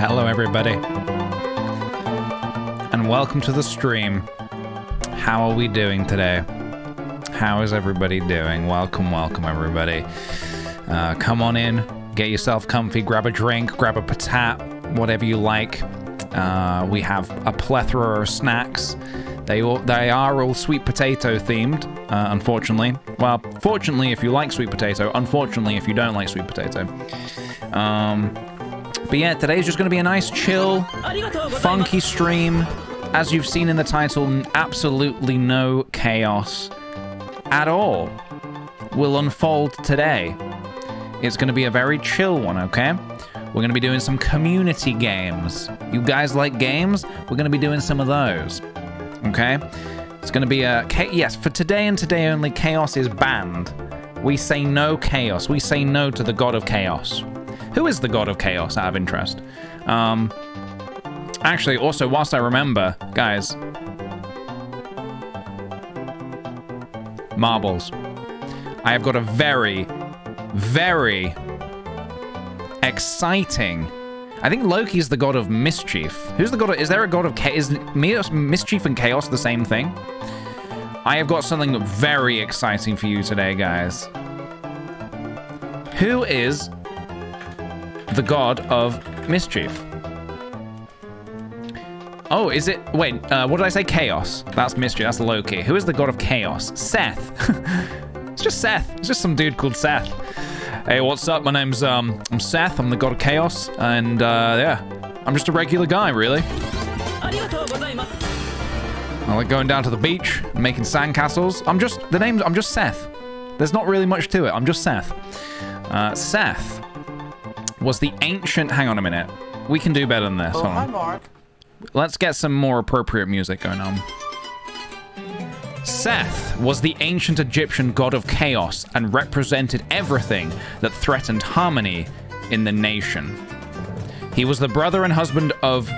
Hello everybody, and welcome to the stream. How are we doing today? How is everybody doing? Welcome everybody. Come on in, get yourself comfy, grab a drink, grab a patat, whatever you like. We have a plethora of snacks. They are all sweet potato themed, unfortunately. Well, fortunately if you like sweet potato, unfortunately if you don't like sweet potato. But yeah, today's just going to be a nice, chill, funky stream. As you've seen in the title, absolutely no chaos at all will unfold today. It's going to be a very chill one, okay? We're going to be doing some community games. You guys like games? We're going to be doing some of those, okay? It's going to be a... Yes, for today and today only, chaos is banned. We say no chaos. We say no to the god of chaos. Who is the god of chaos, out of interest? Actually, also, whilst I remember, guys... Marbles. I have got a very, very exciting... I think Loki's the god of mischief. Who's the god of... Is there a god of chaos? Is mischief and chaos the same thing? I have got something very exciting for you today, guys. Who is the god of mischief? Oh, is it... Wait, what did I say? Chaos. That's mischief. That's Loki. Who is the god of chaos? Seth. It's just Seth. It's just some dude called Seth. Hey, what's up? My name's, I'm Seth. I'm the god of chaos. And, yeah. I'm just a regular guy, really. I like going down to the beach and making sandcastles. I'm just Seth. There's not really much to it. I'm just Seth. Seth was the ancient... Hang on a minute. We can do better than this. Oh, hi, Mark. Let's get some more appropriate music going on. Seth was the ancient Egyptian god of chaos and represented everything that threatened harmony in the nation. He was the brother and husband of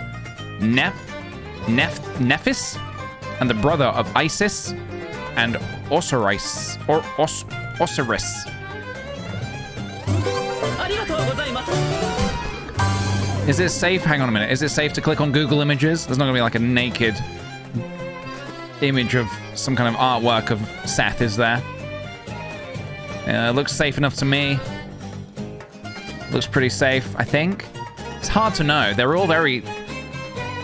Nephis and the brother of Isis and Osiris. Is it safe? Hang on a minute. Is it safe to click on Google Images? There's not going to be like a naked image of some kind of artwork of Seth, is there? It looks safe enough to me. Looks pretty safe, I think. It's hard to know. They're all very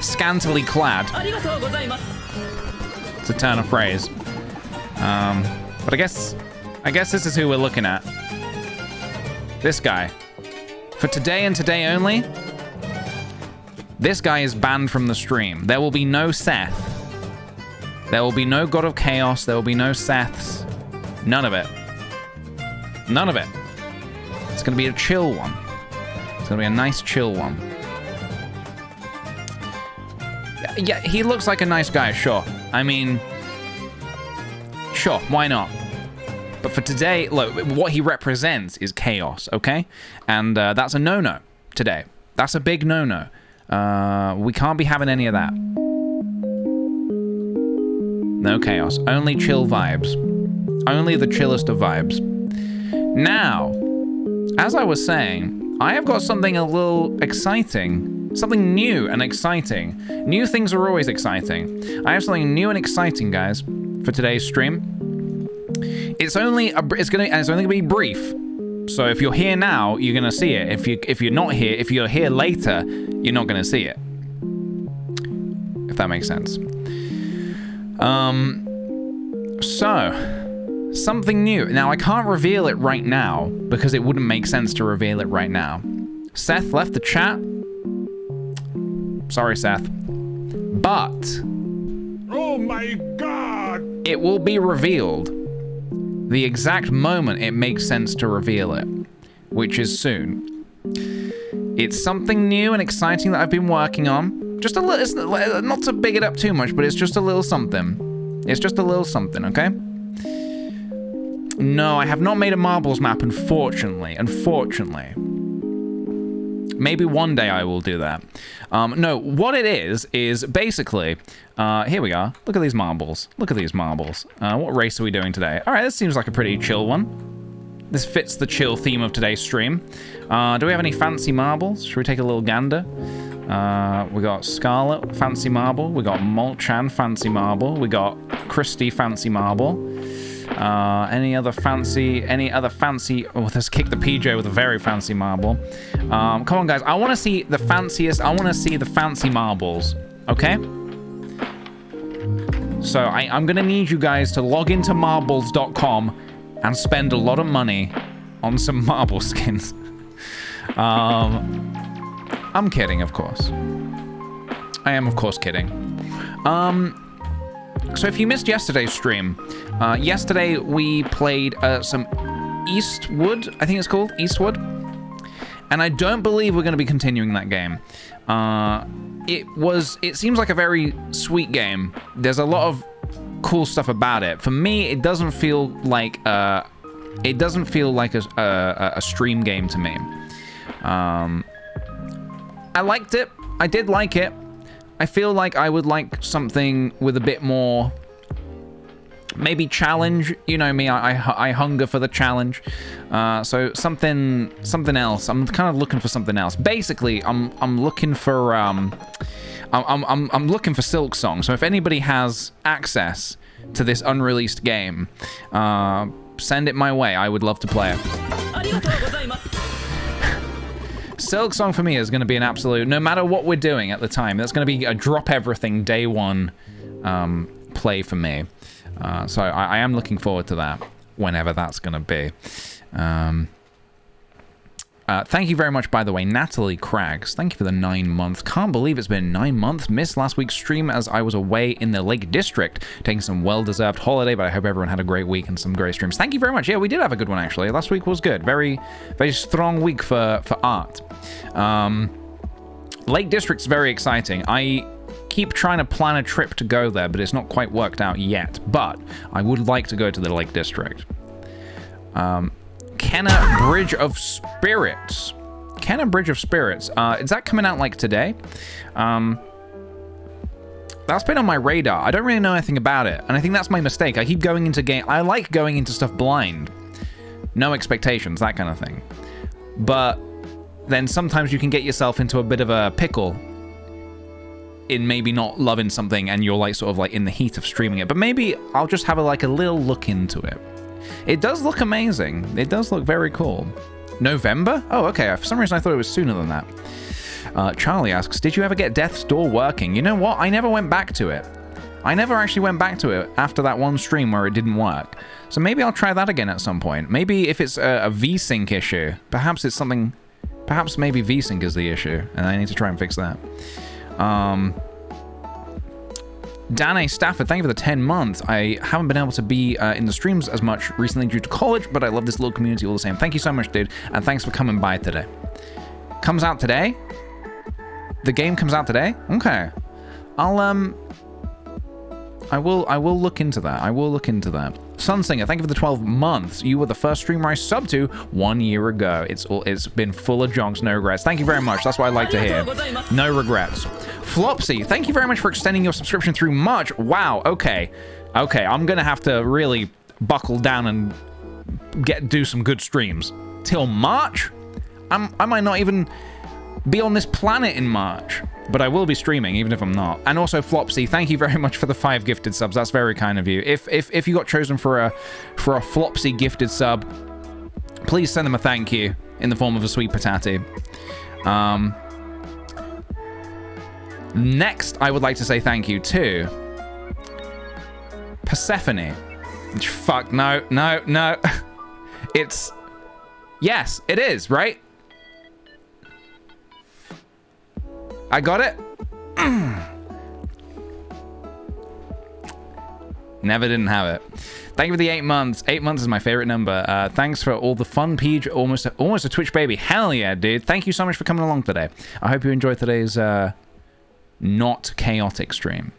scantily clad. It's a turn of phrase. But I guess this is who we're looking at. This guy. For today and today only, this guy is banned from the stream. There will be no Seth. There will be no god of chaos. There will be no Seths. None of it. None of it. It's going to be a chill one. It's going to be a nice chill one. Yeah, he looks like a nice guy, sure. I mean, sure, why not? But for today, look, what he represents is chaos, okay? And that's a no-no today. That's a big no-no. We can't be having any of that. No chaos. Only chill vibes. Only the chillest of vibes. Now, as I was saying, I have got something a little exciting. Something new and exciting. New things are always exciting. I have something new and exciting, guys, for today's stream. It's only gonna be brief. So if you're here now, you're gonna see it. If you're not here, if you're here later, you're not gonna see it. If that makes sense. So something new. Now I can't reveal it right now because it wouldn't make sense to reveal it right now. Seth left the chat. Sorry, Seth. But Oh my god! It will be revealed the exact moment it makes sense to reveal it, which is soon. It's something new and exciting that I've been working on. Just a little, not to big it up too much, but it's just a little something. It's just a little something, okay? No, I have not made a marbles map, unfortunately. Unfortunately. Maybe one day I will do that. No, what it is basically, here we are. Look at these marbles. Look at these marbles. What race are we doing today? All right, this seems like a pretty chill one. This fits the chill theme of today's stream. Do we have any fancy marbles? Should we take a little gander? We got Scarlet, Fancy Marble. We got Molchan, Fancy Marble. We got Christy, Fancy Marble. Any other fancy... Oh, let's kick the PJ with a very fancy marble. Come on, guys. I want to see the fanciest... I want to see the fancy marbles. Okay? So I'm going to need you guys to log into marbles.com and spend a lot of money on some marble skins. I'm kidding, of course. I am, of course, kidding. So if you missed yesterday's stream, yesterday we played some Eastwood, I think it's called, Eastwood. And I don't believe we're going to be continuing that game. It seems like a very sweet game. There's a lot of cool stuff about it. For me, it doesn't feel like a stream game to me. I liked it. I did like it. I feel like I would like something with a bit more, maybe challenge. You know me, I hunger for the challenge. So something else. I'm kind of looking for something else. Basically, I'm looking for I'm looking for Silksong. So if anybody has access to this unreleased game, send it my way. I would love to play it. Silksong for me is going to be an absolute, no matter what we're doing at the time, that's going to be a drop everything day one play for me. So I am looking forward to that, whenever that's going to be. Thank you very much, by the way, Natalie Craggs. Thank you for the 9 months. Can't believe it's been 9 months. Missed last week's stream as I was away in the Lake District, taking some well-deserved holiday, but I hope everyone had a great week and some great streams. Thank you very much. Yeah, we did have a good one, actually. Last week was good. Very, very strong week for art. Lake District's very exciting. I keep trying to plan a trip to go there, but it's not quite worked out yet. But I would like to go to the Lake District. Kenna Bridge of Spirits. Kenna Bridge of Spirits. Is that coming out like today? That's been on my radar. I don't really know anything about it, and I think that's my mistake. I keep going into game. I like going into stuff blind, no expectations, that kind of thing. But then sometimes you can get yourself into a bit of a pickle in maybe not loving something, and you're like sort of like in the heat of streaming it. But maybe I'll just have a little look into it. It does look amazing. It does look very cool. November? Oh, okay. For some reason, I thought it was sooner than that. Charlie asks, did you ever get Death's Door working? You know what? I never went back to it. I never actually went back to it after that one stream where it didn't work. So maybe I'll try that again at some point. Maybe if it's a VSync issue, perhaps it's something... Perhaps maybe VSync is the issue, and I need to try and fix that. Danae Stafford, thank you for the 10 months. I haven't been able to be in the streams as much recently due to college, but I love this little community all the same. Thank you so much, dude, and thanks for coming by today. Comes out today? The game comes out today? Okay. I will look into that. I will look into that. Sunsinger, thank you for the 12 months. You were the first streamer I subbed to 1 year ago. It's been full of jonks, no regrets. Thank you very much. That's what I like to hear. No regrets. Flopsy, thank you very much for extending your subscription through March. Wow, okay. Okay, I'm gonna have to really buckle down and do some good streams. Till March? I might not even be on this planet in March, but I will be streaming even if I'm not. And also Flopsy, thank you very much for the 5 gifted subs. That's very kind of you. If you got chosen for a Flopsy gifted sub, please send them a thank you in the form of a sweet potato. Next, I would like to say thank you to Persephone. Fuck, no. It's... Yes, it is, right? I got it? Never didn't have it. Thank you for the 8 months. 8 months is my favorite number. Thanks for all the fun, Peach. Almost a Twitch baby. Hell yeah, dude. Thank you so much for coming along today. I hope you enjoyed today's not chaotic stream.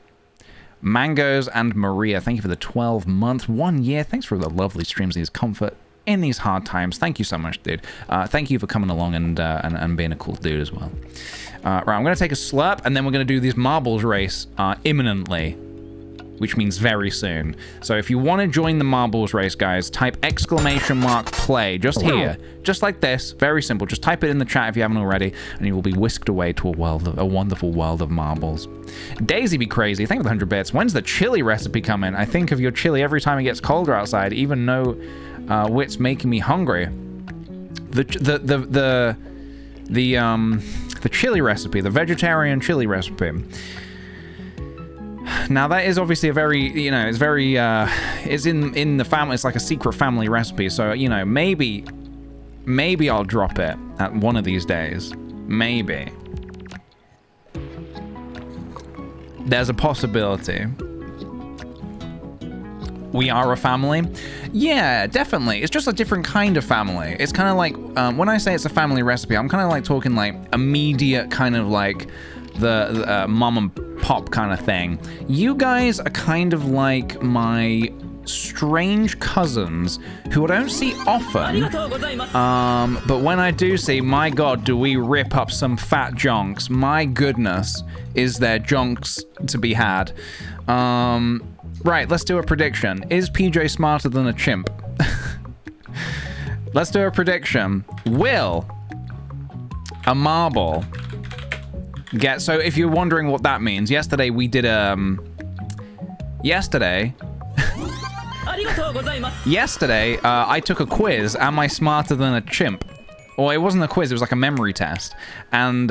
Mangoes and Maria, thank you for the 12 months. 1 year. Thanks for the lovely streams, these comfort in these hard times. Thank you so much, dude. Thank you for coming along and being a cool dude as well. Right, I'm going to take a slurp, and then we're going to do this marbles race imminently. which means very soon. So if you want to join the marbles race, guys, type !play just here, just like this. Very simple. Just type it in the chat if you haven't already, and you will be whisked away to a wonderful world of marbles. Daisy be crazy. Thank you for the 100 bits. When's the chili recipe coming? I think of your chili every time it gets colder outside. Even though wit's making me hungry. The chili recipe, the vegetarian chili recipe. Now that is obviously a very, you know, it's very, it's in the family, it's like a secret family recipe. So, you know, maybe I'll drop it at one of these days. Maybe. There's a possibility. We are a family? Yeah, definitely. It's just a different kind of family. It's kind of like, when I say it's a family recipe, I'm kind of like talking like immediate kind of like the mom and pop kind of thing. You guys are kind of like my strange cousins who I don't see often. But when I do see, my God, do we rip up some fat jonks. My goodness, is there jonks to be had. Right, let's do a prediction. Is PJ smarter than a chimp? Let's do a prediction. Will a marble get... So if you're wondering what that means, yesterday we did Yesterday, I took a quiz. Am I smarter than a chimp? Well, it wasn't a quiz. It was like a memory test. And,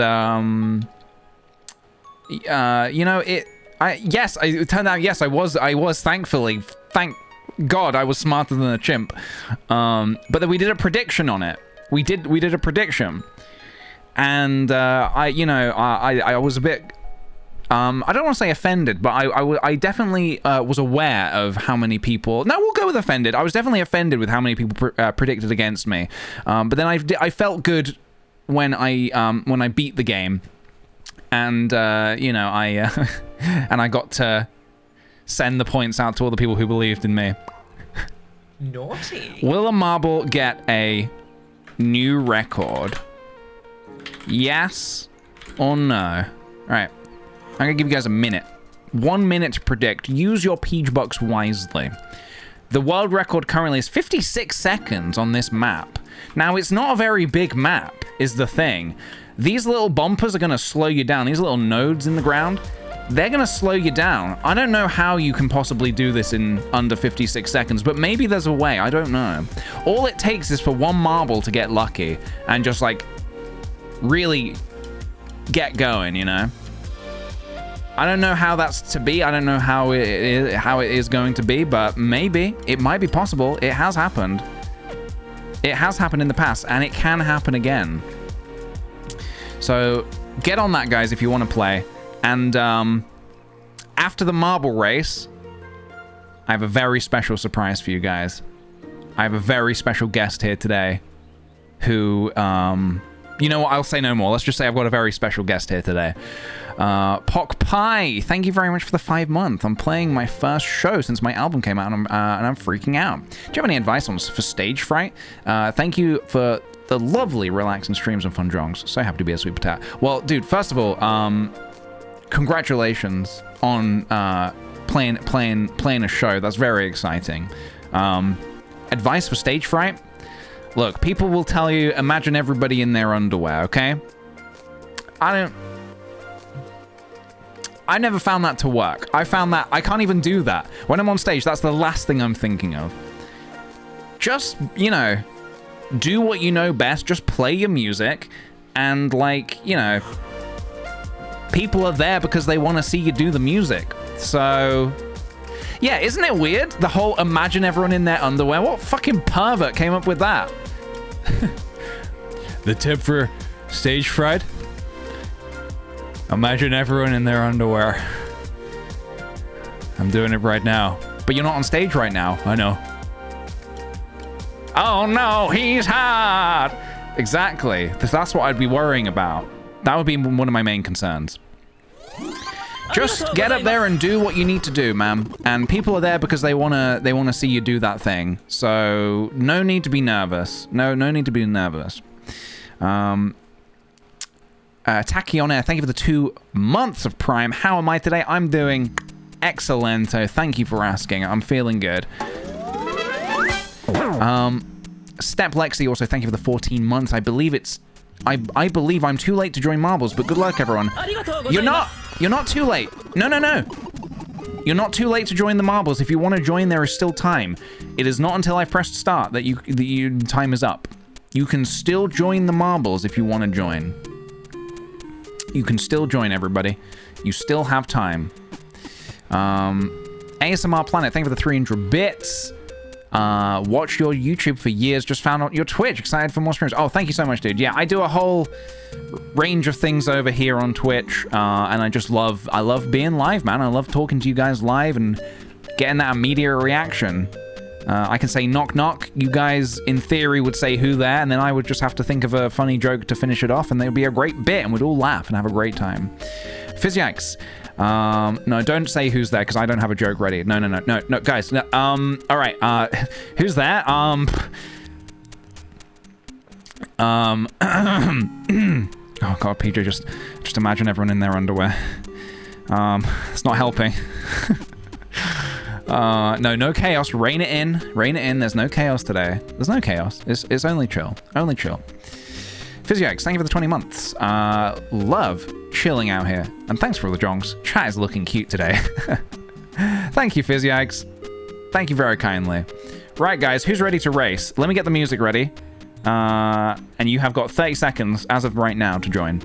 you know, it turned out, yes, I was thankfully, thank God I was smarter than a chimp. But then we did a prediction on it. We did a prediction. And, I was a bit, I don't want to say offended, but I definitely was aware of how many people... No, we'll go with offended. I was definitely offended with how many people predicted against me. But then I felt good when I beat the game. And, you know, and I got to send the points out to all the people who believed in me. Naughty. Will a marble get a new record? Yes or no? All right. I'm going to give you guys a minute. 1 minute to predict. Use your Peach Bucks wisely. The world record currently is 56 seconds on this map. Now, it's not a very big map, is the thing. These little bumpers are going to slow you down. These little nodes in the ground, they're going to slow you down. I don't know how you can possibly do this in under 56 seconds, but maybe there's a way. I don't know. All it takes is for one marble to get lucky and just, like, really get going, you know? I don't know how that's to be. I don't know how it is going to be, but maybe. It might be possible. It has happened. It has happened in the past, and it can happen again. So get on that, guys, if you want to play. And after the marble race, I have a very special surprise for you guys. I have a very special guest here today who, you know what, I'll say no more. Let's just say I've got a very special guest here today. Pock Pie, thank you very much for the 5 months. I'm playing my first show since my album came out, and I'm freaking out. Do you have any advice for stage fright? Thank you for the lovely relaxing streams and fun jongs. So happy to be a sweet potato. Well, dude, first of all, congratulations on playing a show. That's very exciting. Advice for stage fright? Look, people will tell you, imagine everybody in their underwear, okay? I never found that to work. I found that I can't even do that. When I'm on stage, that's the last thing I'm thinking of. Just, you know, do what you know best. Just play your music. And, like, you know, people are there because they want to see you do the music. So, yeah, isn't it weird? The whole imagine everyone in their underwear. What fucking pervert came up with that? The tip for stage fright? Imagine everyone in their underwear. I'm doing it right now. But you're not on stage right now. I know. Oh no, he's hot! Exactly. That's what I'd be worrying about. That would be one of my main concerns. Just get up there and do what you need to do, man. And people are there because they wanna see you do that thing. So no need to be nervous. No need to be nervous. Tacky on air, thank you for the 2 months of Prime. How am I today? I'm doing Excellento. Thank you for asking. I'm feeling good. Step Lexi also, thank you for the 14 months. I believe it's... I believe I'm too late to join Marbles, but good luck, everyone. You're not too late. No. You're not too late to join the Marbles. If you want to join, there is still time. It is not until I've pressed start that time is up. You can still join the Marbles if you want to join. You can still join, everybody. You still have time. ASMR Planet, thank you for the 300 bits. Watched your YouTube for years, just found out your Twitch, excited for more streams. Oh, thank you so much, dude. Yeah, I do a whole range of things over here on Twitch, and I love being live, man. I love talking to you guys live and getting that immediate reaction. I can say knock knock, you guys in theory would say who there, and then I would just have to think of a funny joke to finish it off, and it would be a great bit, and we'd all laugh and have a great time. Physiax. No, don't say who's there, because I don't have a joke ready. No, guys. No, all right, who's there? Oh, God, PJ, just imagine everyone in their underwear. It's not helping. No chaos. Rein it in. There's no chaos today. There's no chaos. It's only chill. Physiax, thank you for the 20 months. Love chilling out here. And thanks for all the jongs. Chat is looking cute today. Thank you, Physiax. Thank you very kindly. Right, guys, who's ready to race? Let me get the music ready. And you have got 30 seconds as of right now to join.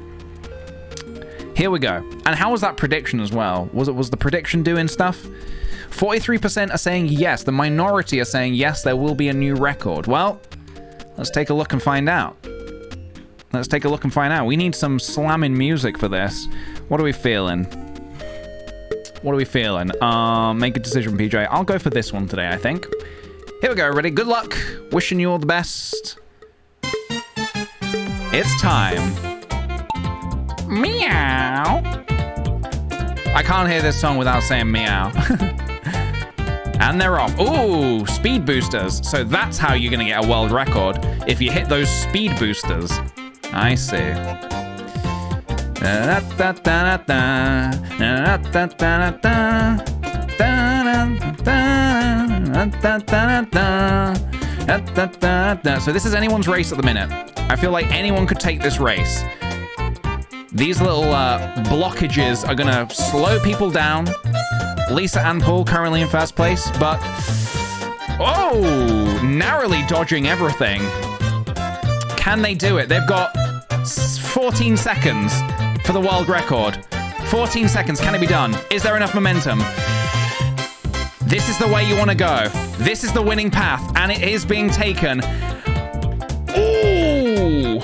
Here we go. And how was that prediction as well? Was the prediction doing stuff? 43% are saying yes. The minority are saying yes, there will be a new record. Well, let's take a look and find out. We need some slamming music for this. What are we feeling? Make a decision, PJ. I'll go for this one today, I think. Here we go, everybody. Good luck. Wishing you all the best. It's time. Meow. I can't hear this song without saying meow. And they're off. Ooh, speed boosters. So that's how you're going to get a world record, if you hit those speed boosters. I see. So this is anyone's race at the minute. I feel like anyone could take this race. These little blockages are gonna slow people down. Lisa and Paul currently in first place, but oh, narrowly dodging everything. Can they do it? They've got 14 seconds for the world record. 14 seconds. Can it be done? Is there enough momentum? This is the way you want to go. This is the winning path, and it is being taken. Ooh!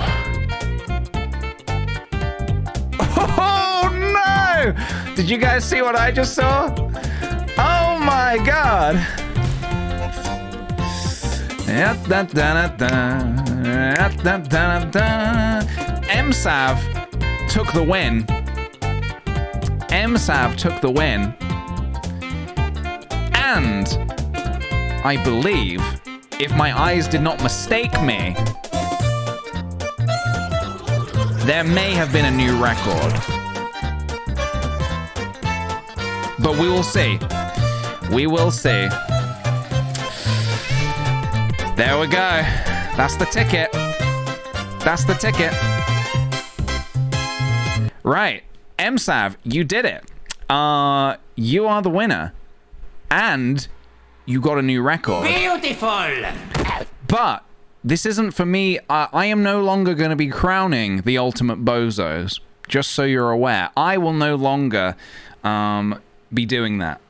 Oh, no! Did you guys see what I just saw? Oh, my God. MSAV took the win. And I believe, if my eyes did not mistake me, there may have been a new record. But we will see. There we go. That's the ticket. Right. MSAV, you did it. You are the winner. And you got a new record. Beautiful! But this isn't for me. I am no longer going to be crowning the ultimate bozos. Just so you're aware. I will no longer be doing that.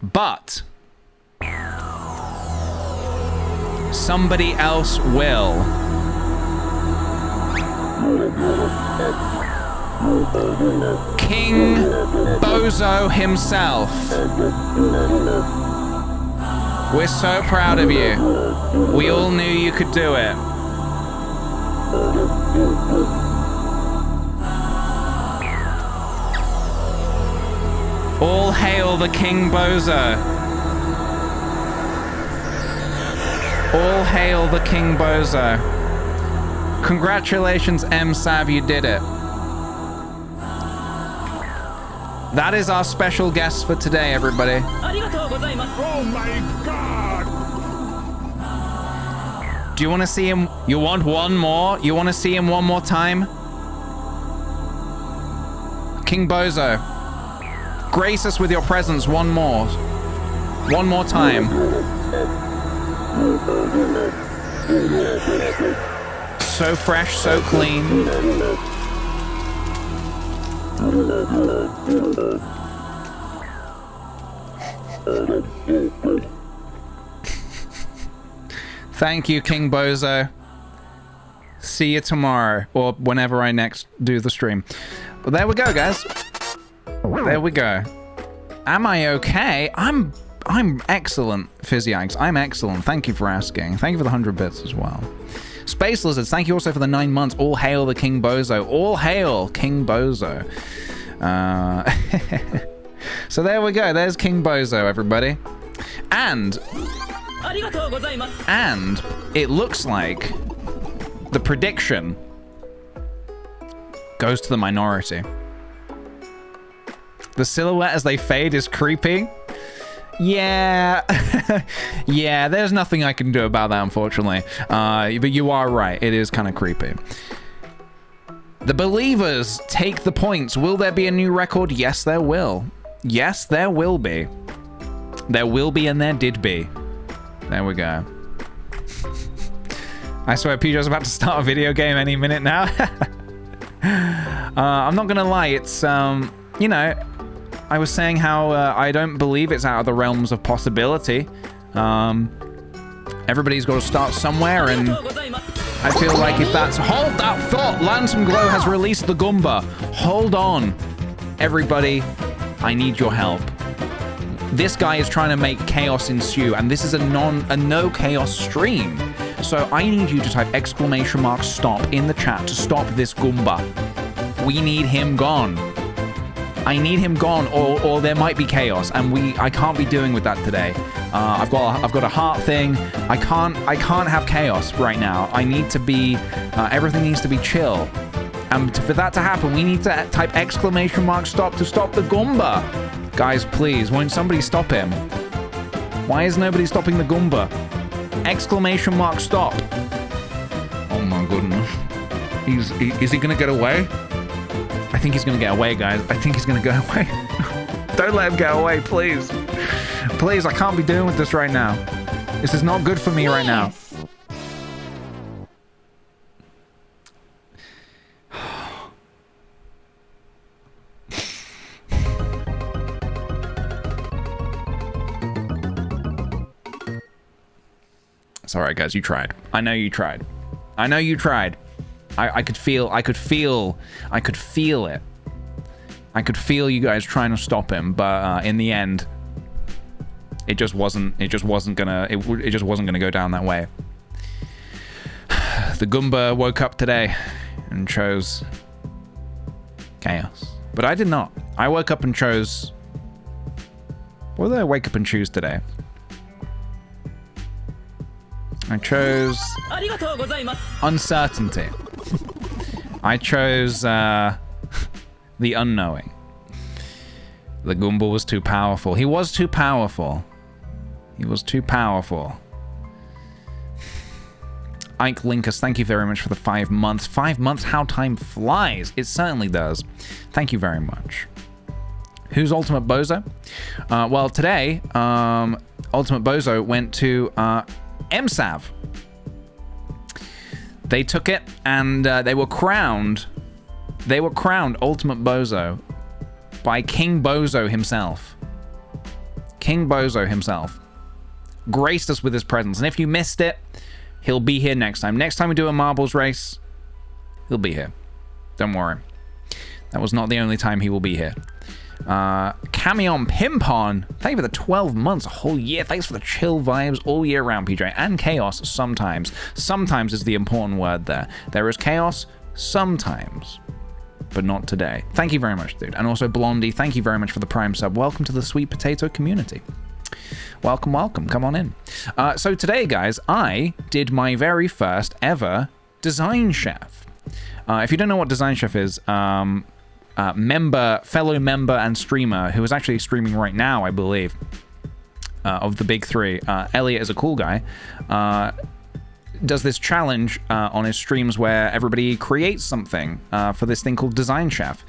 But somebody else will. King Bozo himself. We're so proud of you. We all knew you could do it. All hail the King Bozo. All hail the King Bozo. Congratulations, MSAV, you did it. That is our special guest for today, everybody. Oh my god! Do you want to see him? You want one more? You want to see him one more time? King Bozo, grace us with your presence one more. One more time. So fresh, so clean. Thank you, King Bozo. See you tomorrow, or whenever I next do the stream. Well, there we go, guys. There we go. Am I okay? I'm excellent, Physiags. I'm excellent. Thank you for asking. Thank you for the 100 bits as well. Space Lizards, thank you also for the 9 months. All hail the King Bozo. All hail King Bozo. So there we go. There's King Bozo, everybody. And it looks like the prediction goes to the minority. The silhouette as they fade is creepy. Yeah. Yeah, there's nothing I can do about that, unfortunately. But you are right. It is kind of creepy. The believers take the points. Will there be a new record? Yes, there will. Yes, there will be. There will be and there did be. There we go. I swear PJ's about to start a video game any minute now. I'm not gonna lie, it's, you know, I was saying how I don't believe it's out of the realms of possibility. Everybody's got to start somewhere, and I feel like if that's... Hold that thought! Lantern Glow has released the Goomba. Hold on, everybody. I need your help. This guy is trying to make chaos ensue, and this is a no chaos stream. So I need you to type !stop in the chat to stop this Goomba. We need him gone. I need him gone, or there might be chaos, and I can't be doing with that today. I've got a heart thing. I can't have chaos right now. I need to be. Everything needs to be chill. And for that to happen, we need to type !stop to stop the Goomba. Guys, please, won't somebody stop him? Why is nobody stopping the Goomba? !stop. Oh my goodness. Is he gonna get away? I think he's gonna get away, guys. I think he's gonna get away. Don't let him get away, please. Please, I can't be dealing with this right now. This is not good for me right now. It's all right, guys. You tried. I know you tried. I know you tried. I could feel it. I could feel you guys trying to stop him, but in the end, it just wasn't gonna go down that way. The Goomba woke up today and chose chaos, but I did not. I woke up and chose. What did I wake up and choose today? I chose uncertainty. I chose the unknowing. The Goomba was too powerful. He was too powerful. He was too powerful. Ike Linkus, thank you very much for the 5 months. 5 months, how time flies. It certainly does. Thank you very much. Who's Ultimate Bozo? Well, today, Ultimate Bozo went to MSAV. They took it and they were crowned. They were crowned Ultimate Bozo by King Bozo himself. King Bozo himself graced us with his presence. And if you missed it, he'll be here next time. Next time we do a marbles race, he'll be here. Don't worry. That was not the only time he will be here. Camion Pimpon, thank you for the 12 months, a whole year. Thanks for the chill vibes all year round, PJ. And chaos sometimes. Sometimes is the important word there. There is chaos sometimes, but not today. Thank you very much, dude. And also Blondie, thank you very much for the Prime sub. Welcome to the Sweet Potato community. Welcome, welcome. Come on in. So today, guys, I did my very first ever Design Chef. If you don't know what Design Chef is, fellow member and streamer, who is actually streaming right now, I believe, of the big three. Elliot is a cool guy. Does this challenge on his streams where everybody creates something for this thing called Design Chef.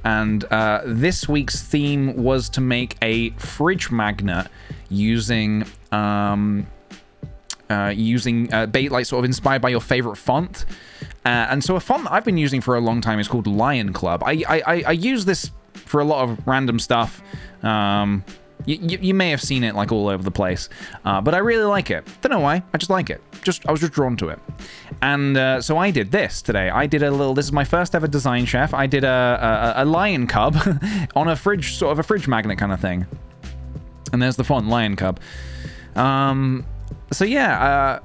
And this week's theme was to make a fridge magnet using like sort of inspired by your favorite font. And so a font that I've been using for a long time is called Lion Club. I use this for a lot of random stuff. You may have seen it like all over the place, but I really like it. Don't know why, I just like it. I was just drawn to it. And so I did this today. This is my first ever Design Chef. I did a lion cub on a fridge, sort of a fridge magnet kind of thing. And there's the font, Lion Cub. So yeah,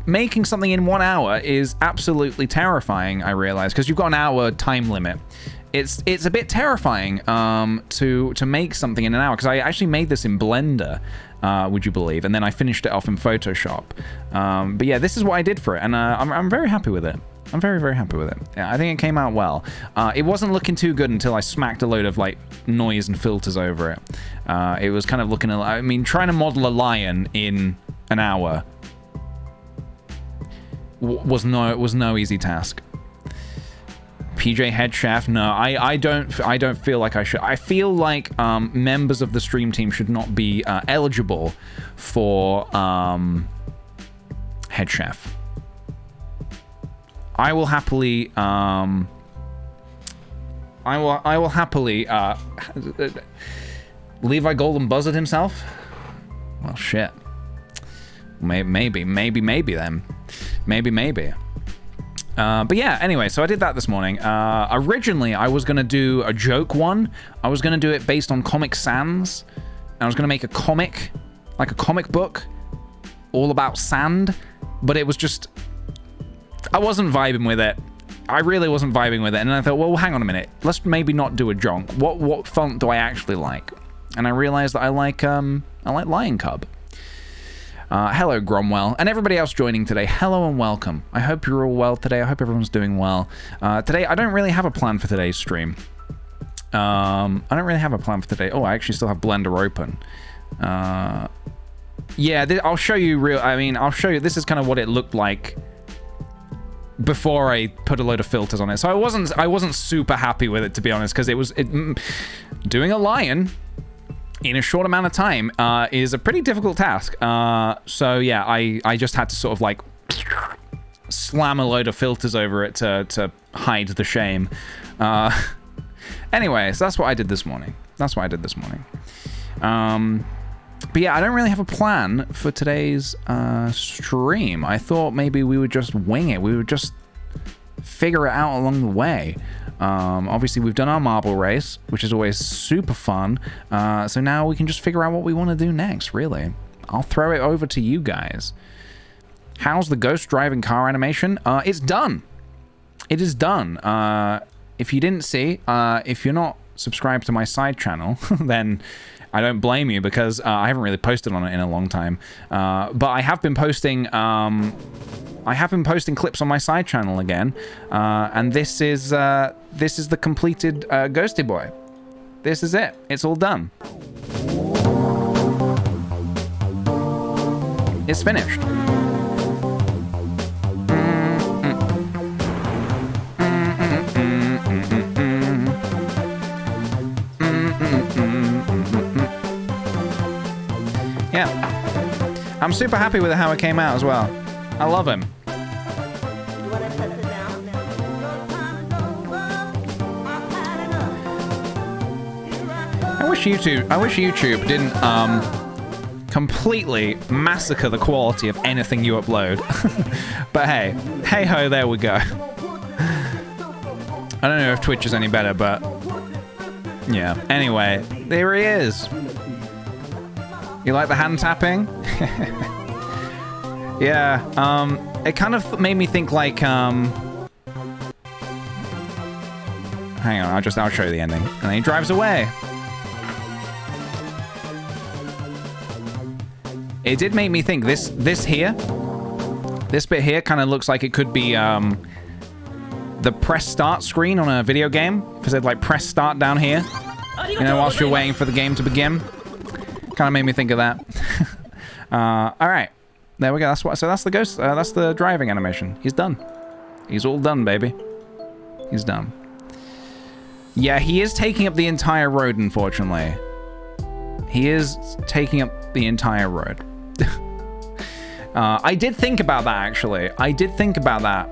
making something in 1 hour is absolutely terrifying, I realize, because you've got an hour time limit. It's a bit terrifying to make something in an hour, because I actually made this in Blender, would you believe, and then I finished it off in Photoshop. But yeah, this is what I did for it, and I'm very happy with it. I'm very, very happy with it. Yeah, I think it came out well. It wasn't looking too good until I smacked a load of like noise and filters over it. It was kind of looking, I mean, trying to model a lion in an hour was no easy task. PJ Head Chef, no, I don't feel like I should. I feel like members of the stream team should not be eligible for Head Chef. I will happily Levi Golden Buzzard himself. Well, shit. Maybe then. Maybe. But yeah, anyway, so I did that this morning. Originally, I was going to do a joke one. I was going to do it based on Comic Sans. And I was going to make a comic, like a comic book, all about sand. But it was just... I wasn't vibing with it. I really wasn't vibing with it. And then I thought, well, hang on a minute. Let's maybe not do a jonk. What font do I actually like? And I realized that I like Lion Cub. Hello, Gromwell, and everybody else joining today. Hello and welcome. I hope you're all well today. I hope everyone's doing well. Today, I don't really have a plan for today's stream. I don't really have a plan for today. Oh, I actually still have Blender open. Yeah, I'll show you I'll show you. This is kind of what it looked like before I put a load of filters on it. So I wasn't super happy with it, to be honest, because doing a lion in a short amount of time is a pretty difficult task. So yeah, I just had to sort of like slam a load of filters over it to hide the shame. Anyways, that's what I did this morning. But yeah, I don't really have a plan for today's stream. I thought maybe we would just wing it. We would just figure it out along the way. Obviously, we've done our marble race, which is always super fun. So now we can just figure out what we want to do next, really. I'll throw it over to you guys. How's the ghost driving car animation? It's done. It is done. If you didn't see, if you're not subscribed to my side channel, then I don't blame you, because I haven't really posted on it in a long time. But I have been posting... clips on my side channel again, and this is the completed Ghosty Boy. This is it. It's all done. It's finished. Yeah. I'm super happy with how it came out as well. I love him. I wish YouTube didn't completely massacre the quality of anything you upload. But hey ho, there we go. I don't know if Twitch is any better, but yeah. Anyway, there he is. You like the hand tapping? Yeah, it kind of made me think like, hang on, I'll show you the ending. And then he drives away. It did make me think this bit here kind of looks like it could be, the press start screen on a video game. If it said like press start down here, you know, whilst you're waiting for the game to begin. Kind of made me think of that. All right, there we go. That's what. So that's the ghost. That's the driving animation. He's done. He's all done, baby. He's done. Yeah, he is taking up the entire road. Unfortunately, he is taking up the entire road. I did think about that, actually. I did think about that.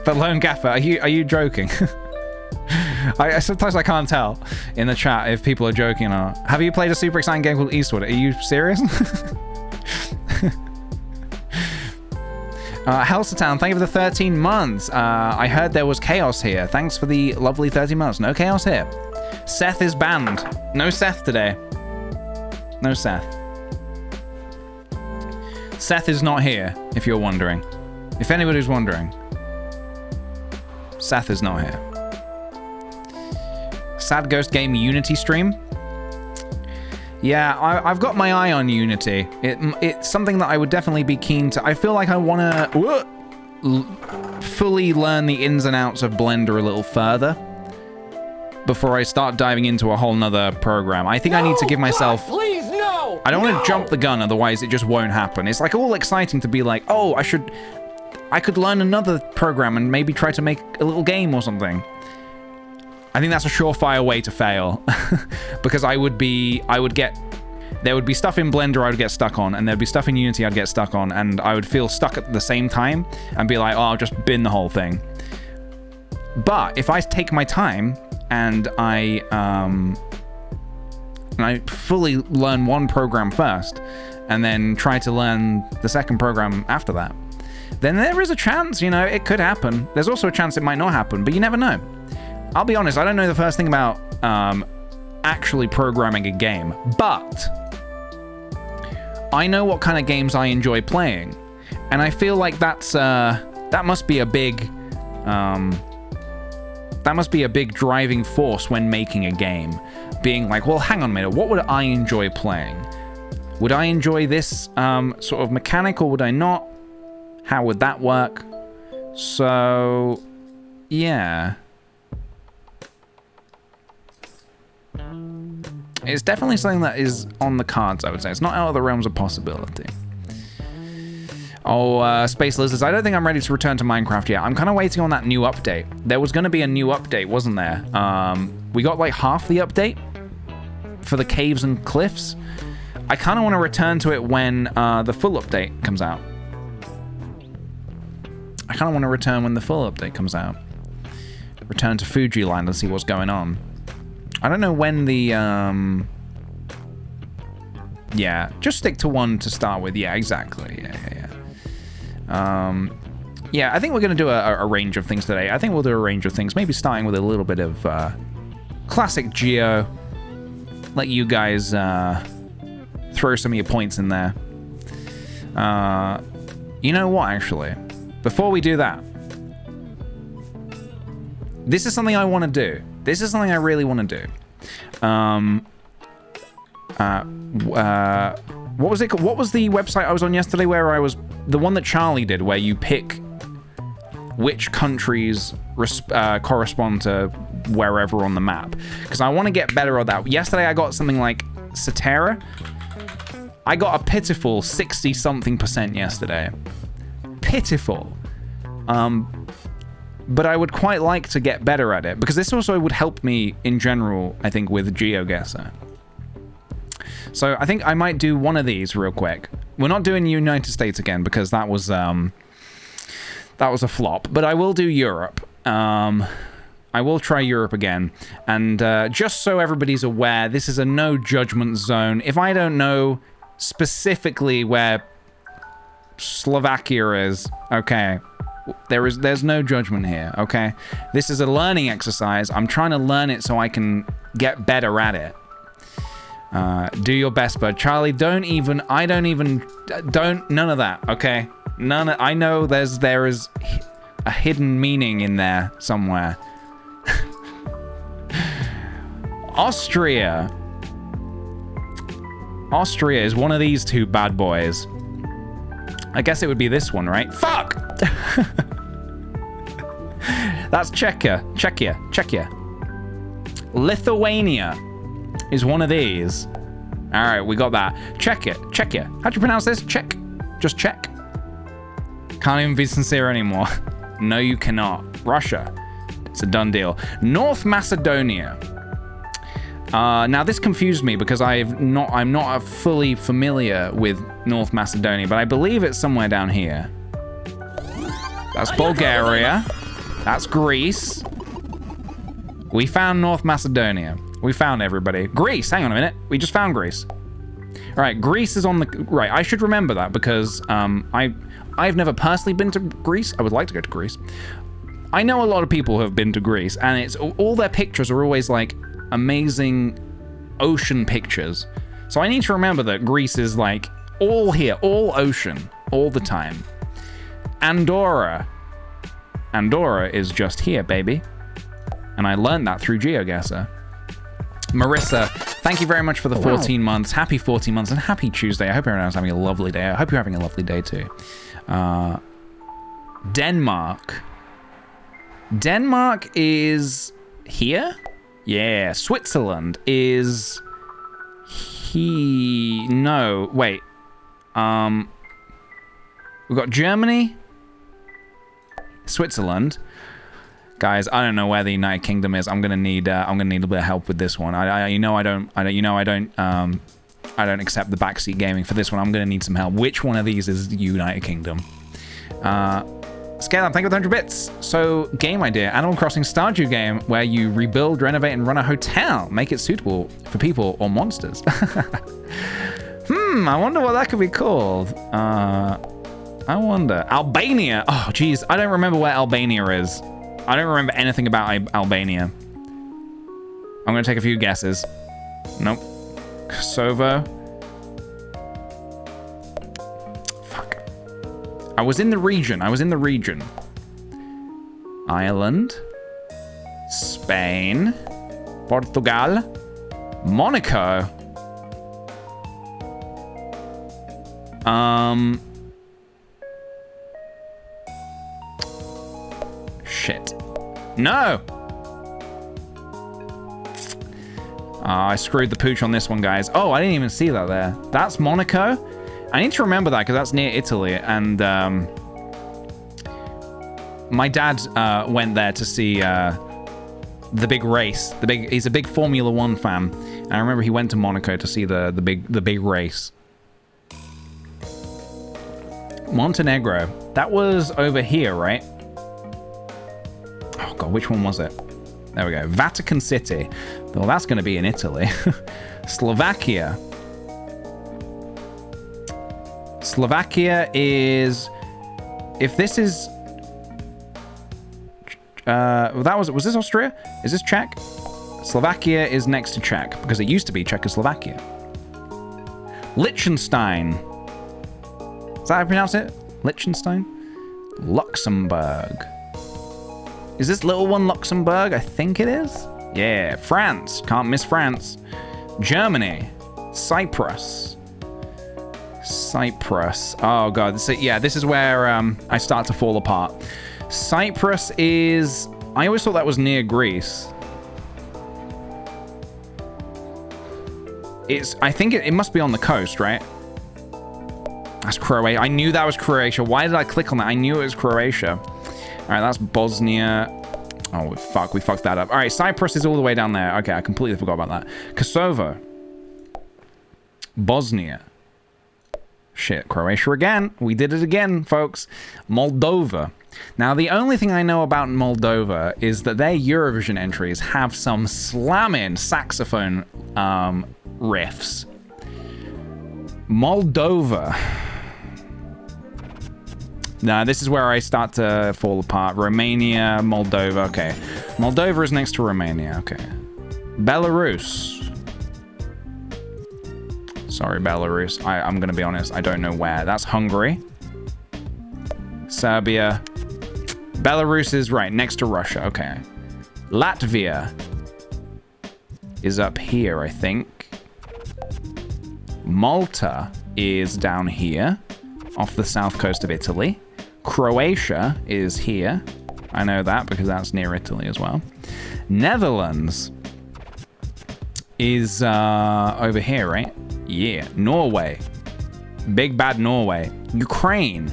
The lone gaffer, are you joking? Sometimes I can't tell in the chat if people are joking or not. Have you played a super exciting game called Eastward? Are you serious? Helstertown, thank you for the 13 months. I heard there was chaos here. Thanks for the lovely 13 months. No chaos here. Seth is banned. No Seth today. No Seth. Seth is not here, if you're wondering. If anybody's wondering. Seth is not here. Sad Ghost Game Unity stream. Yeah, I've got my eye on Unity. It's something that I would definitely be keen to. I feel like I want to fully learn the ins and outs of Blender a little further before I start diving into a whole nother program. I think I need to give myself... Please, no! I don't want to jump the gun, otherwise it just won't happen. It's like all exciting to be like, oh, I could learn another program and maybe try to make a little game or something. I think that's a surefire way to fail. Because there would be stuff in Blender I would get stuck on, and there'd be stuff in Unity I'd get stuck on, and I would feel stuck at the same time and be like, oh, I'll just bin the whole thing. But if I take my time and I fully learn one program first and then try to learn the second program after that, then there is a chance, you know, it could happen. There's also a chance it might not happen, but you never know. I'll be honest, I don't know the first thing about actually programming a game, but I know what kind of games I enjoy playing, and I feel like that must be a big driving force when making a game. Being like, well, hang on a minute, what would I enjoy playing? Would I enjoy this sort of mechanic, or would I not? How would that work? So, yeah. It's definitely something that is on the cards, I would say. It's not out of the realms of possibility. Oh, Space Lizards, I don't think I'm ready to return to Minecraft yet. I'm kind of waiting on that new update. There was going to be a new update, wasn't there? We got like half the update for the caves and cliffs. I kind of want to return to it when the full update comes out. I kind of want to return when the full update comes out. Return to Fuji Land and see what's going on. I don't know when the... Yeah, just stick to one to start with. Yeah, exactly. Yeah, I think we're going to do a range of things today. I think we'll do a range of things. Maybe starting with a little bit of classic Geo. Let you guys throw some of your points in there. You know what, actually? Before we do that, this is something I want to do. This is something I really want to do. What was it called? What was the website I was on yesterday where I was... The one that Charlie did, where you pick which countries correspond to wherever on the map. Because I want to get better at that. Yesterday I got something like Cetera. I got a pitiful 60-something% yesterday. Pitiful. But I would quite like to get better at it, because this also would help me in general, I think, with GeoGuessr. So I think I might do one of these real quick. We're not doing United States again, because that was a flop. But I will do Europe. I will try Europe again. And just so everybody's aware, this is a no judgment zone. If I don't know specifically where Slovakia is, okay, there's no judgment here, okay? This is a learning exercise. I'm trying to learn it so I can get better at it. Do your best, bud. Charlie, none of that, okay? I know there is a hidden meaning in there somewhere. Austria is one of these two bad boys. I guess it would be this one, right? Fuck! That's Czechia. Lithuania is one of these. All right, we got that. Czechia. How do you pronounce this? Czech. Just Czech. Can't even be sincere anymore. No, you cannot. Russia. It's a done deal. North Macedonia. Now this confused me because I'm not fully familiar with North Macedonia, but I believe it's somewhere down here. That's Bulgaria. That's Greece. We found North Macedonia. We found everybody. Greece, hang on a minute. We just found Greece. All right, Greece is on the right. I should remember that because I've never personally been to Greece. I would like to go to Greece. I know a lot of people who have been to Greece, and it's all their pictures are always like amazing ocean pictures. So I need to remember that Greece is like all here, all ocean, all the time. Andorra is just here, baby. And I learned that through GeoGuessr. Marissa, thank you very much for the 14 months. Happy 14 months and happy Tuesday. I hope everyone's having a lovely day. I hope you're having a lovely day too. Denmark is here? Yeah, Switzerland is no, wait. We've got Germany, Switzerland. Guys, I don't know where the United Kingdom is. I'm gonna need a bit of help with this one. I don't accept the backseat gaming for this one. I'm gonna need some help. Which one of these is the United Kingdom? Scale up, thank you for 100 bits. So, game idea, Animal Crossing Stardew game where you rebuild, renovate, and run a hotel. Make it suitable for people or monsters. I wonder what that could be called. I wonder. Albania. Oh, geez, I don't remember where Albania is. I don't remember anything about Albania. I'm gonna take a few guesses. Nope. Kosovo. Fuck. I was in the region. Ireland. Spain. Portugal. Monaco. Shit. No! I screwed the pooch on this one, guys. Oh, I didn't even see that there. That's Monaco? I need to remember that because that's near Italy, and my dad went there to see the big race. He's a big Formula One fan, and I remember he went to Monaco to see the big race. Montenegro. That was over here, right? Oh god, which one was it? There we go. Vatican City. Well, that's going to be in Italy. Slovakia. Slovakia is... If this is... was this Austria? Is this Czech? Slovakia is next to Czech, because it used to be Czechoslovakia. Liechtenstein. Is that how I pronounce it? Liechtenstein? Luxembourg. Is this little one Luxembourg? I think it is. Yeah, France. Can't miss France. Germany. Cyprus. Oh god. This is where I start to fall apart. Cyprus is... I always thought that was near Greece. I think it must be on the coast, right? That's Croatia. I knew that was Croatia. Why did I click on that? I knew it was Croatia. All right, that's Bosnia. Oh, fuck. We fucked that up. All right, Cyprus is all the way down there. Okay, I completely forgot about that. Kosovo. Bosnia. Shit, Croatia again. We did it again, folks. Moldova. Now, the only thing I know about Moldova is that their Eurovision entries have some slamming saxophone riffs. Moldova. Now, this is where I start to fall apart. Romania, Moldova. Okay. Moldova is next to Romania. Okay. Belarus. Sorry, Belarus. I'm going to be honest. I don't know where. That's Hungary. Serbia. Belarus is right next to Russia. Okay. Latvia is up here, I think. Malta is down here off the south coast of Italy. Croatia is here. I know that because that's near Italy as well. Netherlands is over here, right? Yeah. Norway. Big bad Norway. Ukraine.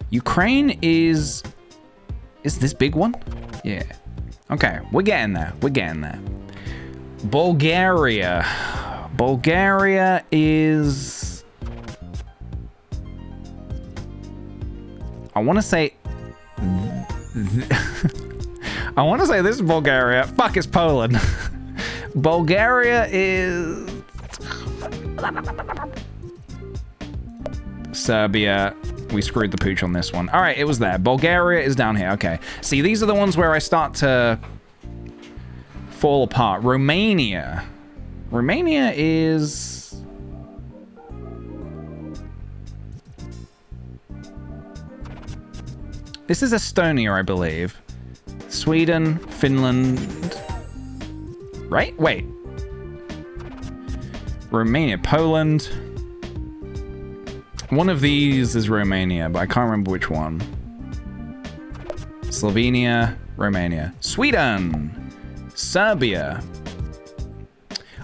Ukraine is this big one? Yeah. Okay, we're getting there. We're getting there. Bulgaria. Bulgaria is... I want to say... I want to say this is Bulgaria. Fuck, it's Poland. Bulgaria is... Serbia. We screwed the pooch on this one. All right, it was there. Bulgaria is down here. Okay. See, these are the ones where I start to fall apart. Romania. Romania is... This is Estonia, I believe. Sweden, Finland... Right? Wait. Romania, Poland. One of these is Romania, but I can't remember which one. Slovenia, Romania. Sweden! Serbia.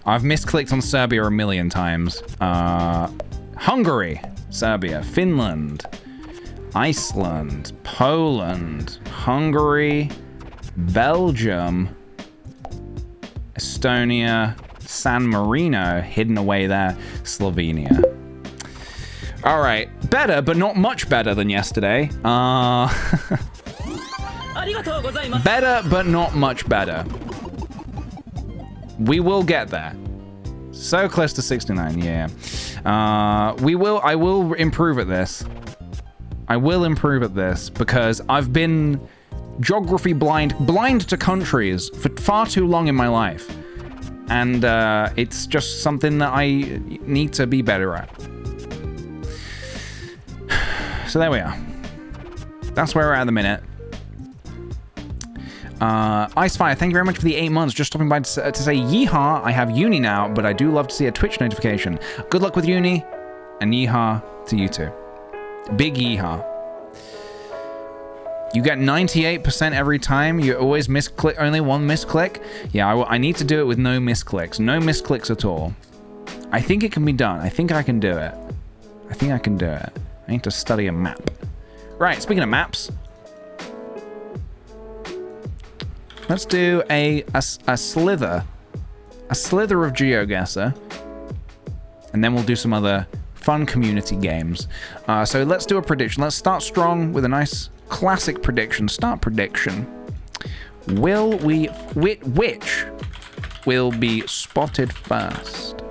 I've misclicked on Serbia a million times. Hungary, Serbia, Finland, Iceland, Poland, Hungary, Belgium, Estonia, San Marino, hidden away there, Slovenia. All right, better, but not much better than yesterday. Better, but not much better. We will get there. So close to 69, yeah. I will improve at this. I will improve at this because I've been geography blind to countries for far too long in my life. And it's just something that I need to be better at. So there we are. That's where we're at the minute. Icefire, thank you very much for the 8 months. Just stopping by to say yeehaw. I have uni now, but I do love to see a Twitch notification. Good luck with uni, and yeehaw to you too. Big yeehaw. You get 98% every time. You always misclick, only one misclick. Yeah, I need to do it with no misclicks. No misclicks at all. I think it can be done. I think I can do it. I think I can do it. I need to study a map. Right, speaking of maps, let's do a slither of GeoGuessr, and then we'll do some other fun community games. So let's do a prediction. Let's start strong with a nice classic prediction. Start prediction. Which will be spotted first?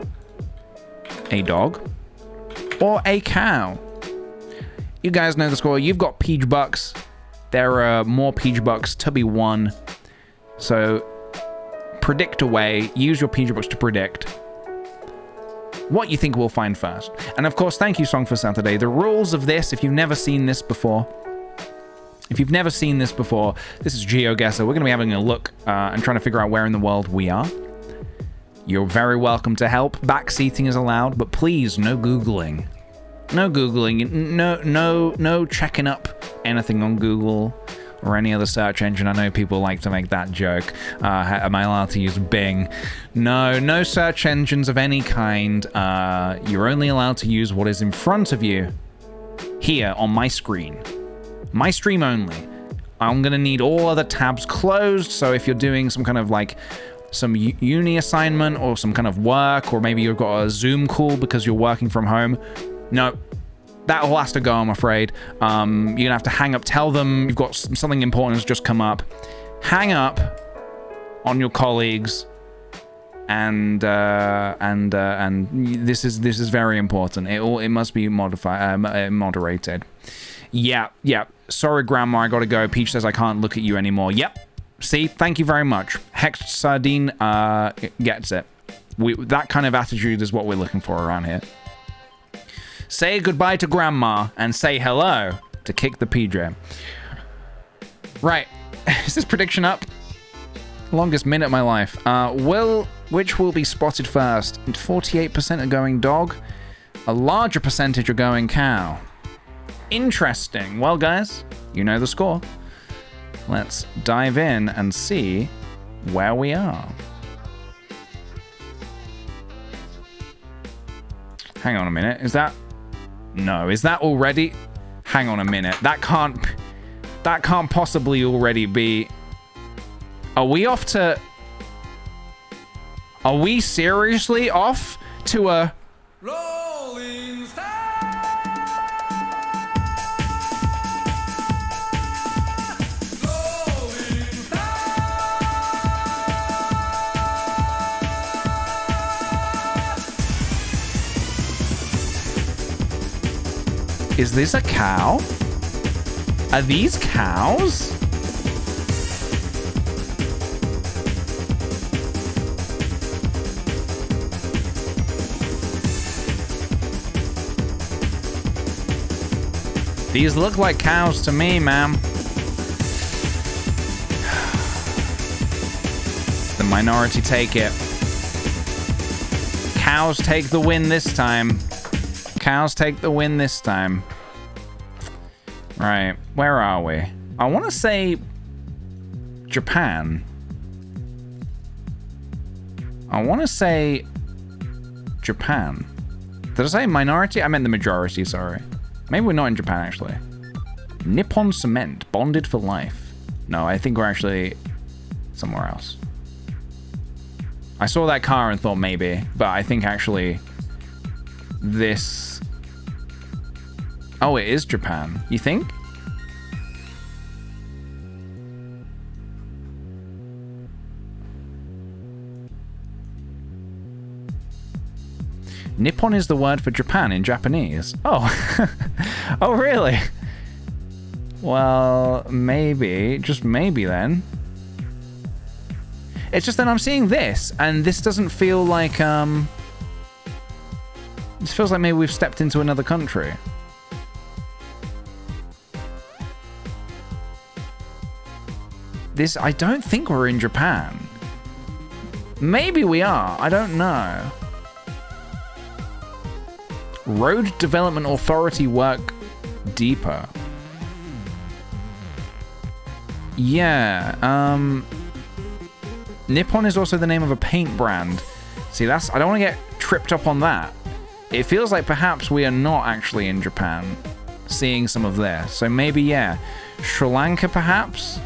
A dog or a cow? You guys know the score. You've got Peach Bucks. There are more Peach Bucks to be won. So predict away. Use your Peach Bucks to predict what you think we'll find first. And of course, thank you, Song for Saturday. The rules of this, if you've never seen this before, this is GeoGuessr. We're going to be having a look and trying to figure out where in the world we are. You're very welcome to help. Backseating is allowed, but please, no Googling. No Googling, no checking up anything on Google or any other search engine. I know people like to make that joke. Am I allowed to use Bing? No search engines of any kind. You're only allowed to use what is in front of you here on my screen. My stream only. I'm going to need all other tabs closed, so if you're doing some kind of like some uni assignment or some kind of work, or maybe you've got a Zoom call because you're working from home, no, that all has to go, I'm afraid. You're gonna have to hang up, tell them you've got something important has just come up. Hang up on your colleagues, and this is very important. It must be moderated. Yeah. Sorry, Grandma, I gotta go. Peach says I can't look at you anymore. Yep. See, thank you very much. Hexed Sardine gets it. That kind of attitude is what we're looking for around here. Say goodbye to Grandma and say hello to KickthePJ. Right, is this prediction up? Longest minute of my life. Which will be spotted first? 48% are going dog. A larger percentage are going cow. Interesting. Well, guys, you know the score. Let's dive in and see where we are. Hang on a minute. Is that... No, is that already... Hang on a minute. That can't possibly already be... Are we off to... Are we seriously off to a... Rolling Star. Rolling Star. Is this a cow? Are these cows? These look like cows to me, ma'am. The minority take it. Cows take the win this time. Cows take the win this time. Right, where are we? I want to say Japan. I want to say Japan. Did I say minority? I meant the majority, sorry. Maybe we're not in Japan, actually. Nippon Cement, bonded for life. No, I think we're actually somewhere else. I saw that car and thought maybe, but I think actually this... Oh, it is Japan. You think? Nippon is the word for Japan in Japanese. Oh. Oh, really? Well, maybe. Just maybe then. It's just that I'm seeing this, and this doesn't feel like, This feels like maybe we've stepped into another country. This, I don't think we're in Japan. Maybe we are. I don't know. Road Development Authority work deeper. Yeah, Nippon is also the name of a paint brand. See, that's... I don't want to get tripped up on that. It feels like perhaps we are not actually in Japan, seeing some of this. So maybe, yeah. Sri Lanka, perhaps?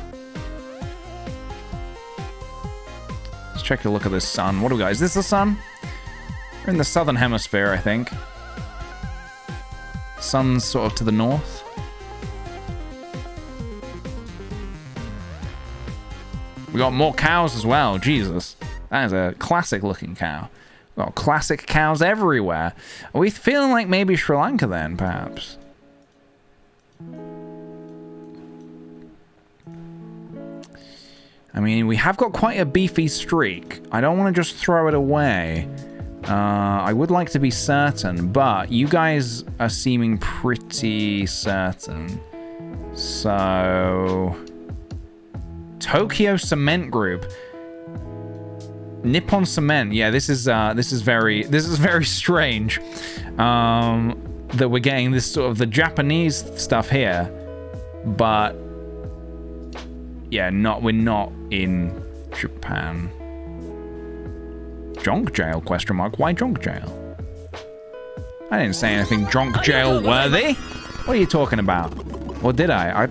Let's check a look at this sun. What do we got? Is this the sun? We're in the southern hemisphere, I think. Sun's sort of to the north. We got more cows as well. Jesus. That is a classic looking cow. We got classic cows everywhere. Are we feeling like maybe Sri Lanka then, perhaps? I mean, we have got quite a beefy streak. I don't want to just throw it away. I would like to be certain, but you guys are seeming pretty certain. So... Tokyo Cement Group. Nippon Cement. Yeah, this is very strange. That we're getting this sort of the Japanese stuff here. But yeah, we're not in Japan. Junk jail, question mark. Why junk jail? I didn't say anything junk jail worthy. What are you talking about? Or did I? I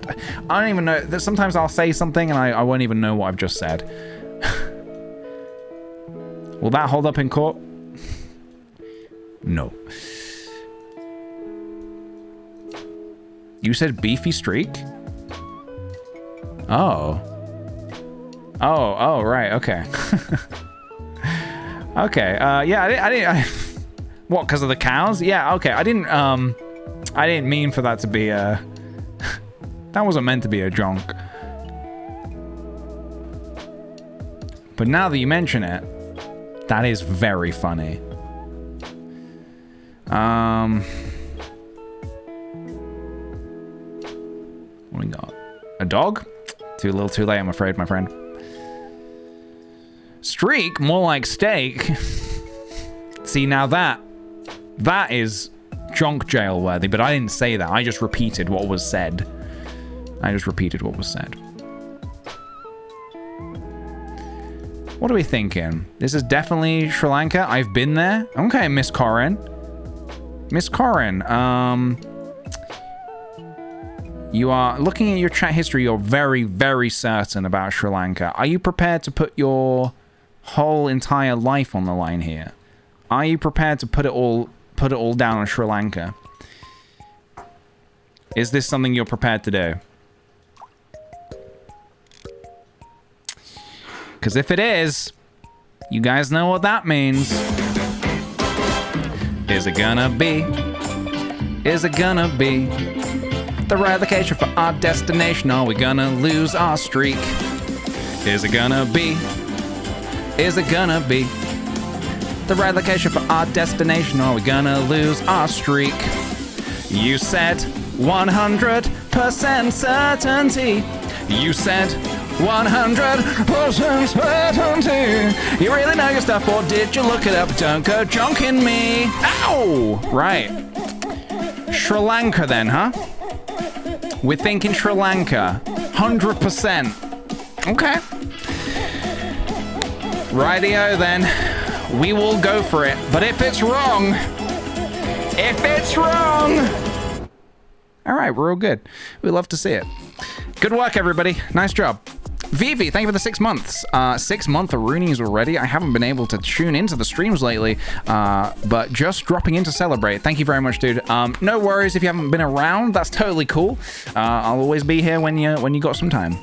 don't even know. Sometimes I'll say something and I won't even know what I've just said. Will that hold up in court? No. You said beefy streak? Oh. Oh, right, okay. Okay, yeah, I didn't what, because of the cows? Yeah, okay, I didn't mean for that to be a... That wasn't meant to be a jonk. But now that you mention it, that is very funny. What do we got? A dog? Too little too late, I'm afraid, my friend. Streak? More like steak. See, now that is junk jail worthy, but I didn't say that. I just repeated what was said. What are we thinking? This is definitely Sri Lanka. I've been there. Okay, Miss Corin. Miss Corin, you are looking at your chat history. You're very, very certain about Sri Lanka. Are you prepared to put your whole entire life on the line here? Are you prepared to put it all down on Sri Lanka? Is this something you're prepared to do? Because if it is, you guys know what that means. Is it gonna be? Is it gonna be the right location for our destination? Are we gonna lose our streak? Is it gonna be? Is it gonna be the right location for our destination? Are we gonna lose our streak? You said 100% certainty. You said 100% certainty. You really know your stuff, or did you look it up? Don't go jonking me. Ow! Right. Sri Lanka then, huh? We're thinking Sri Lanka. 100%. Okay. Rightio then. We will go for it. But if it's wrong... All right, we're all good. We love to see it. Good work, everybody. Nice job. Vivi, thank you for the 6 months. 6 month Roonies already. I haven't been able to tune into the streams lately, but just dropping in to celebrate. Thank you very much, dude. No worries if you haven't been around. That's totally cool. I'll always be here when you got some time.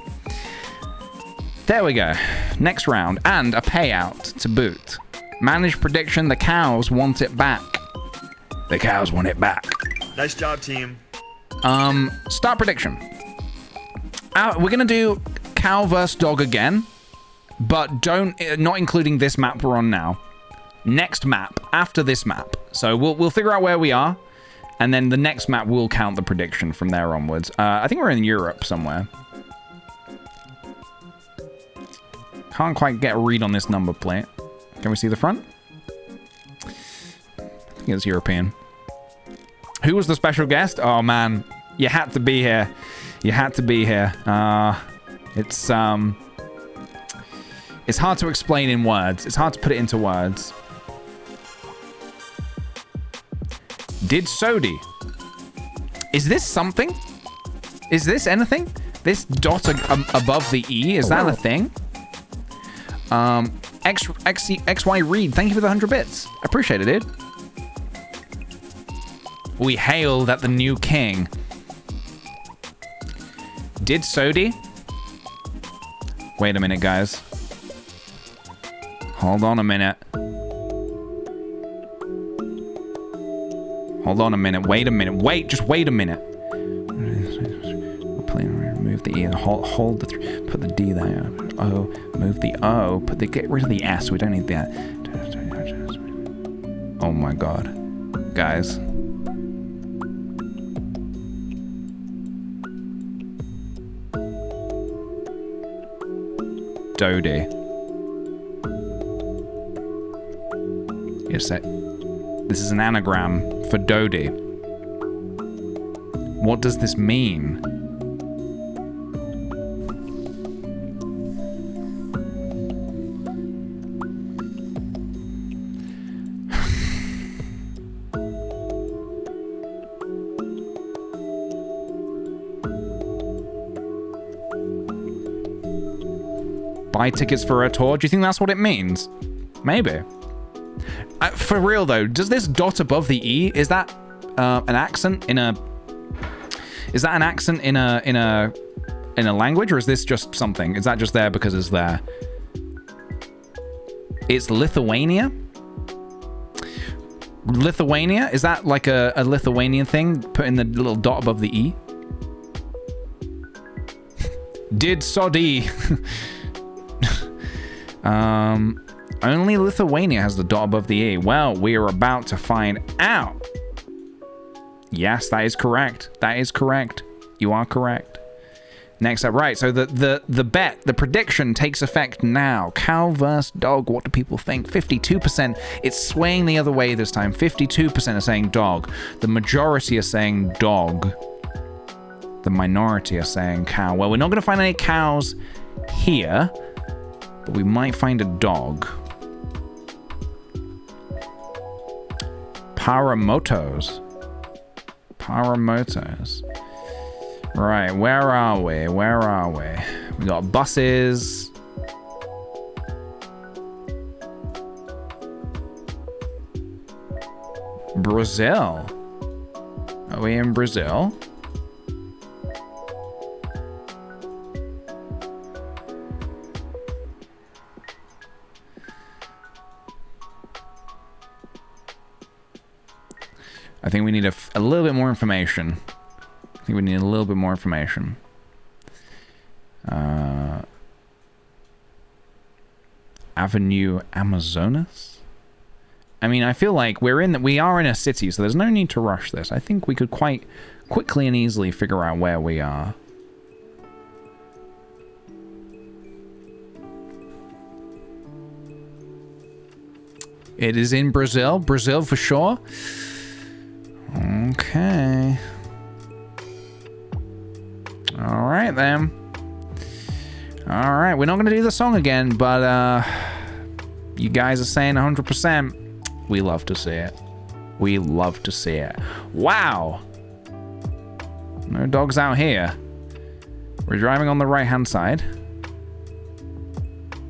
There we go. Next round, and a payout to boot. Manage prediction. The cows want it back. The cows want it back. Nice job, team. Start prediction. We're gonna do cow versus dog again, but not including this map we're on now. Next map after this map. So we'll figure out where we are, and then the next map will count the prediction from there onwards. I think we're in Europe somewhere. Can't quite get a read on this number plate. Can we see the front? I think it's European. Who was the special guest? Oh man, you had to be here. You had to be here. It's hard to explain in words. It's hard to put it into words. Did Sodi? Is this something? Is this anything? This dot above the E, is that a thing? XY Reed, thank you for the 100 bits. Appreciate it, dude. We hail that the new king. Did Sodi? Wait a minute, guys. Hold on a minute. Hold on a minute. Wait a minute. Wait, just wait a minute. Remove the E and hold the put the D there. O, move the O. Get rid of the S. We don't need that. Oh my god, guys. Dodie. Yes, this is an anagram for Dodie. What does this mean? Buy tickets for a tour? Do you think that's what it means? Maybe. For real though, does this dot above the E, is that an accent in a? Is that an accent in a language, or is this just something? Is that just there because it's there? It's Lithuania. Lithuania? Is that like a Lithuanian thing? Putting the little dot above the E. Did Sodi? Only Lithuania has the dot above the E. Well, we are about to find out. Yes, that is correct. That is correct. You are correct. Next up, right, so the prediction takes effect now. Cow versus dog, what do people think? 52%, it's swaying the other way this time. 52% are saying dog. The majority are saying dog. The minority are saying cow. Well, we're not going to find any cows here. But we might find a dog. Paramotos. Paramotos. Right, where are we? Where are we? We got buses. Brazil. Are we in Brazil? I think we need a little bit more information. I think we need a little bit more information. Avenue Amazonas? I mean, I feel like we are in a city, so there's no need to rush this. I think we could quite quickly and easily figure out where we are. It is in Brazil. Brazil for sure. Okay. All right, then. All right, we're not going to do the song again, but you guys are saying 100%. We love to see it. We love to see it. Wow. No dogs out here. We're driving on the right-hand side.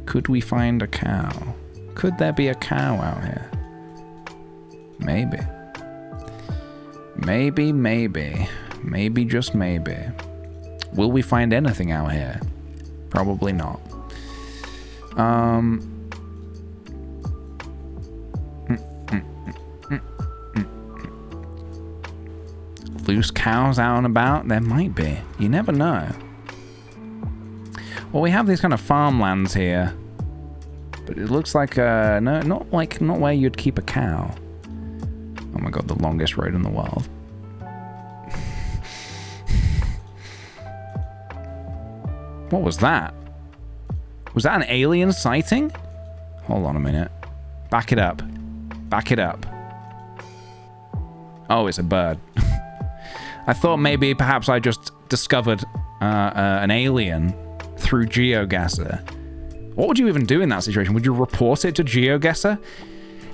Could we find a cow? Could there be a cow out here? Maybe. Maybe, maybe. Maybe, just maybe. Will we find anything out here? Probably not. Loose cows out and about? There might be. You never know. Well, we have these kind of farmlands here. But it looks like, no, not where you'd keep a cow. Oh my god, the longest road in the world. What was that? Was that an alien sighting? Hold on a minute. Back it up. Back it up. Oh, it's a bird. I thought maybe perhaps I just discovered an alien through GeoGuessr. What would you even do in that situation? Would you report it to GeoGuessr?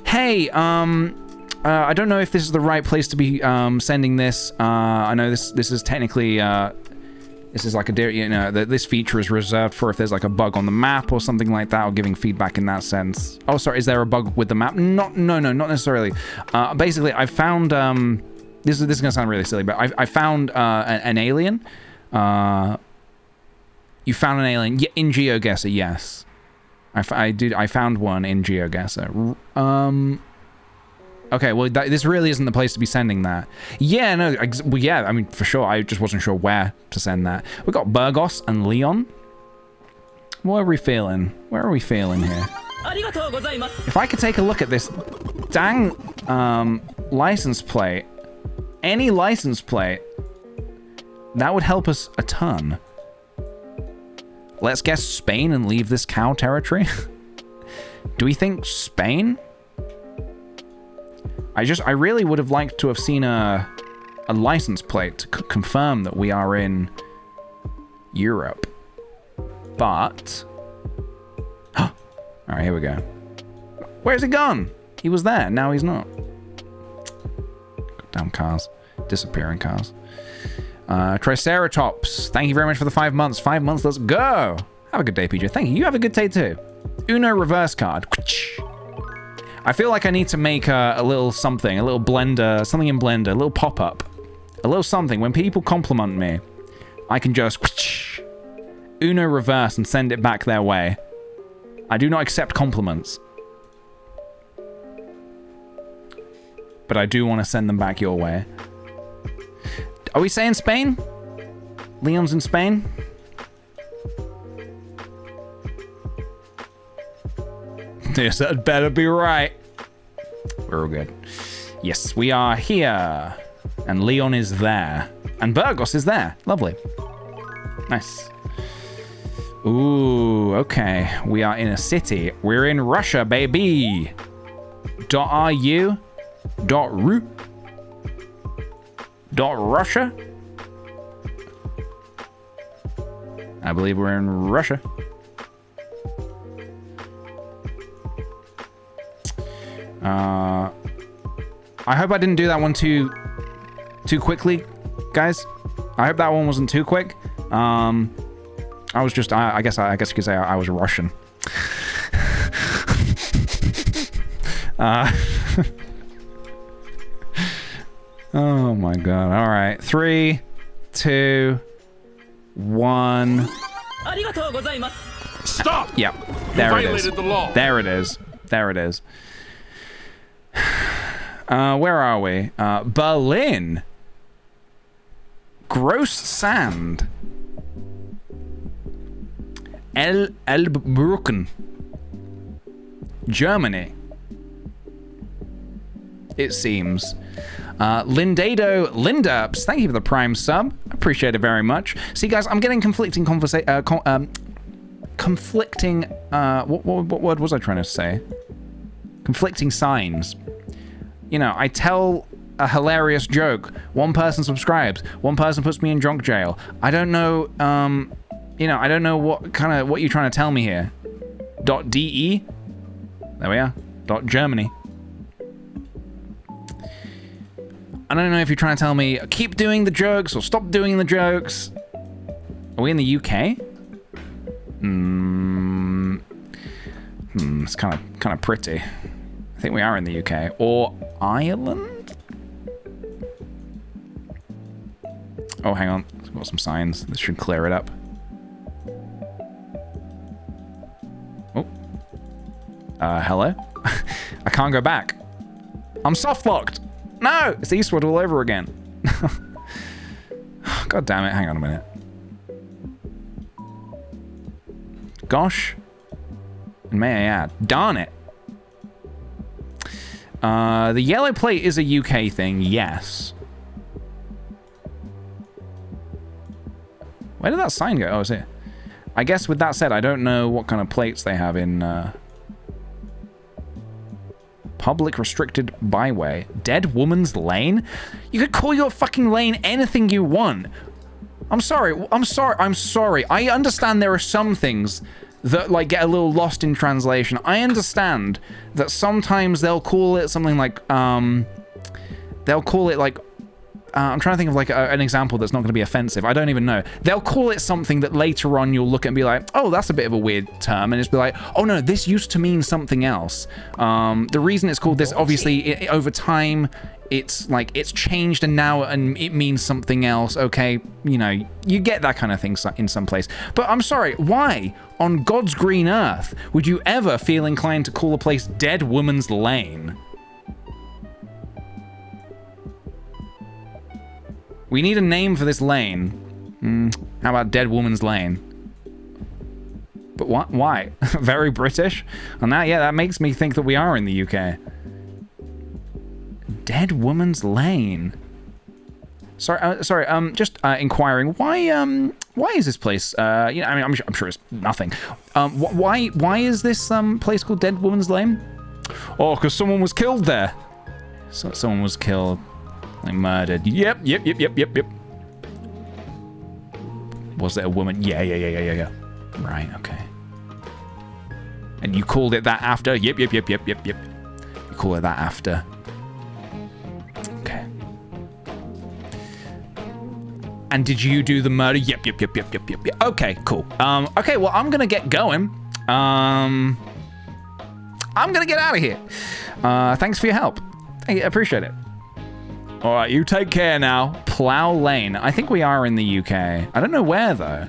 Hey, I don't know if this is the right place to be sending this. I know this is technically this is like this feature is reserved for if there's like a bug on the map or something like that, or giving feedback in that sense. Oh, sorry, is there a bug with the map? No, not necessarily. Basically, I found this is gonna sound really silly, but I found an alien. You found an alien in GeoGuessr, yes. I found one in GeoGuessr. Okay, well, this really isn't the place to be sending that. Yeah, no, well, yeah, I mean, for sure. I just wasn't sure where to send that. We got Burgos and Leon. What are we feeling? Where are we feeling here? If I could take a look at this dang license plate, any license plate, that would help us a ton. Let's guess Spain and leave this cow territory. Do we think Spain? I really would have liked to have seen a license plate to confirm that we are in Europe. But... all right, here we go. Where's he gone? He was there, now he's not. Damn cars. Disappearing cars. Triceratops, thank you very much for the 5 months. 5 months, let's go. Have a good day, PJ. Thank you. You have a good day too. Uno reverse card. I feel like I need to make a little something, a little blender, something in Blender, a little pop-up. A little something. When people compliment me, I can just Uno reverse and send it back their way. I do not accept compliments. But I do want to send them back your way. Are we saying Spain? Leon's in Spain? Yes, that better be right. We're all good. Yes, we are here. And Leon is there. And Burgos is there. Lovely. Nice. Ooh, okay. We are in a city. We're in Russia, baby. .ru. .ru. Russia? I believe we're in Russia. I hope I didn't do that one too quickly, guys. I hope that one wasn't too quick. I was just, I guess you could say I was Russian. Oh my god. All right. 3, 2, 1. Stop! Yep. There it is. Violated the law. There it is. There it is. Where are we? Berlin. Gross sand. Elbbrücken. Germany. It seems. Lindado Linderps, thank you for the Prime sub. Appreciate it very much. See, guys, I'm getting conflicting conflicting. What word was I trying to say? Conflicting signs. You know, I tell a hilarious joke. One person subscribes. One person puts me in drunk jail. I don't know. You know, I don't know what you're trying to tell me here. .de. There we are. .Germany. I don't know if you're trying to tell me keep doing the jokes or stop doing the jokes. Are we in the UK? It's kind of pretty. I think we are in the UK or Ireland. Oh, hang on. I've got some signs. This should clear it up. Oh. Hello? I can't go back. I'm soft locked. No! It's Eastwood all over again. God damn it. Hang on a minute. Gosh. And may I add, darn it. The yellow plate is a UK thing, yes. Where did that sign go? Oh, it's here. I guess with that said, I don't know what kind of plates they have in public restricted byway. Dead Woman's Lane? You could call your fucking lane anything you want. I'm sorry. I understand there are some things that like get a little lost in translation. I understand that sometimes they'll call it something like they'll call it like I'm trying to think of like an example that's not going to be offensive. I don't even know. They'll call it something that later on you'll look at and be like, oh, that's a bit of a weird term. And it's be like, oh no, this used to mean something else. The reason it's called this, obviously, over time, it's like, it's changed and now it means something else. Okay, you know, you get that kind of thing in some place. But I'm sorry, why on God's green earth would you ever feel inclined to call a place Dead Woman's Lane? We need a name for this lane. How about Dead Woman's Lane? But what? Why? Very British? And that, yeah, that makes me think that we are in the UK. Dead Woman's Lane. Sorry. Just inquiring. Why is this place? You know, I mean, I'm sure it's nothing. Why is this place called Dead Woman's Lane? Oh, because someone was killed there. So someone was killed. Like murdered. Yep. Was it a woman? Yeah. Right, okay. And you called it that after? Yep. You call it that after. Okay. And did you do the murder? Yep. Okay, cool. Okay, well, I'm gonna get going. I'm gonna get out of here. Thanks for your help. I appreciate it. All right, you take care now. Plough Lane. I think we are in the UK. I don't know where, though.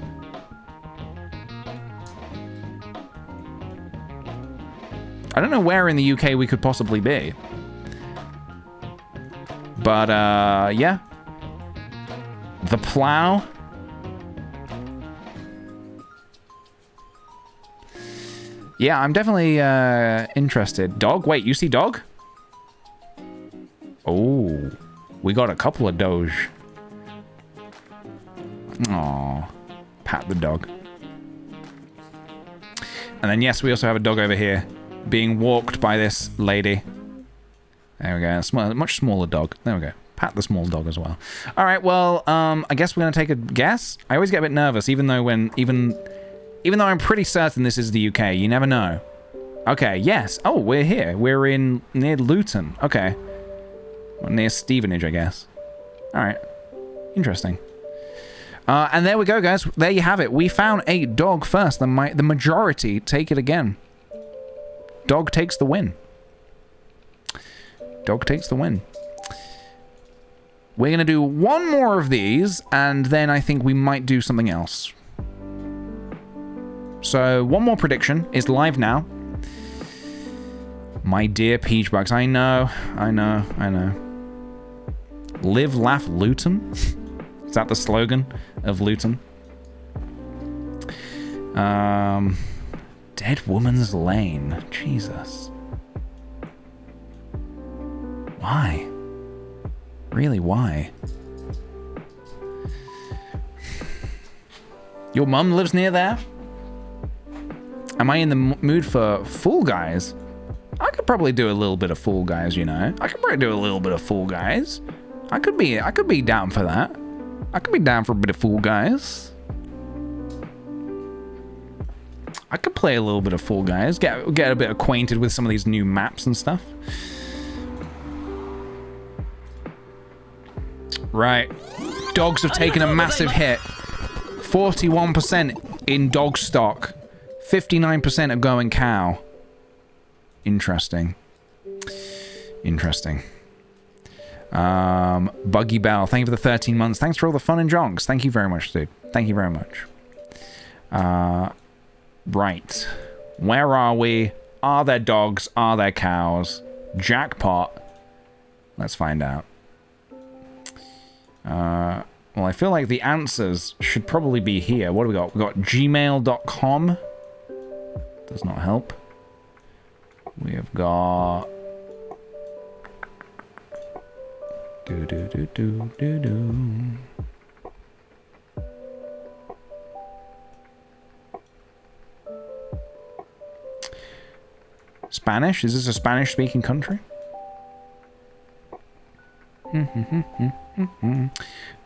I don't know where in the UK we could possibly be. But, yeah. The Plough. Yeah, I'm definitely interested. Dog? Wait, you see dog? Oh. We got a couple of Doge. Aww. Pat the dog. And then, yes, we also have a dog over here being walked by this lady. There we go. A much smaller dog. There we go. Pat the small dog as well. All right, well, I guess we're going to take a guess. I always get a bit nervous, even though I'm pretty certain this is the UK. You never know. Okay, yes. Oh, we're here. We're in near Luton. Okay. Well, near Stevenage, I guess. All right. Interesting. And there we go, guys. There you have it. We found a dog first. The majority take it again. Dog takes the win. Dog takes the win. We're going to do one more of these, and then I think we might do something else. So, one more prediction is live now. My dear Peach Bugs. I know. Live, laugh, Luton? Is that the slogan of Luton? Dead Woman's Lane. Jesus. Why? Really, why? Your mum lives near there? Am I in the mood for Fall Guys? I could probably do a little bit of Fall Guys, you know. I could probably do a little bit of Fall Guys. I could be down for that. I could be down for a bit of Fall Guys. I could play a little bit of Fall Guys, get a bit acquainted with some of these new maps and stuff. Right. Dogs have taken a massive hit. 41% in dog stock. 59% are going cow. Interesting. Interesting. Buggy Bell, thank you for the 13 months. Thanks for all the fun and jonks. Thank you very much, dude. Thank you very much. Right. Where are we? Are there dogs? Are there cows? Jackpot. Let's find out. Well, I feel like the answers should probably be here. What do we got? We got gmail.com. Does not help. We have got... Spanish? Is this a Spanish-speaking country?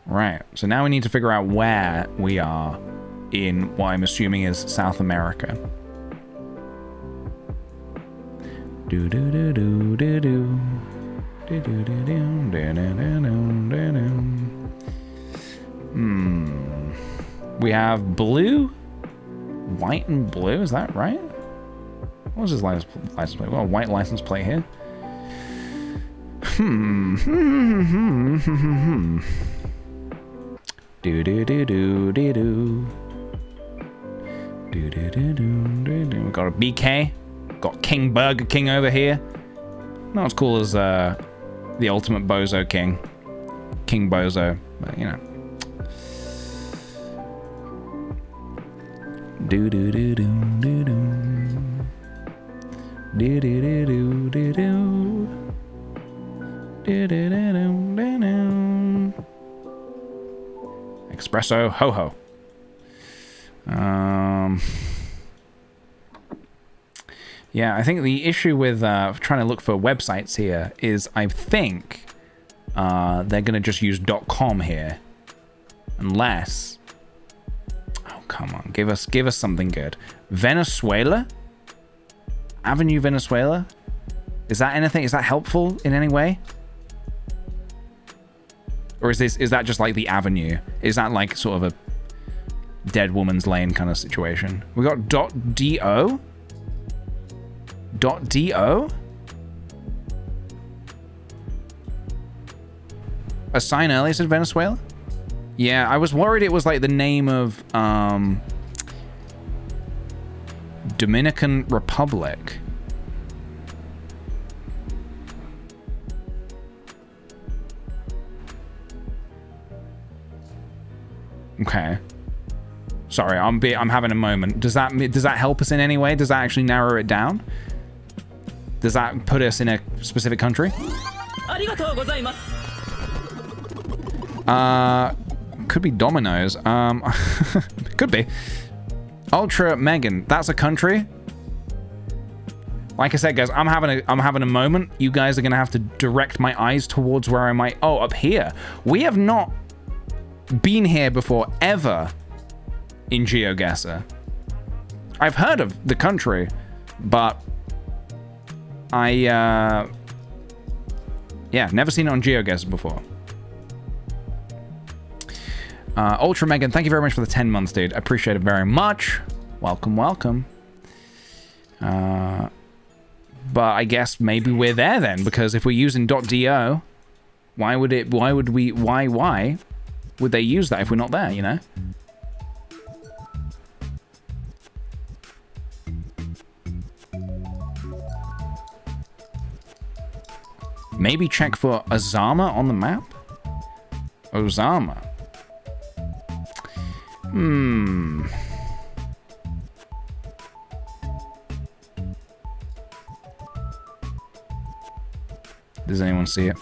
Right, so now we need to figure out where we are in what I'm assuming is South America. We have blue, white, and blue. Is that right? What was his license plate? Well, white license plate here. We got a BK. Got King Burger King over here. Not as cool as the ultimate Bozo King. King Bozo, but you know. Espresso ho ho. Yeah, I think the issue with trying to look for websites here is I think they're going to just use .com here. Unless... Oh, come on. Give us something good. Venezuela? Avenue Venezuela? Is that anything? Is that helpful in any way? Or is that just like the avenue? Is that like sort of a Dead Woman's Lane kind of situation? We got .do? .do? A sign earlier said Venezuela? Yeah, I was worried it was like the name of Dominican Republic. Okay. Sorry, I'm having a moment. Does that help us in any way? Does that actually narrow it down? Does that put us in a specific country? Could be Domino's. Could be. Ultra Megan. That's a country. Like I said, guys, I'm having a moment. You guys are gonna have to direct my eyes towards where I might. Oh, up here. We have not been here before ever in GeoGuessr. I've heard of the country, but yeah, never seen it on GeoGuessr before. Ultra Megan, thank you very much for the 10 months, dude. I appreciate it very much. Welcome, welcome. But I guess maybe we're there then, because if we're using .do, why would they use that if we're not there, you know? Maybe check for Ozama on the map? Ozama. Does anyone see it?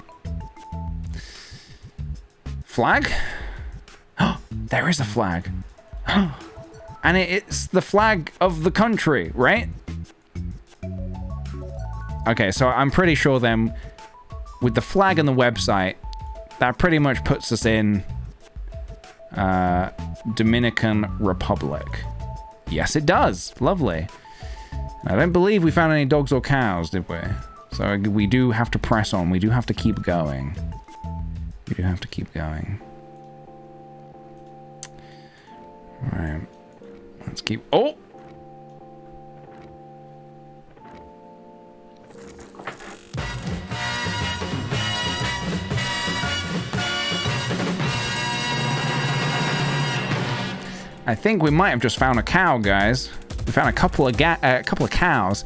Flag? Oh, there is a flag. And it's the flag of the country, right? Okay, so I'm pretty sure then, with the flag and the website, that pretty much puts us in Dominican Republic. Yes, it does. Lovely. I don't believe we found any dogs or cows, did we? So we do have to press on. We do have to keep going. We do have to keep going. All right. Let's keep... Oh! I think we might have just found a cow, guys. We found a couple of cows.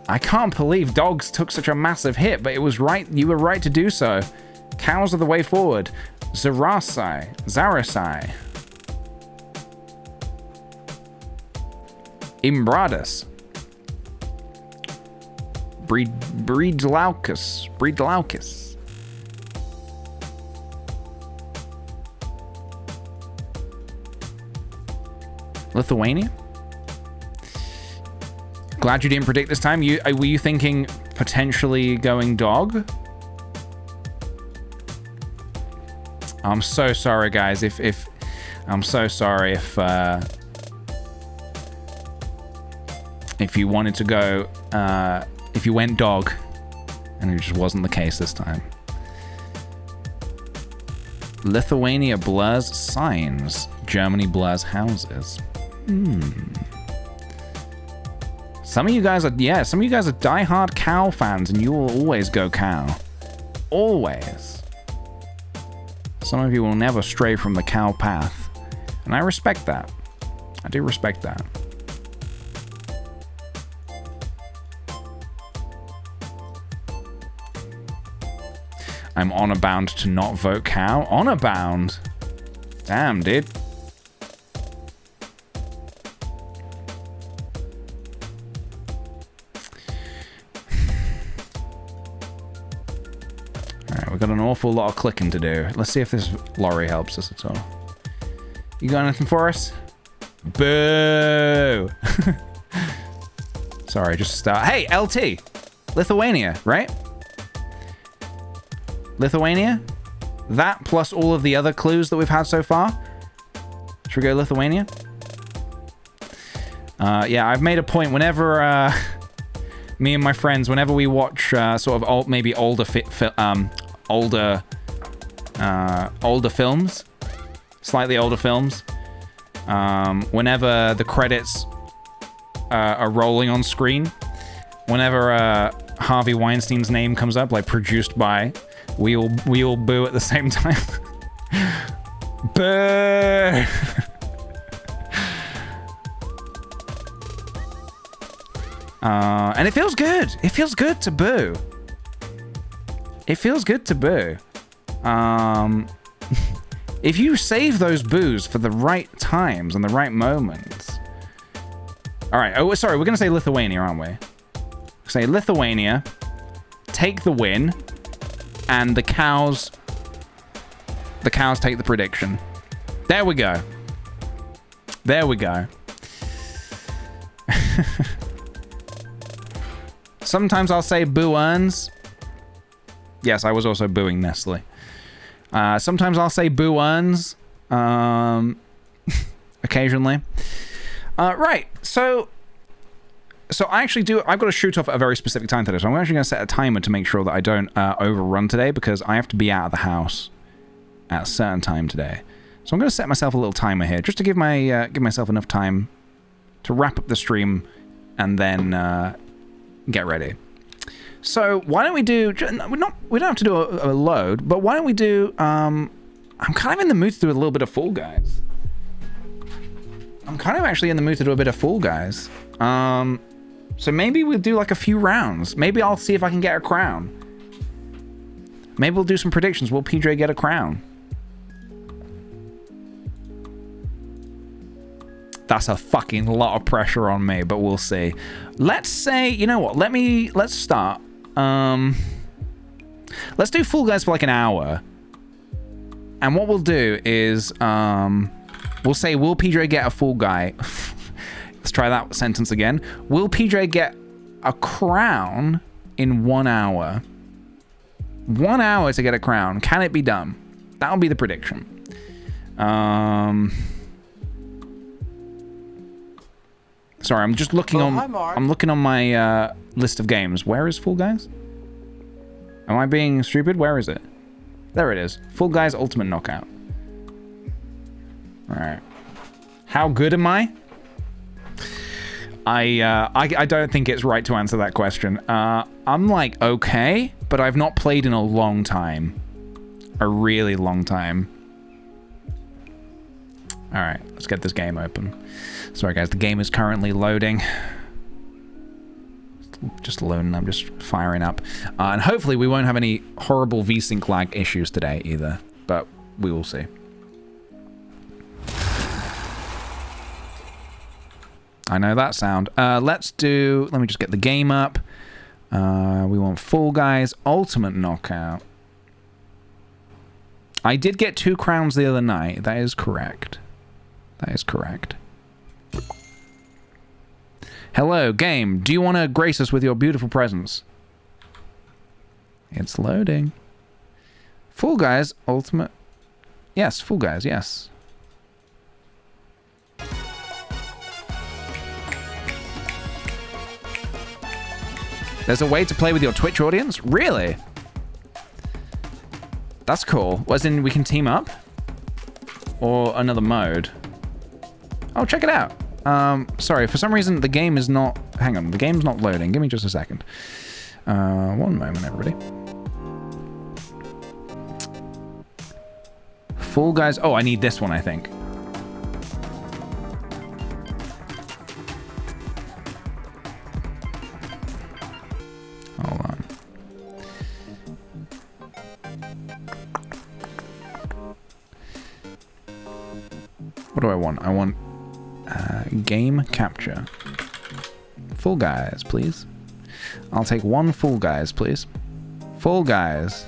I can't believe dogs took such a massive hit, but it was right. You were right to do so. Cows are the way forward. Zarasai. Imbradas. Breedlaucus. Lithuania? Glad you didn't predict this time. Were you thinking potentially going dog? I'm so sorry, guys. I'm so sorry if you wanted to go, if you went dog, and it just wasn't the case this time. Lithuania blurs signs. Germany blurs houses. Some of you guys are diehard cow fans, and you will always go cow. Always. Some of you will never stray from the cow path, and I respect that. I do respect that. I'm honor bound to not vote cow. Honor bound? Damn, dude. Alright, we've got an awful lot of clicking to do. Let's see if this lorry helps us at all. You got anything for us? Boo! Sorry, just start. Hey, LT! Lithuania, right? Lithuania? That plus all of the other clues that we've had so far? Should we go Lithuania? Yeah, I've made a point whenever me and my friends, whenever we watch sort of maybe older films, slightly older films, whenever the credits are rolling on screen, whenever Harvey Weinstein's name comes up, like produced by, we all boo at the same time. Boo! And it feels good. It feels good to boo. It feels good to boo. If you save those boos for the right times and the right moments. All right. Oh, sorry. We're gonna say Lithuania, aren't we? Say Lithuania. Take the win. And the cows take the prediction. There we go. There we go. Sometimes I'll say boo earns. Yes, I was also booing Nestle. Sometimes I'll say boo earns. Occasionally. Right, so So I actually do... I've got to shoot off at a very specific time today, so I'm actually going to set a timer to make sure that I don't overrun today, because I have to be out of the house at a certain time today. So I'm going to set myself a little timer here, just to give myself enough time to wrap up the stream and then get ready. So why don't we do... we don't have to do a load, but why don't we do... I'm kind of in the mood to do a little bit of Fall Guys. I'm kind of actually in the mood to do a bit of Fall Guys. So maybe we'll do like a few rounds. Maybe I'll see if I can get a crown. Maybe we'll do some predictions. Will PJ get a crown? That's a fucking lot of pressure on me, but we'll see. Let's say, you know what? Let's start. Let's do Fall Guys for like an hour. And what we'll do is, we'll say, will PJ get a Fall Guy? Let's try that sentence again. Will PJ get a crown in 1 hour? 1 hour to get a crown. Can it be done? That'll be the prediction. Sorry, I'm just looking I'm looking on my list of games. Where is Fall Guys? Am I being stupid? Where is it? There it is. Fall Guys Ultimate Knockout. All right. How good am I? I don't think it's right to answer that question. I'm like, okay, but I've not played in a long time. A really long time. All right, let's get this game open. Sorry, guys, the game is currently loading. Just loading, I'm just firing up. And hopefully we won't have any horrible VSync lag issues today either, but we will see. I know that sound. Let me just get the game up. We want Fall Guys Ultimate Knockout. I did get 2 crowns the other night. That is correct. That is correct. Hello, game. Do you want to grace us with your beautiful presence? It's loading. Fall Guys Ultimate... Yes, Fall Guys, yes. There's a way to play with your Twitch audience? Really? That's cool. As in, we can team up? Or another mode? Oh, check it out. Sorry, for some reason the game is not... Hang on, the game's not loading. Give me just a second. One moment, everybody. Fall Guys... Oh, I need this one, I think. Hold on. What do I want? I want game capture. Fall Guys, please. I'll take 1 Fall Guys, please. Fall Guys.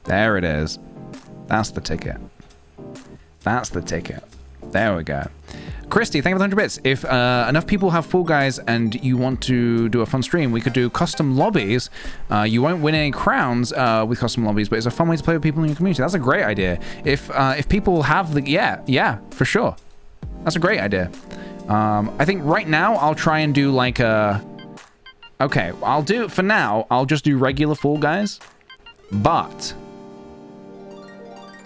There it is. That's the ticket. That's the ticket. There we go. Christy, thank you for the 100 bits. If enough people have Fall Guys and you want to do a fun stream, we could do custom lobbies. You won't win any crowns with custom lobbies, but it's a fun way to play with people in your community. That's a great idea. If people have the... Yeah, for sure. That's a great idea. I think right now I'll try and do like a... Okay, I'll do... For now, I'll just do regular Fall Guys. But...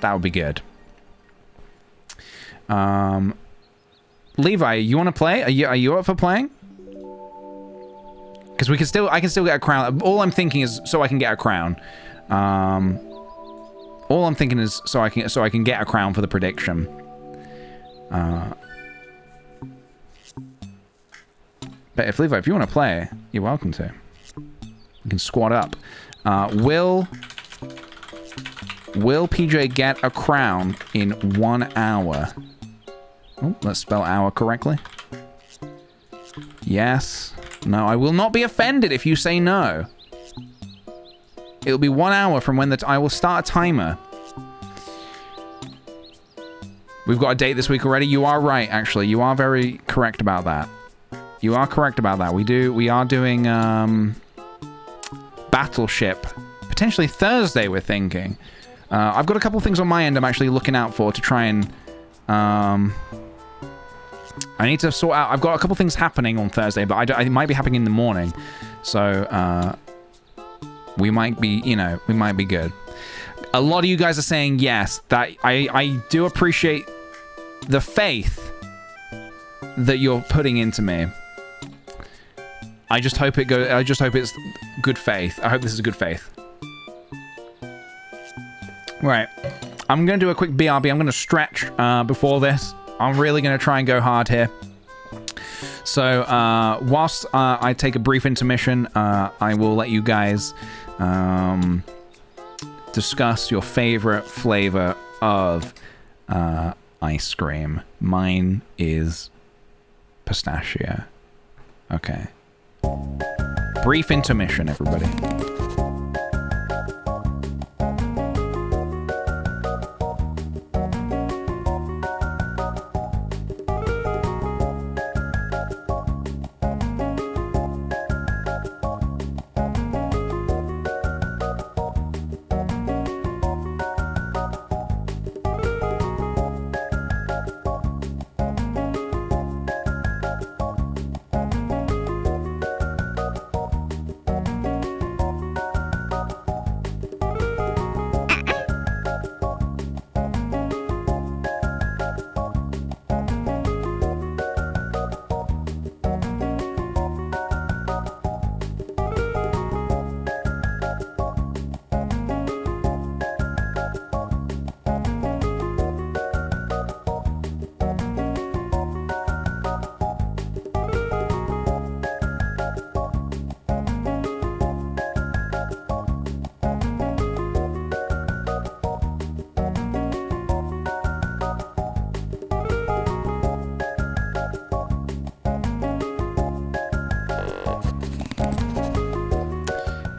that would be good. Levi, you want to play? Are you up for playing? Because I can still get a crown. All I'm thinking is so I can get a crown. All I'm thinking is so I can get a crown for the prediction. But if Levi, if you want to play, you're welcome to. You can squad up. Will PJ get a crown in 1 hour? Oh, let's spell hour correctly. Yes. No, I will not be offended if you say no. It'll be 1 hour from when I will start a timer. We've got a date this week already. You are right, actually. You are very correct about that. You are correct about that. We are doing Battleship. Potentially Thursday, we're thinking. I've got a couple things on my end I'm actually looking out for to try and I need to sort out... I've got a couple things happening on Thursday, but it might be happening in the morning. So, we might be, you know, we might be good. A lot of you guys are saying yes. That I do appreciate the faith that you're putting into me. I just hope it's good faith. I hope this is good faith. Right. I'm going to do a quick BRB. I'm going to stretch before this. I'm really going to try and go hard here. So, whilst I take a brief intermission, I will let you guys discuss your favorite flavor of ice cream. Mine is pistachio. Okay. Brief intermission, everybody.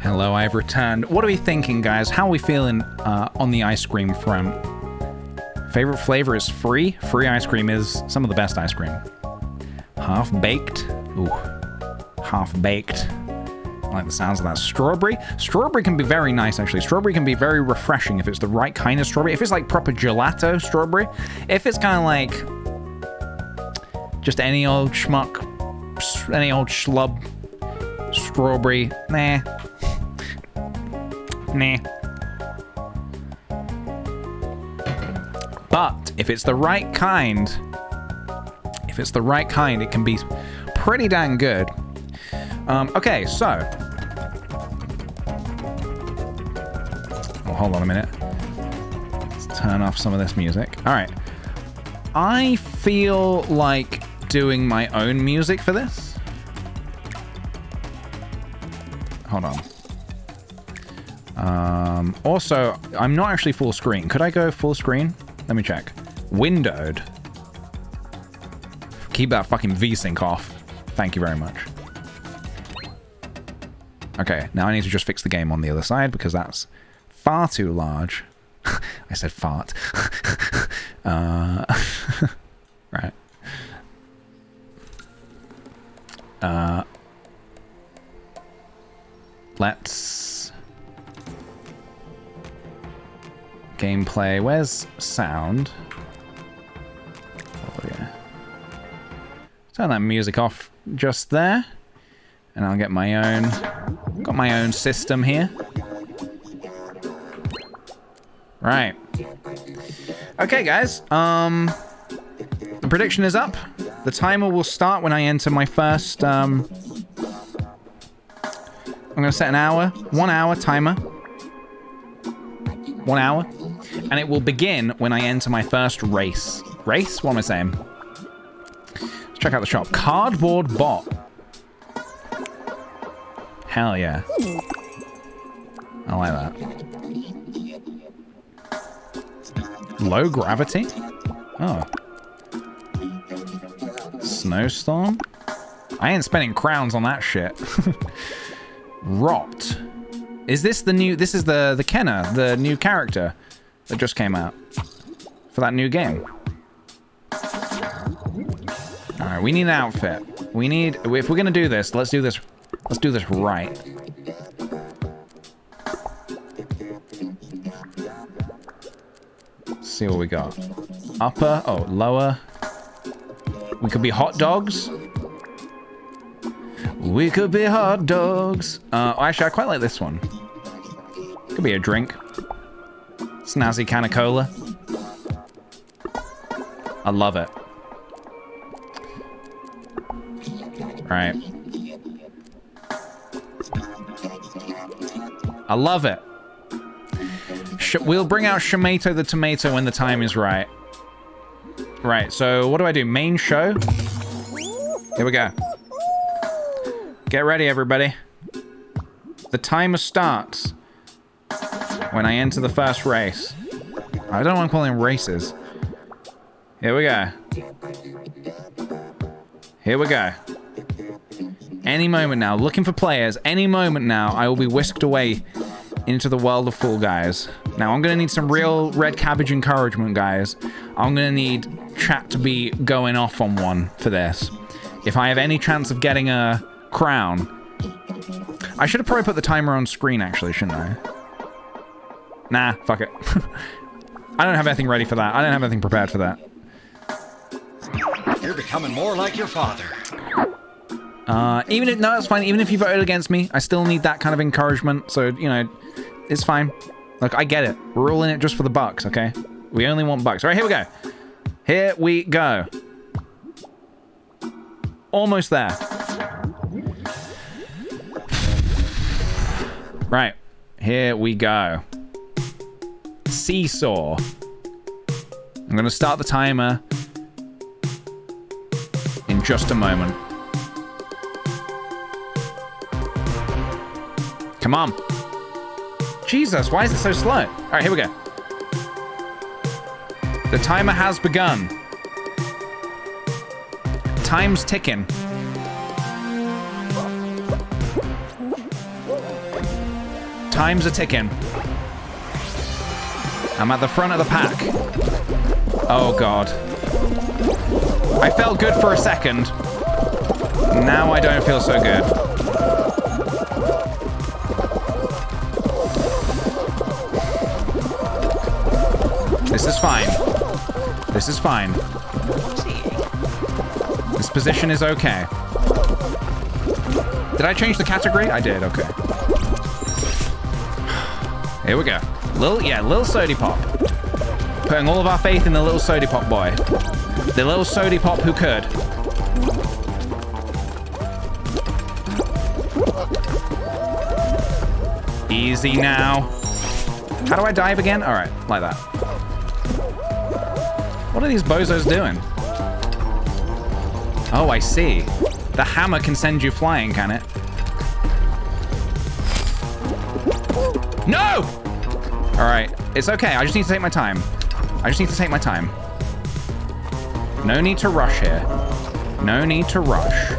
Hello, I've returned. What are we thinking, guys? How are we feeling on the ice cream front? Favorite flavor is free. Free ice cream is some of the best ice cream. Half-baked. Ooh. Half-baked. I like the sounds of that. Strawberry. Strawberry can be very nice, actually. Strawberry can be very refreshing if it's the right kind of strawberry. If it's like proper gelato strawberry. If it's kind of like just any old schmuck, any old schlub strawberry, nah. Nah. But if it's the right kind, it can be pretty dang good. Okay, so. Oh, hold on a minute. Let's turn off some of this music. All right. I feel like doing my own music for this. Hold on. Also, I'm not actually full screen. Could I go full screen? Let me check. Windowed. Keep that fucking VSync off. Thank you very much. Okay, now I need to just fix the game on the other side because that's far too large. I said fart. Right. Let's... Gameplay. Where's sound? Oh, yeah. Turn that music off just there. And I'll get my own... Got my own system here. Right. Okay, guys. The prediction is up. The timer will start when I enter my first... I'm going to set an hour. 1 hour timer. 1 hour. And it will begin when I enter my first race. Race? What am I saying? Let's check out the shop. Cardboard bot. Hell yeah. I like that. Low gravity? Oh. Snowstorm? I ain't spending crowns on that shit. Rot. Is this the new... This is the Kenner, the new character that just came out for that new game. Alright, we need an outfit. We need... If we're gonna do this, let's do this... Let's do this right. Let's see what we got. Upper... Oh, lower. We could be hot dogs. We could be hot dogs. Actually, I quite like this one. Could be a drink. Snazzy can of cola. I love it. Right. I love it. We'll bring out Shamato the tomato when the time is right. Right, so what do I do? Main show? Here we go. Get ready, everybody. The timer starts when I enter the first race. I don't want to call them races. Here we go. Here we go. Any moment now, looking for players. Any moment now, I will be whisked away into the world of Fall Guys. Now, I'm going to need some real red cabbage encouragement, guys. I'm going to need chat to be going off on one for this. If I have any chance of getting a crown. I should have probably put the timer on screen, actually, shouldn't I? Nah, fuck it. I don't have anything ready for that. I don't have anything prepared for that. You're becoming more like your father. Even if, no, it's fine. Even if you voted against me, I still need that kind of encouragement. So, you know, it's fine. Look, I get it. We're all in it just for the bucks, okay? We only want bucks. All right, here we go. Here we go. Almost there. Right. Here we go. Seesaw. I'm going to start the timer in just a moment. Come on. Jesus, why is it so slow? All right, here we go. The timer has begun. Time's ticking. Times are ticking. I'm at the front of the pack. Oh, God. I felt good for a second. Now I don't feel so good. This is fine. This is fine. This position is okay. Did I change the category? I did, okay. Here we go. Little Sody Pop. Putting all of our faith in the little Sody Pop boy. The little Sody Pop who could. Easy now. How do I dive again? All right, like that. What are these bozos doing? Oh, I see. The hammer can send you flying, can it? No! All right, it's okay. I just need to take my time. I just need to take my time. No need to rush here. No need to rush.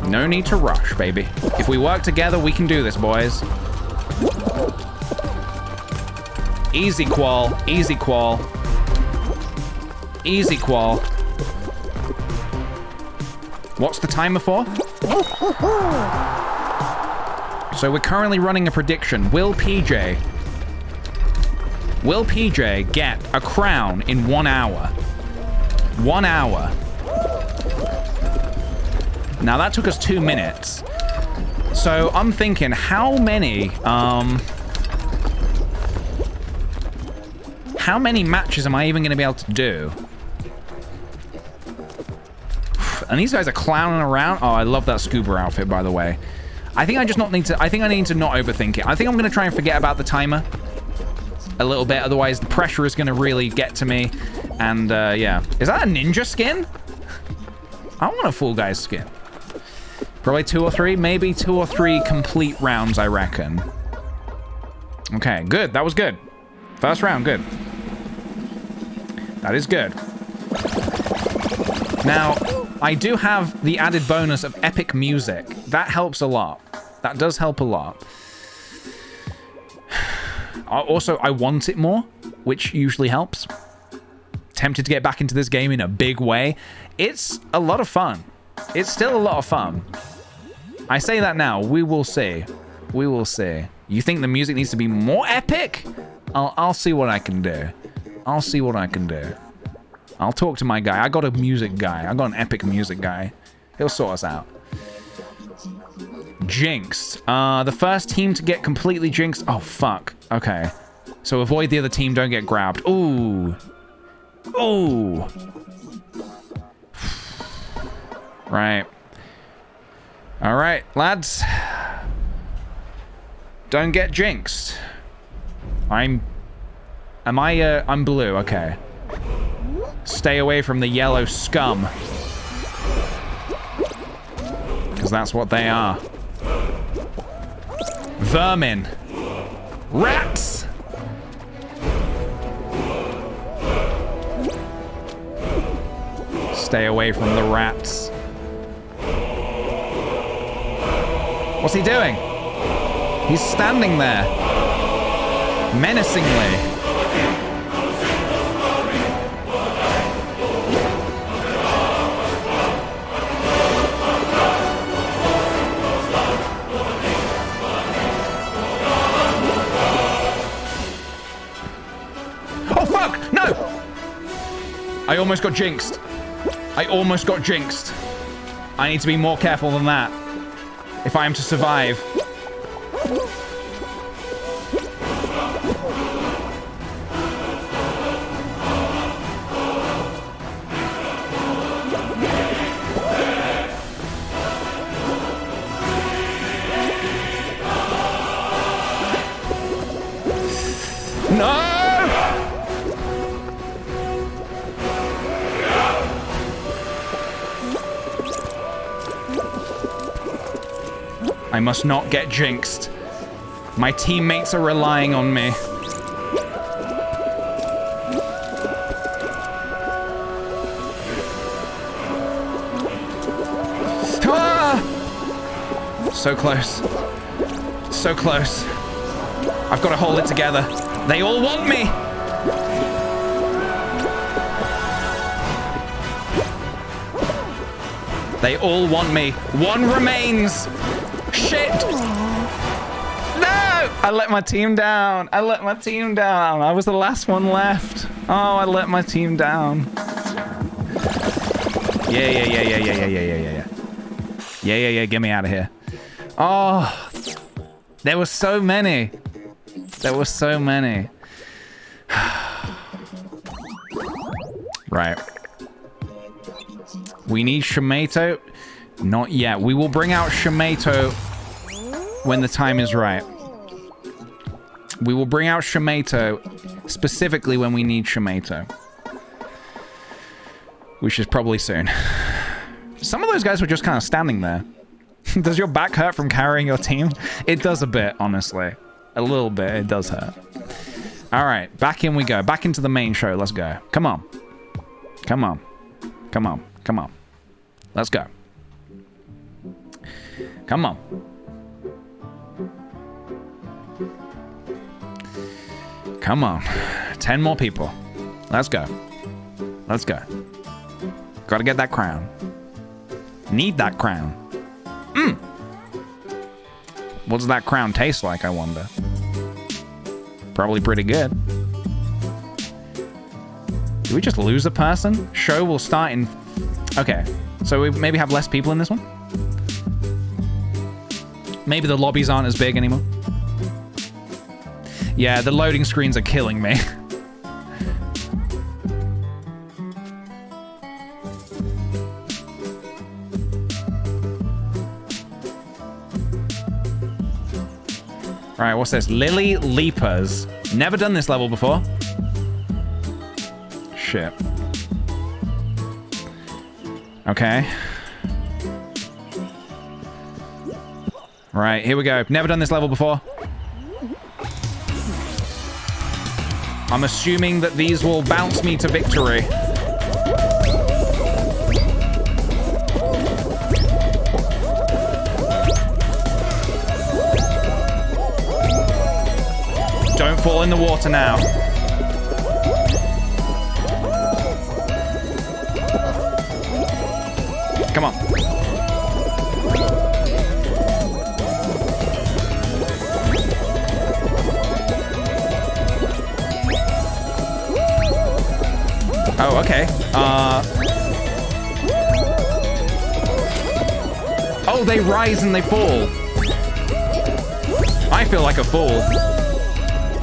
No need to rush, baby. If we work together, we can do this, boys. Easy qual, easy qual. Easy qual. What's the timer for? So we're currently running a prediction. Will PJ get a crown in 1 hour? 1 hour. Now that took us 2 minutes. So I'm thinking, how many matches am I even going to be able to do? And these guys are clowning around. Oh, I love that scuba outfit, by the way. I think I need to not overthink it. I think I'm going to try and forget about the timer a little bit. Otherwise, the pressure is going to really get to me. And, yeah. Is that a ninja skin? I want a Fall Guys skin. Probably 2 or 3. Maybe 2 or 3 complete rounds, I reckon. Okay, good. That was good. First round, good. That is good. Now, I do have the added bonus of epic music. That helps a lot. That does help a lot. Also, I want it more, which usually helps. Tempted to get back into this game in a big way. It's a lot of fun. It's still a lot of fun. I say that now. We will see. We will see. You think the music needs to be more epic? I'll see what I can do. I'll see what I can do. I'll talk to my guy. I got a music guy. I got an epic music guy. He'll sort us out. Jinxed. The first team to get completely jinxed. Oh, fuck. Okay. So avoid the other team. Don't get grabbed. Ooh. Ooh. Right. All right, lads. Don't get jinxed. I'm blue. Okay. Stay away from the yellow scum. Because that's what they are. Vermin. Rats! Stay away from the rats. What's he doing? He's standing there. Menacingly. Oh, fuck! No! I almost got jinxed. I almost got jinxed. I need to be more careful than that if I am to survive. No! I must not get jinxed. My teammates are relying on me. Ah! So close. So close. I've got to hold it together. They all want me. They all want me. One remains. Shit! No! I let my team down. I let my team down. I was the last one left. Oh, I let my team down. Yeah. Get me out of here. Oh, there were so many. There were so many. Right. We need Shimato. Not yet. We will bring out Shimato when the time is right. We will bring out Shimato specifically when we need Shimato. Which is probably soon. Some of those guys were just kind of standing there. Does your back hurt from carrying your team? It does a bit, honestly. A little bit. It does hurt. All right. Back in we go. Back into the main show. Let's go. Come on. Come on. Come on. Come on. Let's go. Come on. Come on. 10 more people. Let's go. Let's go. Gotta get that crown. Need that crown. What does that crown taste like, I wonder? Probably pretty good. Did we just lose a person? Show will start in... Okay. So we maybe have less people in this one? Maybe the lobbies aren't as big anymore. Yeah, the loading screens are killing me. Alright, what's this? Lily Leapers. Never done this level before. Shit. Okay. Right, here we go. Never done this level before. I'm assuming that these will bounce me to victory. Don't fall in the water now. Come on. Oh, okay. Oh, they rise and they fall. I feel like a fool.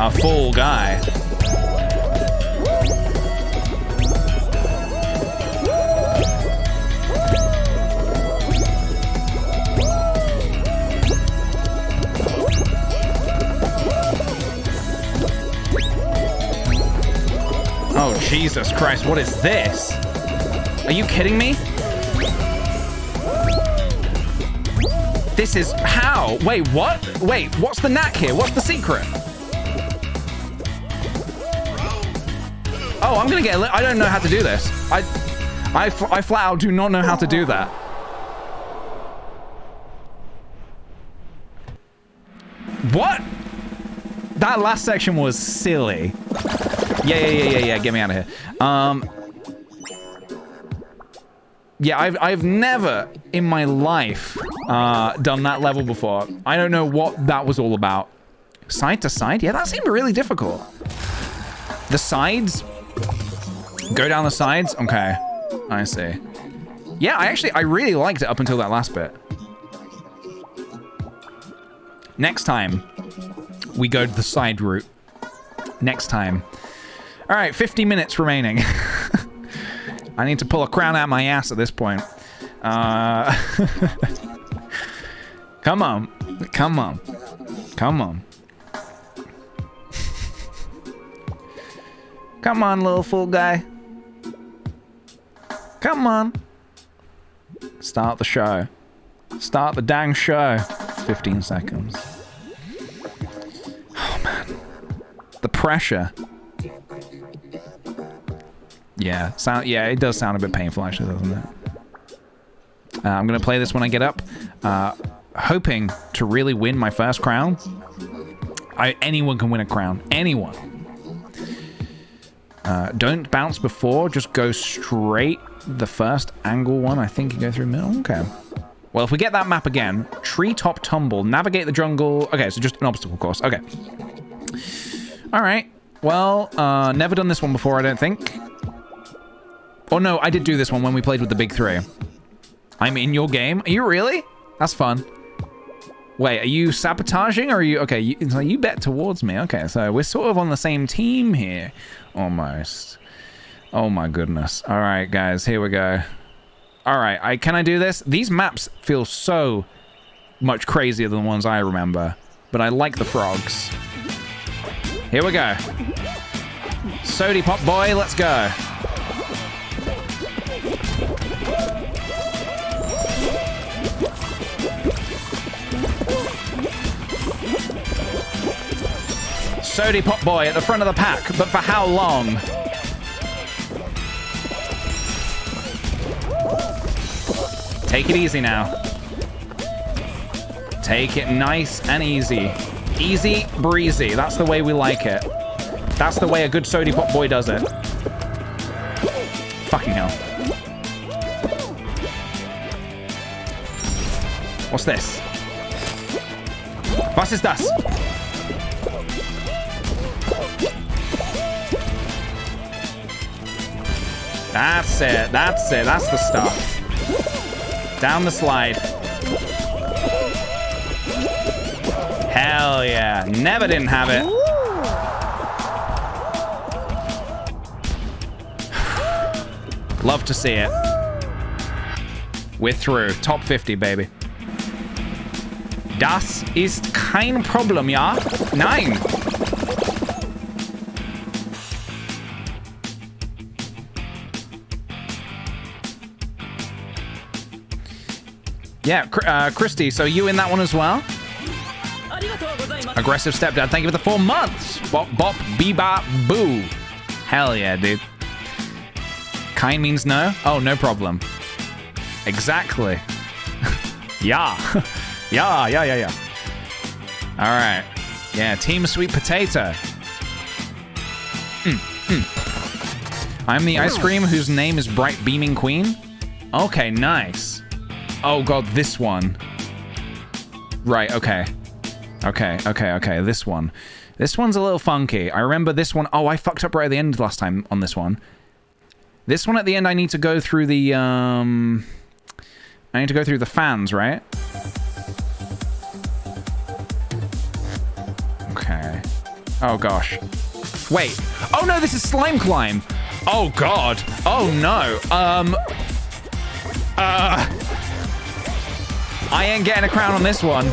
A fool guy. Oh, Jesus Christ, what is this? Are you kidding me? This is how? Wait, what? Wait, what's the knack here? What's the secret? Oh, I'm gonna get I don't know how to do this. I flat out do not know how to do that. What? That last section was silly. Yeah, get me out of here. Yeah, I've never in my life done that level before. I don't know what that was all about. Side to side? Yeah, that seemed really difficult. The sides? Go down the sides? Okay, I see. Yeah, I really liked it up until that last bit. Next time, we go to the side route. Next time. All right, 50 minutes remaining. I need to pull a crown out my ass at this point. Come on. Come on. Come on. Come on, little fool guy. Come on. Start the show. Start the dang show. 15 seconds. Oh, man. The pressure. Yeah, it does sound a bit painful, actually, doesn't it? I'm going to play this when I get up, hoping to really win my first crown. Anyone can win a crown. Anyone. Don't bounce before, just go straight. The first angle one, I think you go through middle. Okay. Well, if we get that map again, treetop tumble, navigate the jungle. Okay, so just an obstacle course. Okay. All right. Well, never done this one before, I don't think. Oh, no, I did do this one when we played with the big three. I'm in your game. Are you really? That's fun. Wait, are you sabotaging or are you... Okay, you bet towards me. Okay, so we're sort of on the same team here. Almost. Oh, my goodness. All right, guys, here we go. All right, can I do this? These maps feel so much crazier than the ones I remember. But I like the frogs. Here we go. Sody Pop Boy, let's go. Sody Pop Boy at the front of the pack, but for how long? Take it easy now. Take it nice and easy. Easy breezy. That's the way we like it. That's the way a good Sody Pop Boy does it. Fucking hell. What's this? Was ist das? That's it. That's it. That's the stuff. Down the slide. Hell yeah. Never didn't have it. Love to see it. We're through. Top 50, baby. Das ist kein Problem, ja? Nein. Yeah, Christy, so you in that one as well? Aggressive stepdad, thank you for the 4 months. Bop, bop, bebop, boo. Hell yeah, dude. Kind means no? Oh, no problem. Exactly. Yeah. Yeah. All right. Yeah, Team Sweet Potato. I'm the ice cream whose name is Bright Beaming Queen. Okay, nice. Oh, God, this one. Right, okay. Okay, this one. This one's a little funky. I remember this one. Oh, I fucked up right at the end last time on this one. This one at the end, I need to go through the, I need to go through the fans, right? Okay. Oh, gosh. Wait. Oh, no, this is slime climb. Oh, God. Oh, no. I ain't getting a crown on this one.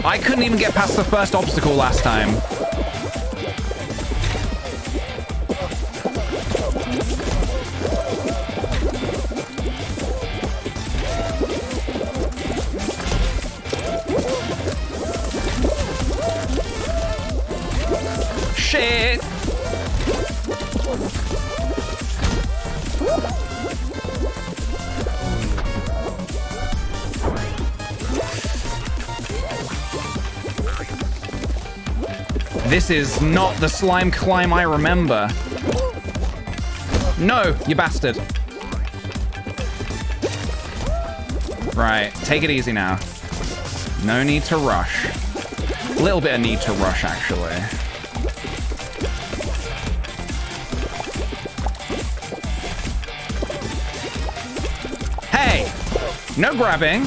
I couldn't even get past the first obstacle last time. Shit! This is not the slime climb I remember. No, you bastard. Right, take it easy now. No need to rush. A little bit of need to rush, actually. Hey! No grabbing.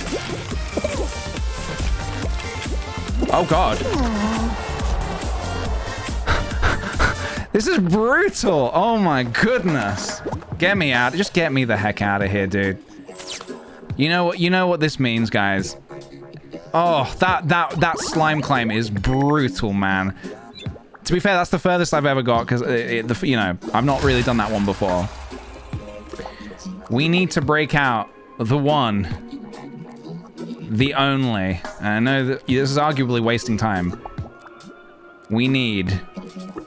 Oh, God. This is brutal. Oh, my goodness. Get me out. Just get me the heck out of here, dude. You know what this means, guys. Oh, that slime climb is brutal, man. To be fair, that's the furthest I've ever got, because, you know, I've not really done that one before. We need to break out the one, the only. And I know that this is arguably wasting time. We need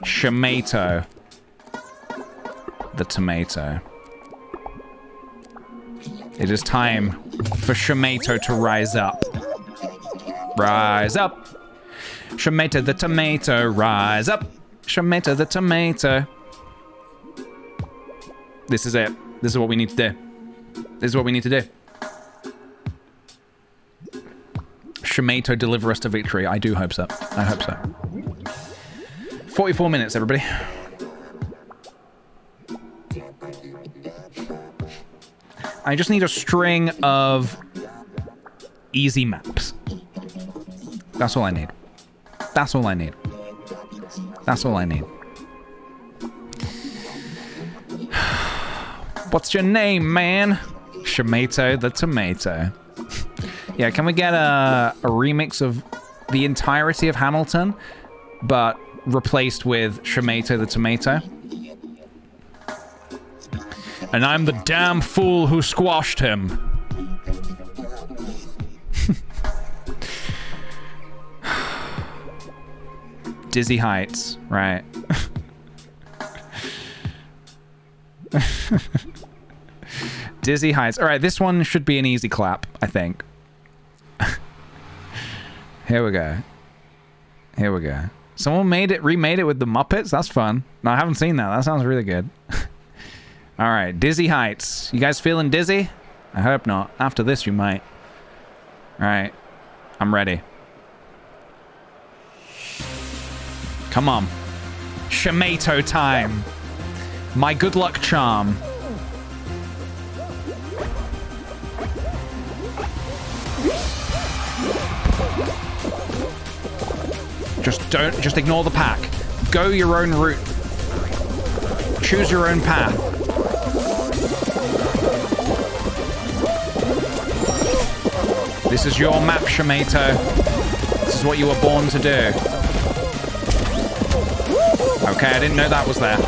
Shomato, the tomato. It is time for Shomato to rise up. Rise up. Shomato the tomato, rise up. Shomato the tomato. This is it. This is what we need to do. This is what we need to do. Shomato, deliver us to victory. I do hope so. I hope so. 44 minutes, everybody. I just need a string of easy maps. That's all I need. That's all I need. That's all I need. What's your name, man? Shomato the tomato. Yeah, can we get a remix of the entirety of Hamilton, but replaced with Shomato the tomato? And I'm the damn fool who squashed him. Dizzy Heights, right. Dizzy Heights. All right, this one should be an easy clap, I think. Here we go. Here we go. Someone remade it with the Muppets? That's fun. No, I haven't seen that. That sounds really good. All right, Dizzy Heights. You guys feeling dizzy? I hope not. After this, you might. All right, I'm ready. Come on. Shomato time. My good luck charm. Just ignore the pack. Go your own route. Choose your own path. This is your map, Shomato. This is what you were born to do. Okay, I didn't know that was there.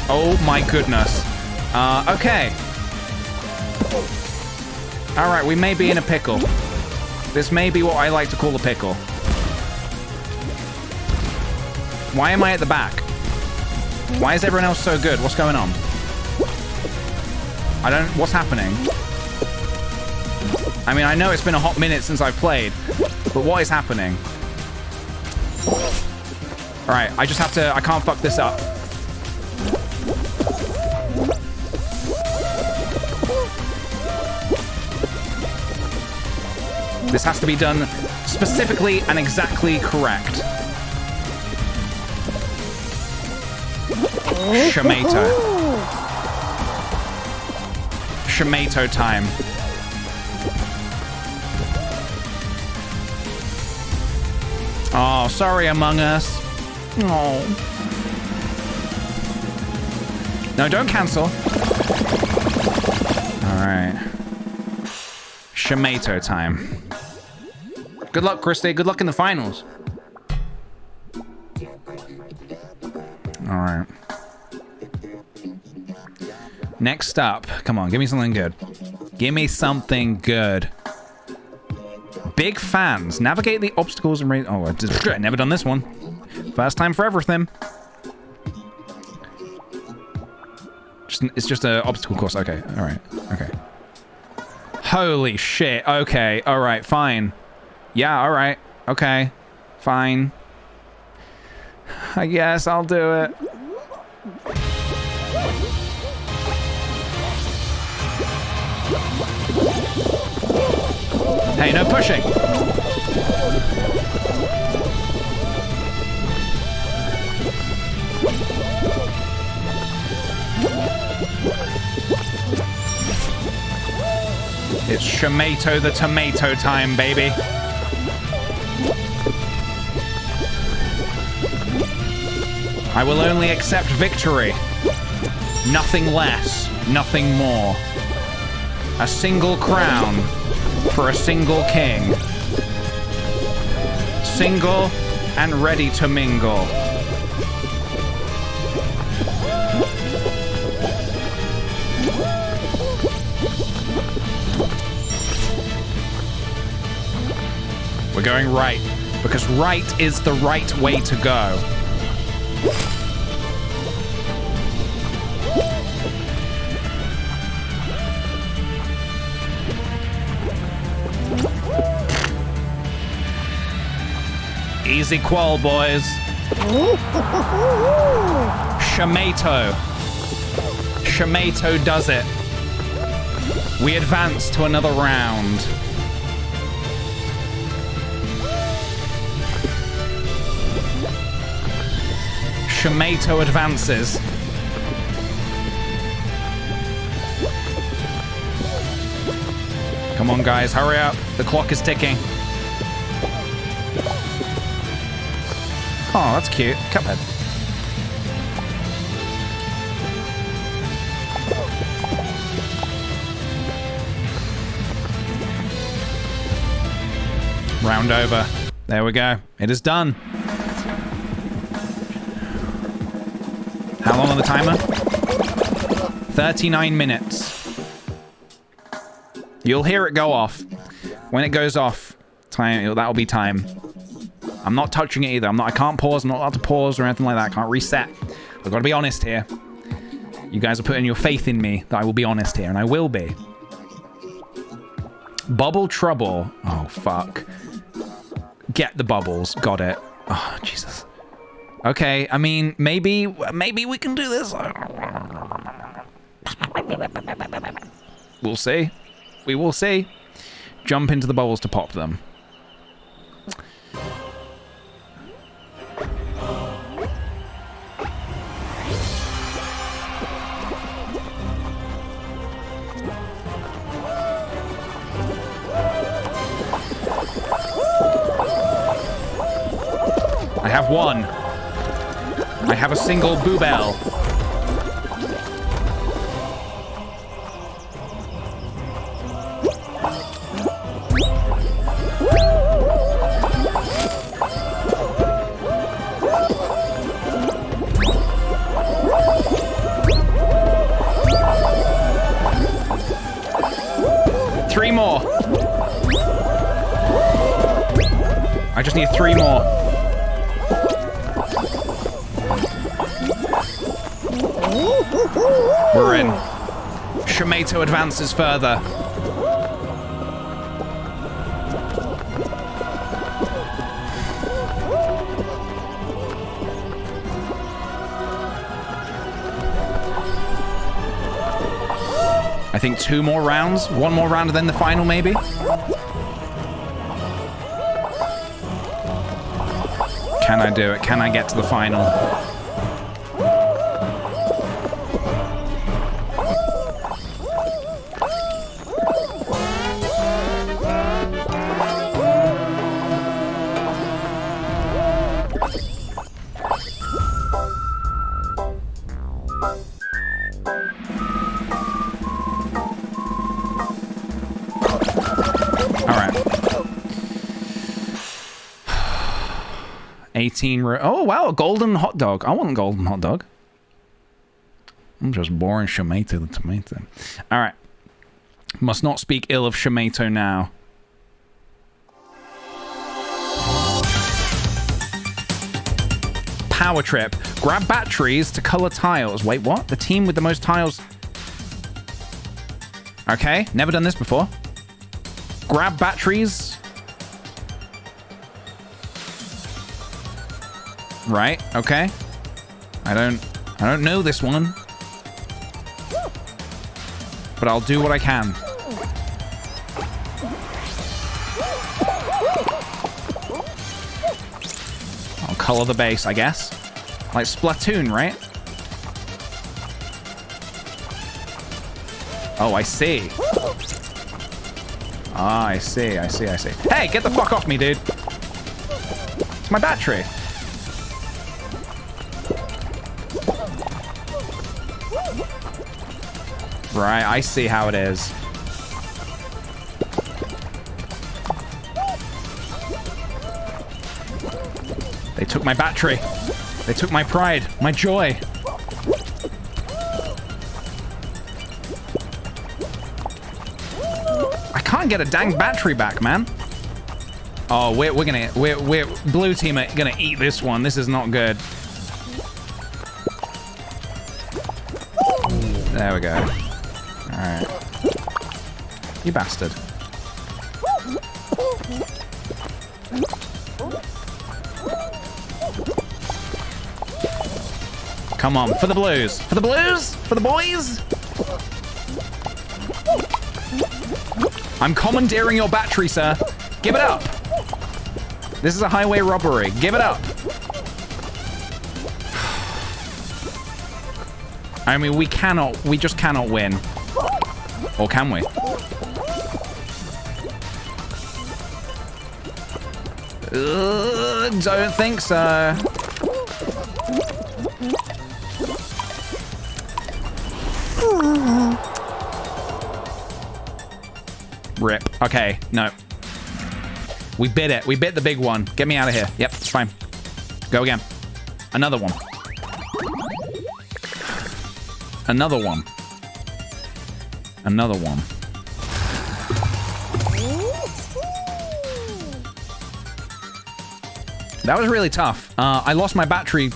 Oh my goodness. Okay. Alright, we may be in a pickle. This may be what I like to call a pickle. Why am I at the back? Why is everyone else so good? What's going on? What's happening? I mean, I know it's been a hot minute since I've played, but what is happening? Alright, I just have to... I can't fuck this up. This has to be done specifically and exactly correct. Shamato. Shamato time. Oh, sorry, Among Us. Oh. No, don't cancel. Alright. Shamato time. Good luck, Christy. Good luck in the finals. Alright. Next up. Come on, give me something good. Give me something good. Big fans. Navigate the obstacles and raise... Oh, I've never done this one. First time for everything. It's just an obstacle course. Okay, alright. Okay. Holy shit. Okay, alright, fine. Yeah, alright. Okay. Fine. I guess I'll do it. Hey, no pushing. It's Shamato the tomato time, baby. I will only accept victory. Nothing less, nothing more. A single crown for a single king. Single and ready to mingle. We're going right, because right is the right way to go. Easy qual, boys. Shamato. Shamato does it. We advance to another round. Shamato advances. Come on, guys, hurry up. The clock is ticking. Oh, that's cute. Cuphead. Round over. There we go. It is done. How long on the timer? 39 minutes. You'll hear it go off. When it goes off, that'll be time. I'm not touching it either. I can't pause. I'm not allowed to pause or anything like that. I can't reset. I've got to be honest here. You guys are putting your faith in me that I will be honest here, and I will be. Bubble trouble. Oh, fuck. Get the bubbles. Got it. Oh, Jesus. Okay, I mean, maybe we can do this. We'll see. We will see. Jump into the bubbles to pop them. I have one. I have a single boobell. Three more. I just need three more. We're in. Shamato advances further. I think 2 more rounds. 1 more round and then the final, maybe? Can I do it? Can I get to the final? All right. 18. Oh, wow. A golden hot dog. I want a golden hot dog. I'm just boring Shomato the tomato. All right. Must not speak ill of Shomato now. Power trip. Grab batteries to color tiles. Wait, what? The team with the most tiles. Okay. Never done this before. Grab batteries. Right, okay. I don't know this one. But I'll do what I can. I'll color the base, I guess. Like Splatoon, right? Oh, I see. Ah, I see. Hey, get the fuck off me, dude. It's my battery. Right, I see how it is. They took my battery. They took my pride, my joy. I can't get a dang battery back, man. Oh, we're blue team are gonna eat this one. This is not good. There we go. Alright. You bastard. Come on, for the blues. For the blues? For the boys? I'm commandeering your battery, sir. Give it up. This is a highway robbery. Give it up. I mean, we just cannot win. Or can we? Don't think so. Rip. Okay, no. We bit it. We bit the big one. Get me out of here. Yep, it's fine. Go again. Another one. Another one. Another one. That was really tough. I lost my battery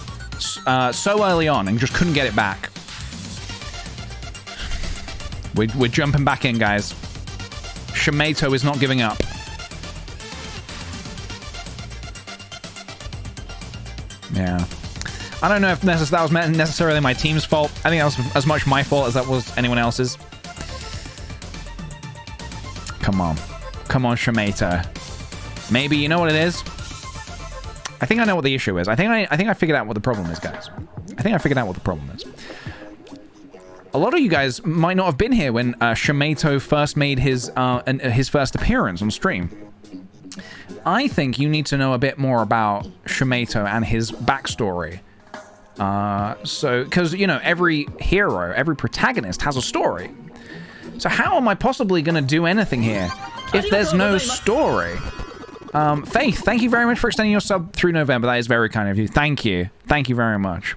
so early on and just couldn't get it back. We're jumping back in, guys. Shomato is not giving up. Yeah. I don't know if that was necessarily my team's fault. I think that was as much my fault as that was anyone else's. Come on. Come on, Shomato. Maybe, you know what it is? I think I know what the issue is. I think I figured out what the problem is, guys. I think I figured out what the problem is. A lot of you guys might not have been here when Shomato first made his first appearance on stream. I think you need to know a bit more about Shomato and his backstory. Because, you know, every hero, every protagonist has a story. So how am I possibly going to do anything here if there's no story? Faith, thank you very much for extending your sub through November. That is very kind of you. Thank you. Thank you very much.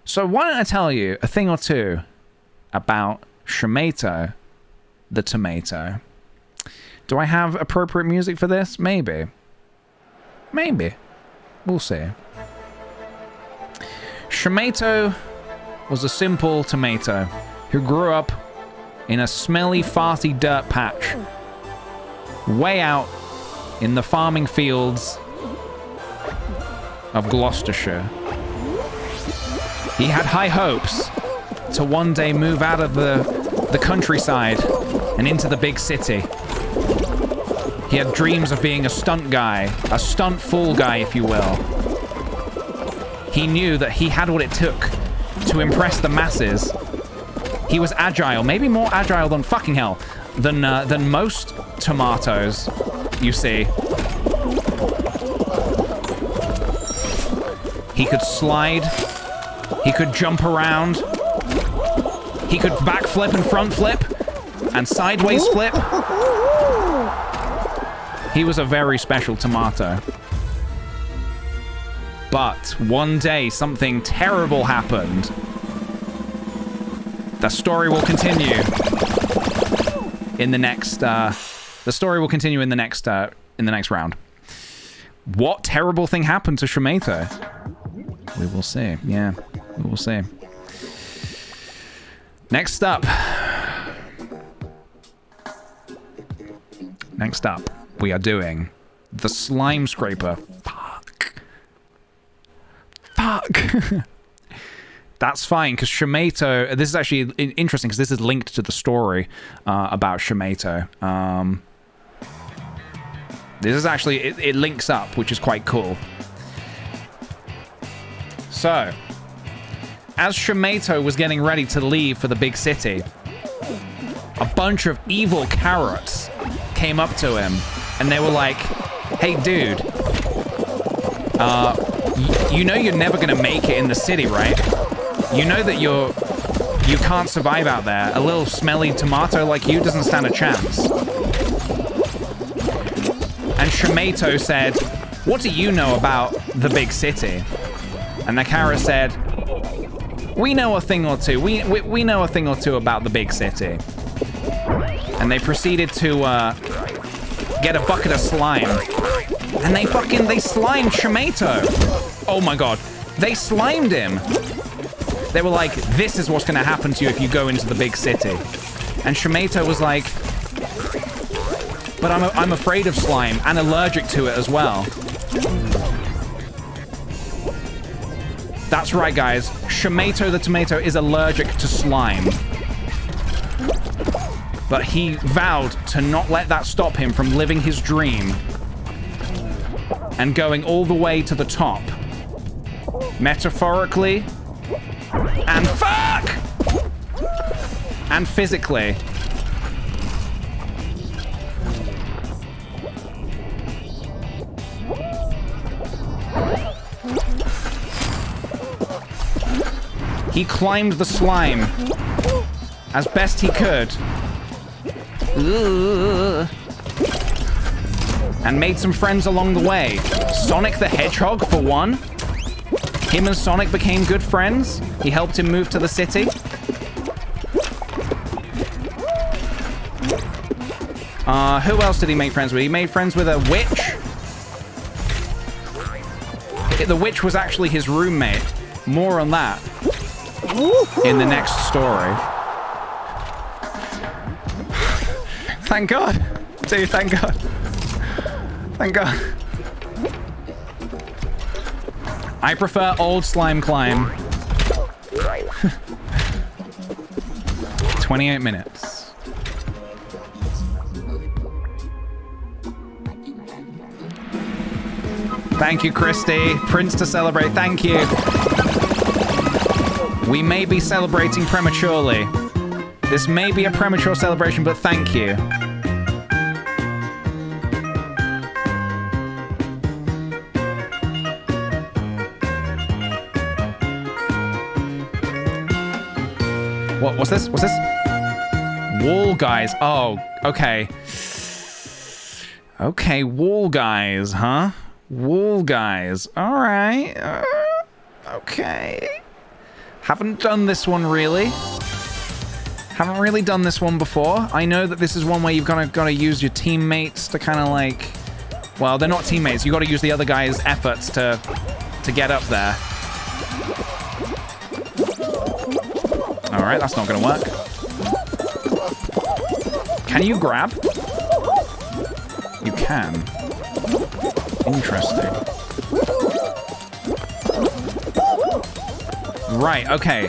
So why don't I tell you a thing or two about Shomato the tomato. Do I have appropriate music for this? Maybe. Maybe. We'll see. Shomato was a simple tomato who grew up in a smelly, farty dirt patch way out in the farming fields of Gloucestershire. He had high hopes to one day move out of the countryside and into the big city. He had dreams of being a stunt guy, a stunt fool guy, if you will. He knew that he had what it took to impress the masses. He was agile, maybe more agile than fucking hell, than most tomatoes, you see. He could slide. He could jump around. He could backflip and front flip and sideways flip. He was a very special tomato. But one day, something terrible happened. The story will continue in the next. The story will continue in the next round. What terrible thing happened to Shumato? We will see. Yeah, we will see. Next up. Next up, we are doing the slime scraper. Fuck. That's fine, because Shumato... This is actually interesting, because this is linked to the story about Shumato. This is actually... It links up, which is quite cool. So, as Shumato was getting ready to leave for the big city, a bunch of evil carrots came up to him, and they were like, hey, dude, you know you're never gonna make it in the city, right? You know that you can't survive out there. A little smelly tomato like you doesn't stand a chance. And Shumato said, what do you know about the big city? And the carrot said, we know a thing or two. We know a thing or two about the big city. And they proceeded to get a bucket of slime. And they slimed Shumato. Oh my god. They slimed him. They were like, this is what's going to happen to you if you go into the big city. And Shumato was like, but I'm afraid of slime and allergic to it as well. That's right, guys. Shumato the tomato is allergic to slime. But he vowed to not let that stop him from living his dream and going all the way to the top. Metaphorically and fuck! And physically. He climbed the slime as best he could. And made some friends along the way. Sonic the Hedgehog, for one. Him and Sonic became good friends. He helped him move to the city. Who else did he make friends with? He made friends with a witch. The witch was actually his roommate. More on that in the next story. Thank God. Dude, thank God. Thank God. I prefer old slime climb. 28 minutes. Thank you, Christy. Prince to celebrate. Thank you. We may be celebrating prematurely. This may be a premature celebration, but thank you. What's this? What's this? Wall guys. Oh, okay. Okay, wall guys, huh? Wall guys. All right. Okay. Haven't done this one really. Haven't really done this one before. I know that this is one where you've got to use your teammates to kind of like... Well, they're not teammates. You've got to use the other guy's efforts to get up there. All right, that's not going to work. Can you grab? You can. Interesting. Right, okay.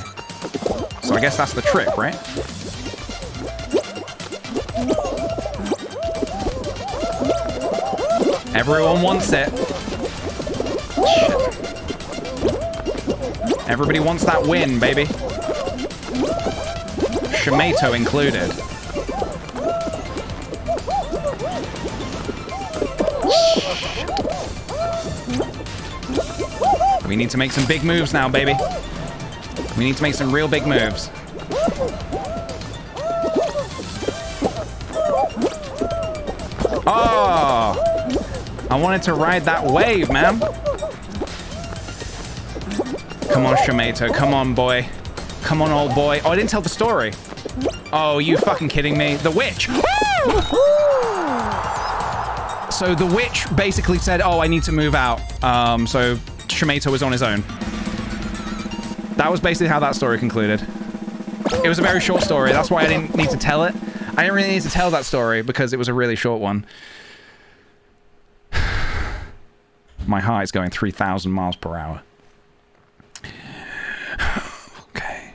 So I guess that's the trick, right? Everyone wants it. Shit. Everybody wants that win, baby. Shimato included. We need to make some big moves now, baby. We need to make some real big moves. Oh! I wanted to ride that wave, man. Come on, Shimato. Come on, boy. Come on, old boy. Oh, I didn't tell the story. Oh, you fucking kidding me? The witch! So the witch basically said, oh, I need to move out. So Shimato was on his own. That was basically how that story concluded. It was a very short story. That's why I didn't need to tell it. I didn't really need to tell that story because it was a really short one. My heart is going 3,000 miles per hour. Okay.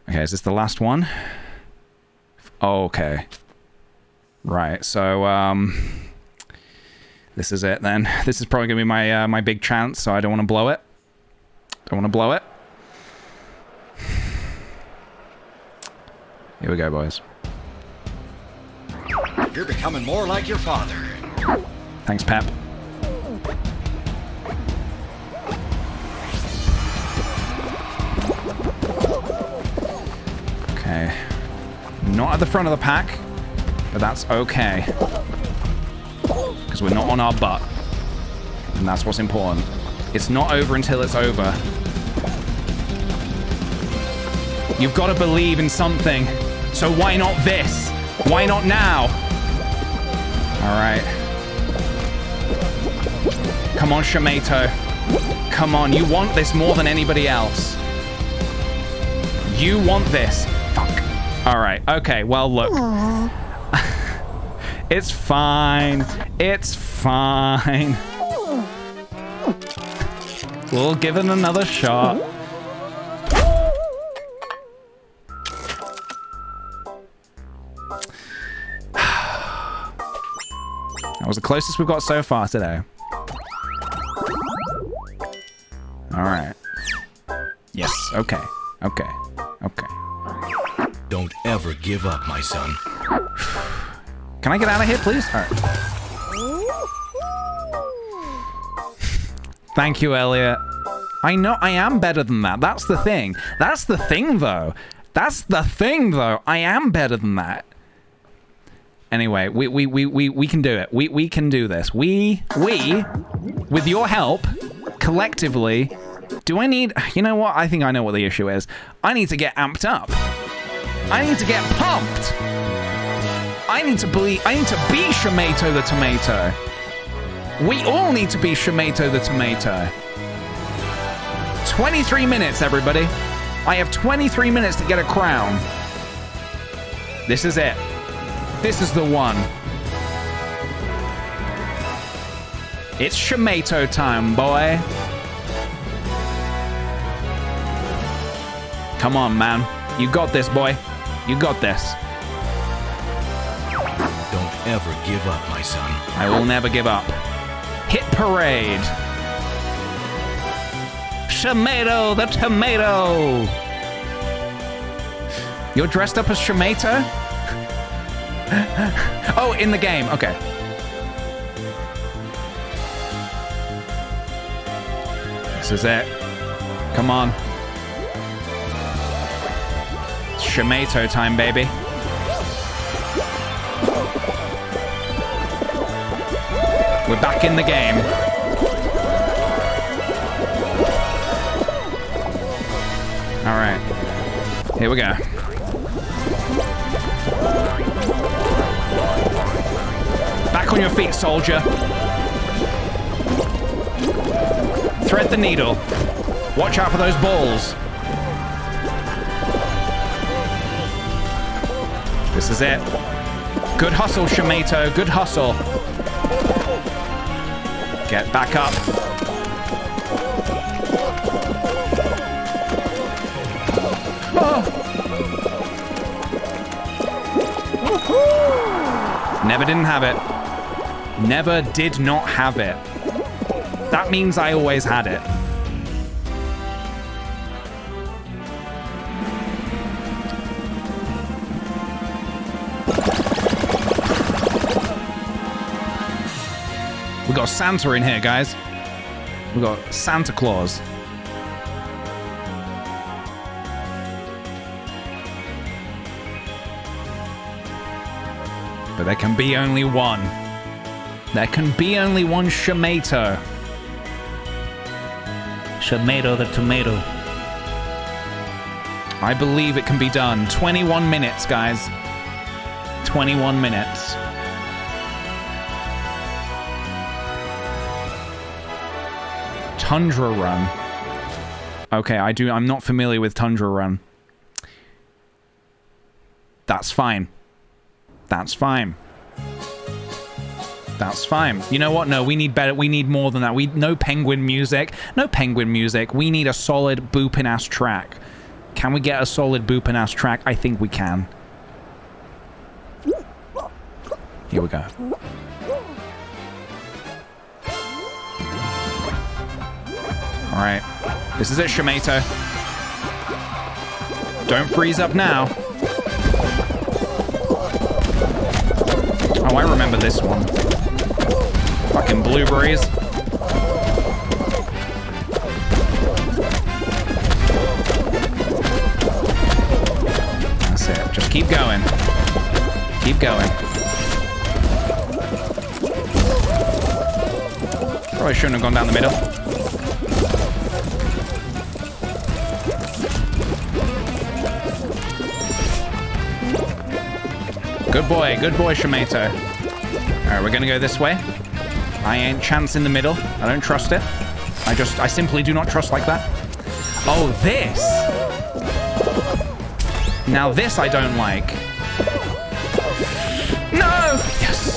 Okay, is this the last one? Okay. Right, so, this is it then. This is probably gonna be my, my big chance, so I don't want to blow it. Don't want to blow it. Here we go, boys. You're becoming more like your father. Thanks, Pep. Okay. Not at the front of the pack, but that's okay. Because we're not on our butt. And that's what's important. It's not over until it's over. You've got to believe in something. So why not this? Why not now? All right. Come on, Shimato. Come on, you want this more than anybody else. You want this. Fuck. All right, okay, well, look. It's fine. It's fine. We'll give it another shot. That was the closest we've got so far today. All right. Yes, okay. Okay. Okay. Don't ever give up, my son. Can I get out of here, please? All right. Thank you, Elliot. I know I am better than that. That's the thing. That's the thing, though. That's the thing, though. I am better than that. Anyway, we can do it. We can do this. We, with your help, collectively, do I need... You know what? I think I know what the issue is. I need to get amped up. I need to get pumped. I need to be Shimato the Tomato. We all need to be Shimato the Tomato. 23 minutes, everybody. I have 23 minutes to get a crown. This is it. This is the one. It's Shimato time, boy. Come on, man. You got this, boy. You got this. Don't ever give up, my son. I will never give up. Hit parade. Shimato the Tomato. You're dressed up as Shimato? Oh, in the game. Okay. This is it. Come on. It's Shimato time, baby. We're back in the game. All right. Here we go. Back on your feet, soldier. Thread the needle. Watch out for those balls. This is it. Good hustle, Shimato. Good hustle. Get back up. Oh. Never didn't have it. Never did not have it. That means I always had it. We got Santa in here, guys. We got Santa Claus. But there can be only one. There can be only one Shomato. Shomato the tomato. I believe it can be done. 21 minutes, guys. 21 minutes. Tundra Run. Okay, I'm not familiar with Tundra Run. That's fine. That's fine. That's fine. You know what? No, we need better. We need more than that. No penguin music. No penguin music. We need a solid booping ass track. Can we get a solid booping ass track? I think we can. Here we go. All right. This is it, Shomato. Don't freeze up now. Oh, I remember this one. Fucking blueberries. That's it. Just keep going. Keep going. Probably shouldn't have gone down the middle. Good boy, Shomato. Alright, we're gonna go this way. I ain't chance in the middle. I don't trust it. I simply do not trust like that. Oh, this! Now this I don't like. No! Yes!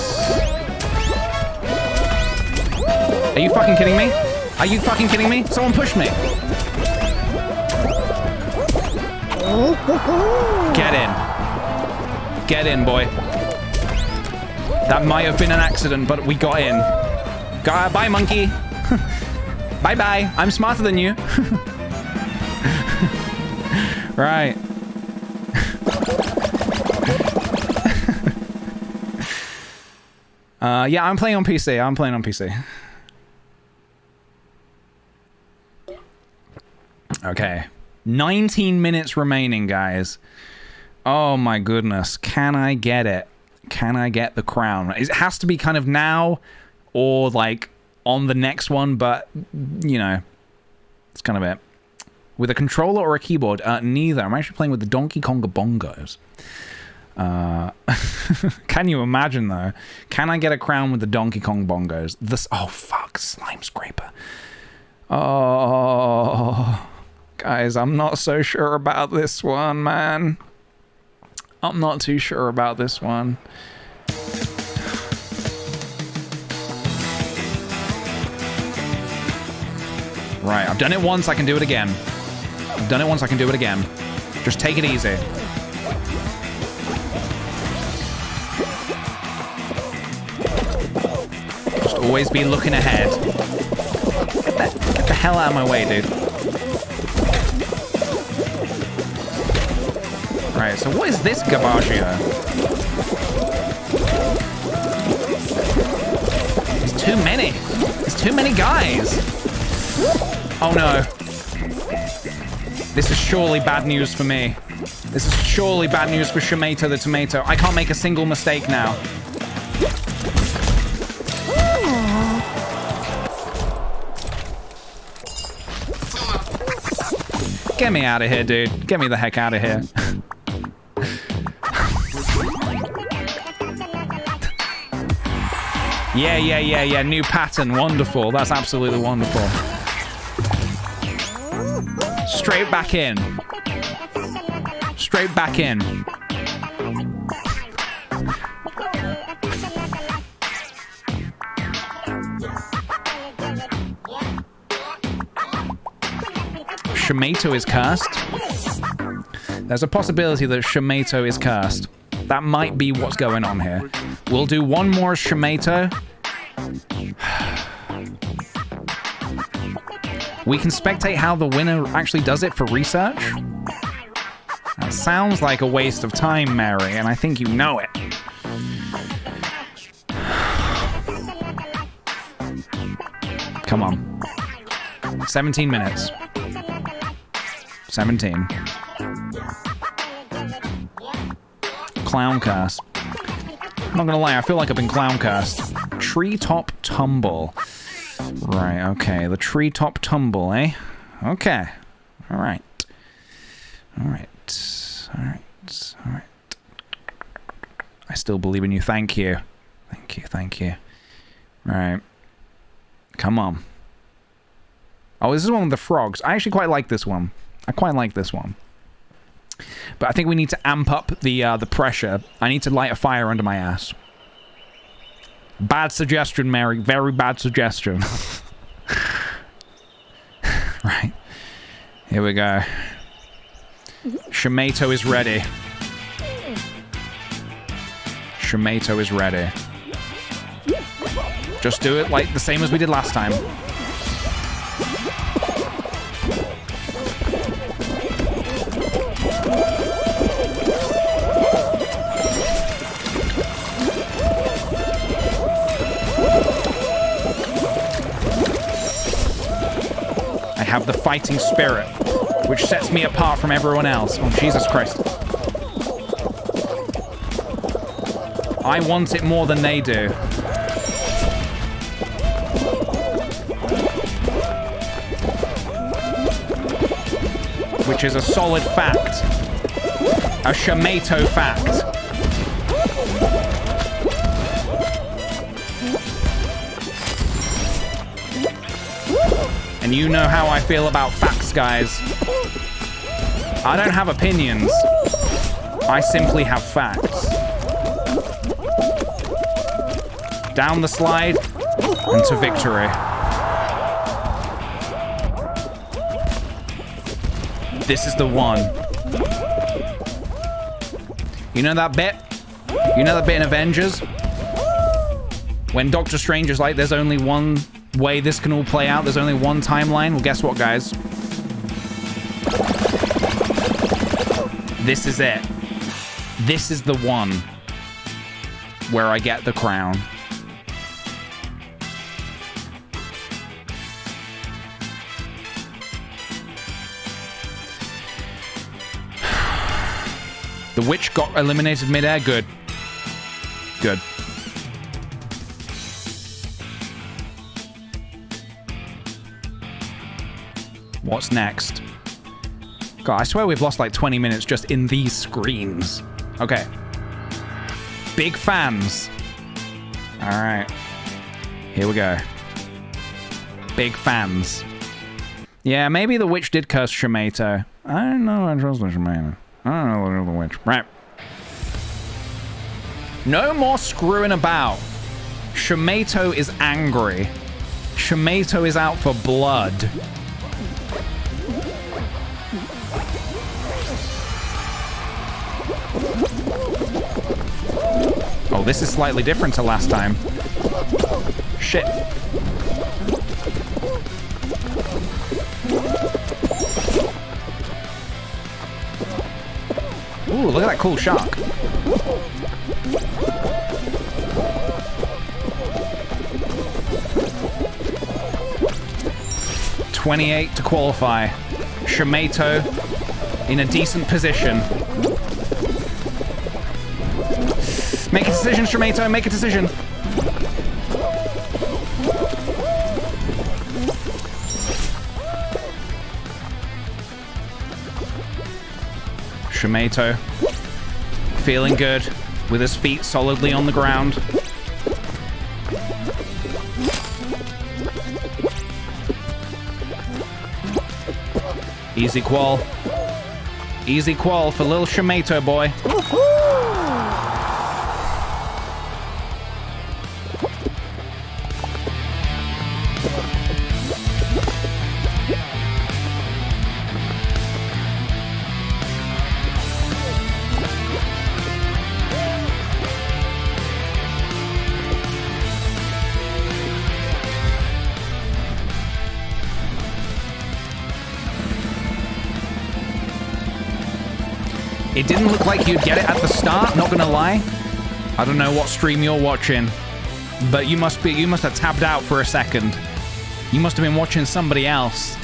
Are you fucking kidding me? Are you fucking kidding me? Someone push me! Get in. Get in, boy. That might have been an accident, but we got in. Bye, monkey. Bye-bye. I'm smarter than you. Right. Yeah, I'm playing on PC. I'm playing on PC. Okay. 19 minutes remaining, guys. Oh my goodness. Can I get it? Can I get the crown? It has to be kind of now or like on the next one, but you know, it's kind of it. With a controller or a keyboard? Neither. I'm actually playing with the Donkey Konga bongos. Can you imagine though? Can I get a crown with the Donkey Kong bongos? Oh fuck, slime scraper. Oh, guys, I'm not so sure about this one, man. I'm not too sure about this one. Right, I've done it once, I can do it again. I've done it once, I can do it again. Just take it easy. Just always be looking ahead. Get the hell out of my way, dude. Right, so what is this garbage here? There's too many. There's too many guys. Oh no. This is surely bad news for me. This is surely bad news for Shomato the tomato. I can't make a single mistake now. Get me out of here, dude. Get me the heck out of here. Yeah. New pattern. Wonderful. That's absolutely wonderful. Straight back in. Straight back in. Shomato is cursed. There's a possibility that Shomato is cursed. That might be what's going on here. We'll do one more Shomato. We can spectate how the winner actually does it for research. That sounds like a waste of time, Mary, and I think you know it. Come on. 17 minutes. 17. Clown curse. I'm not gonna lie, I feel like I've been clown cursed. Treetop tumble. Right, okay. The treetop tumble, eh? Okay. Alright. Alright. Alright. Alright. I still believe in you. Thank you. Thank you. Thank you. Right. Come on. Oh, this is one with the frogs. I actually quite like this one. I quite like this one. But I think we need to amp up the pressure. I need to light a fire under my ass. Bad suggestion, Mary. Very bad suggestion. Right. Here we go. Shamato is ready. Shamato is ready. Just do it like the same as we did last time. I have the fighting spirit, which sets me apart from everyone else. Oh, Jesus Christ. I want it more than they do. Which is a solid fact. A Shamato fact. And you know how I feel about facts, guys. I don't have opinions. I simply have facts. Down the slide and to victory. This is the one. You know that bit? You know that bit in Avengers? When Doctor Strange is like, there's only one way this can all play out. There's only one timeline. Well, guess what, guys? This is it. This is the one where I get the crown. The witch got eliminated midair. Good. Good. What's next? God, I swear we've lost like 20 minutes just in these screens. Okay. Big fans. All right. Here we go. Big fans. Yeah, maybe the witch did curse Shamato. I don't know. I trust the Shamato. I don't know the witch. Right. No more screwing about. Shamato is angry. Shamato is out for blood. Oh, this is slightly different to last time. Shit. Ooh, look at that cool shark. $28 to qualify. Shamato in a decent position. Make a decision, Shamato. Make a decision. Shamato, feeling good, with his feet solidly on the ground. Easy qual. Easy qual for little Shamato boy. It didn't look like you'd get it at the start, not gonna lie. I don't know what stream you're watching, but you must have tabbed out for a second. You must have been watching somebody else.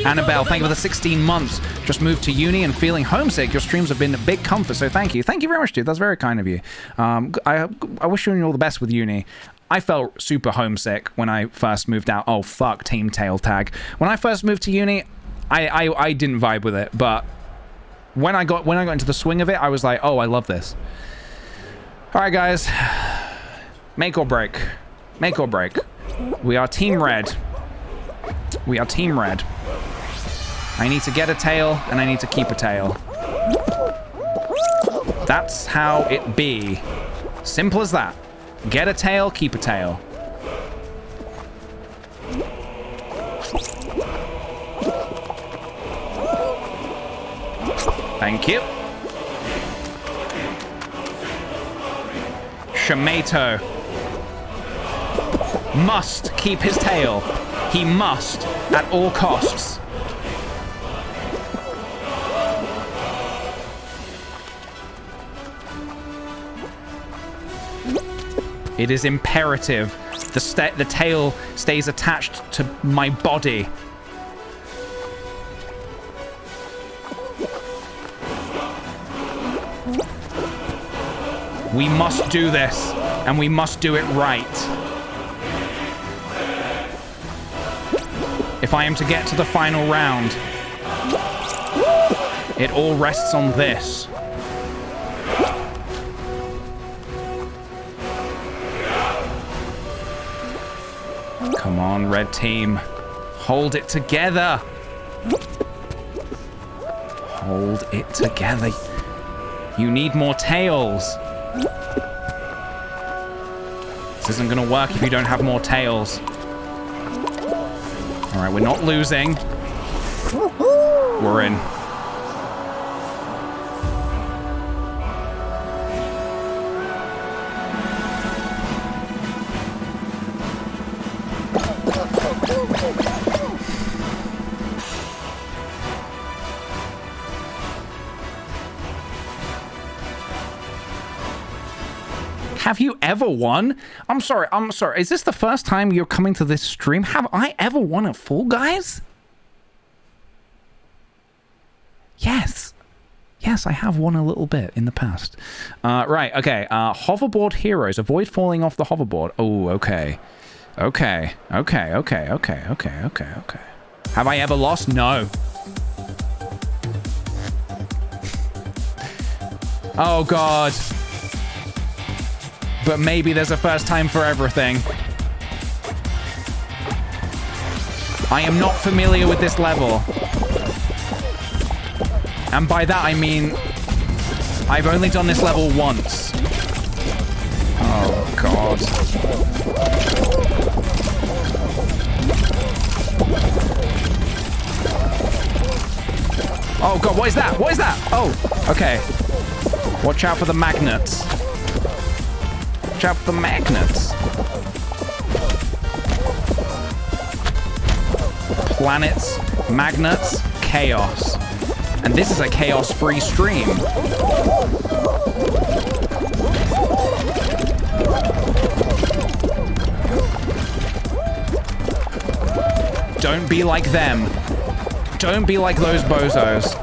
Annabelle, thank you for the 16 months. Just moved to uni and feeling homesick. Your streams have been a big comfort, so thank you. Thank you very much, dude. That's very kind of you. I wish you all the best with uni. I felt super homesick when I first moved out. Oh, fuck, team tail tag. When I first moved to uni, I didn't vibe with it, but when I got into the swing of it, I was like, oh, I love this. All right, guys. Make or break. Make or break. We are team red. We are team red. I need to get a tail, and I need to keep a tail. That's how it be. Simple as that. Get a tail, keep a tail. Thank you. Shamato must keep his tail. He must, at all costs. It is imperative the tail stays attached to my body. We must do this, and we must do it right. If I am to get to the final round, it all rests on this. Come on, red team. Hold it together. Hold it together. You need more tails. This isn't gonna work if you don't have more tails. All right, we're not losing. We're in. Have you ever won? I'm sorry. Is this the first time you're coming to this stream? Have I ever won at Fall Guys? Yes. Yes, I have won a little bit in the past. Right, okay. Hoverboard heroes. Avoid falling off the hoverboard. Oh, okay. Okay. Have I ever lost? No. Oh, God. But maybe there's a first time for everything. I am not familiar with this level. And by that I mean, I've only done this level once. Oh, God. Oh, God, what is that? What is that? Oh, okay. Watch out for the magnets. Watch out for the magnets. Planets, magnets, chaos. And this is a chaos-free stream. Don't be like them. Don't be like those bozos.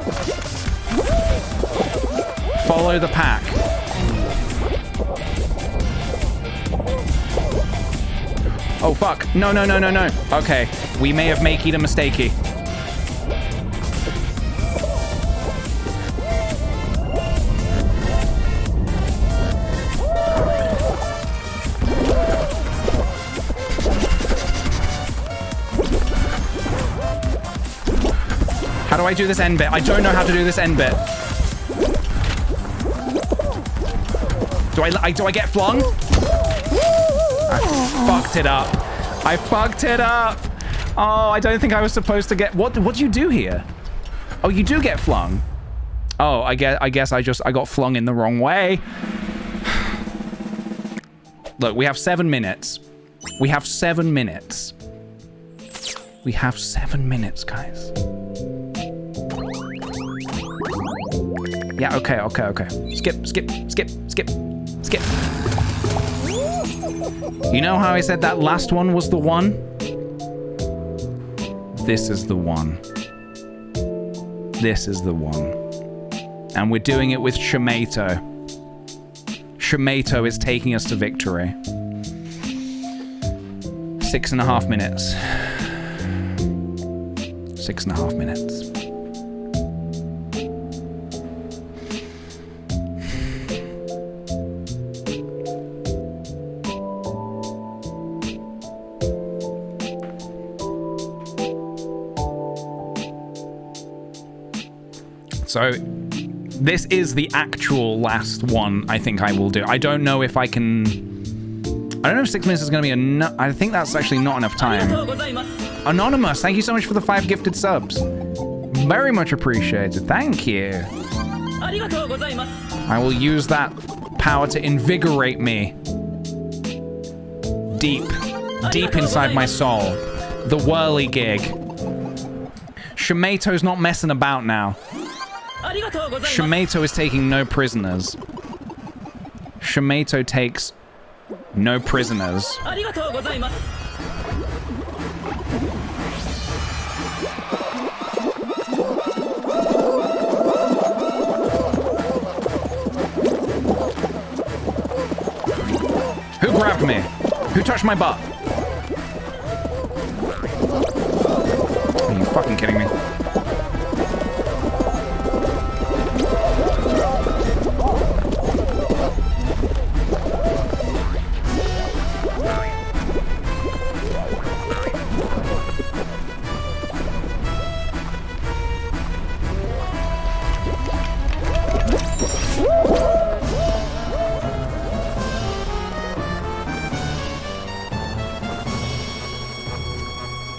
Follow the pack. Oh, fuck. No. Okay. We may have made a mistakey. How do I do this end bit? I don't know how to do this end bit. Do I get flung? I fucked it up. I fucked it up. Oh, I don't think I was supposed to get... What do you do here? Oh, you do get flung. Oh, I guess I got flung in the wrong way. Look, we have 7 minutes. We have 7 minutes. We have 7 minutes, guys. Yeah, okay. Skip. You know how I said that last one was the one? This is the one. This is the one. And we're doing it with Shumato. Shumato is taking us to victory. 6.5 minutes. 6.5 minutes. So this is the actual last one I think I will do. I don't know if I can... I don't know if 6 minutes is going to be enough. I think that's actually not enough time. Anonymous, thank you so much for the 5 gifted subs. Very much appreciated. Thank you. I will use that power to invigorate me. Deep inside my soul. The whirly gig. Shumato's not messing about now. Shumato is taking no prisoners. Shumato takes no prisoners. Who grabbed me? Who touched my butt? Are you fucking kidding me?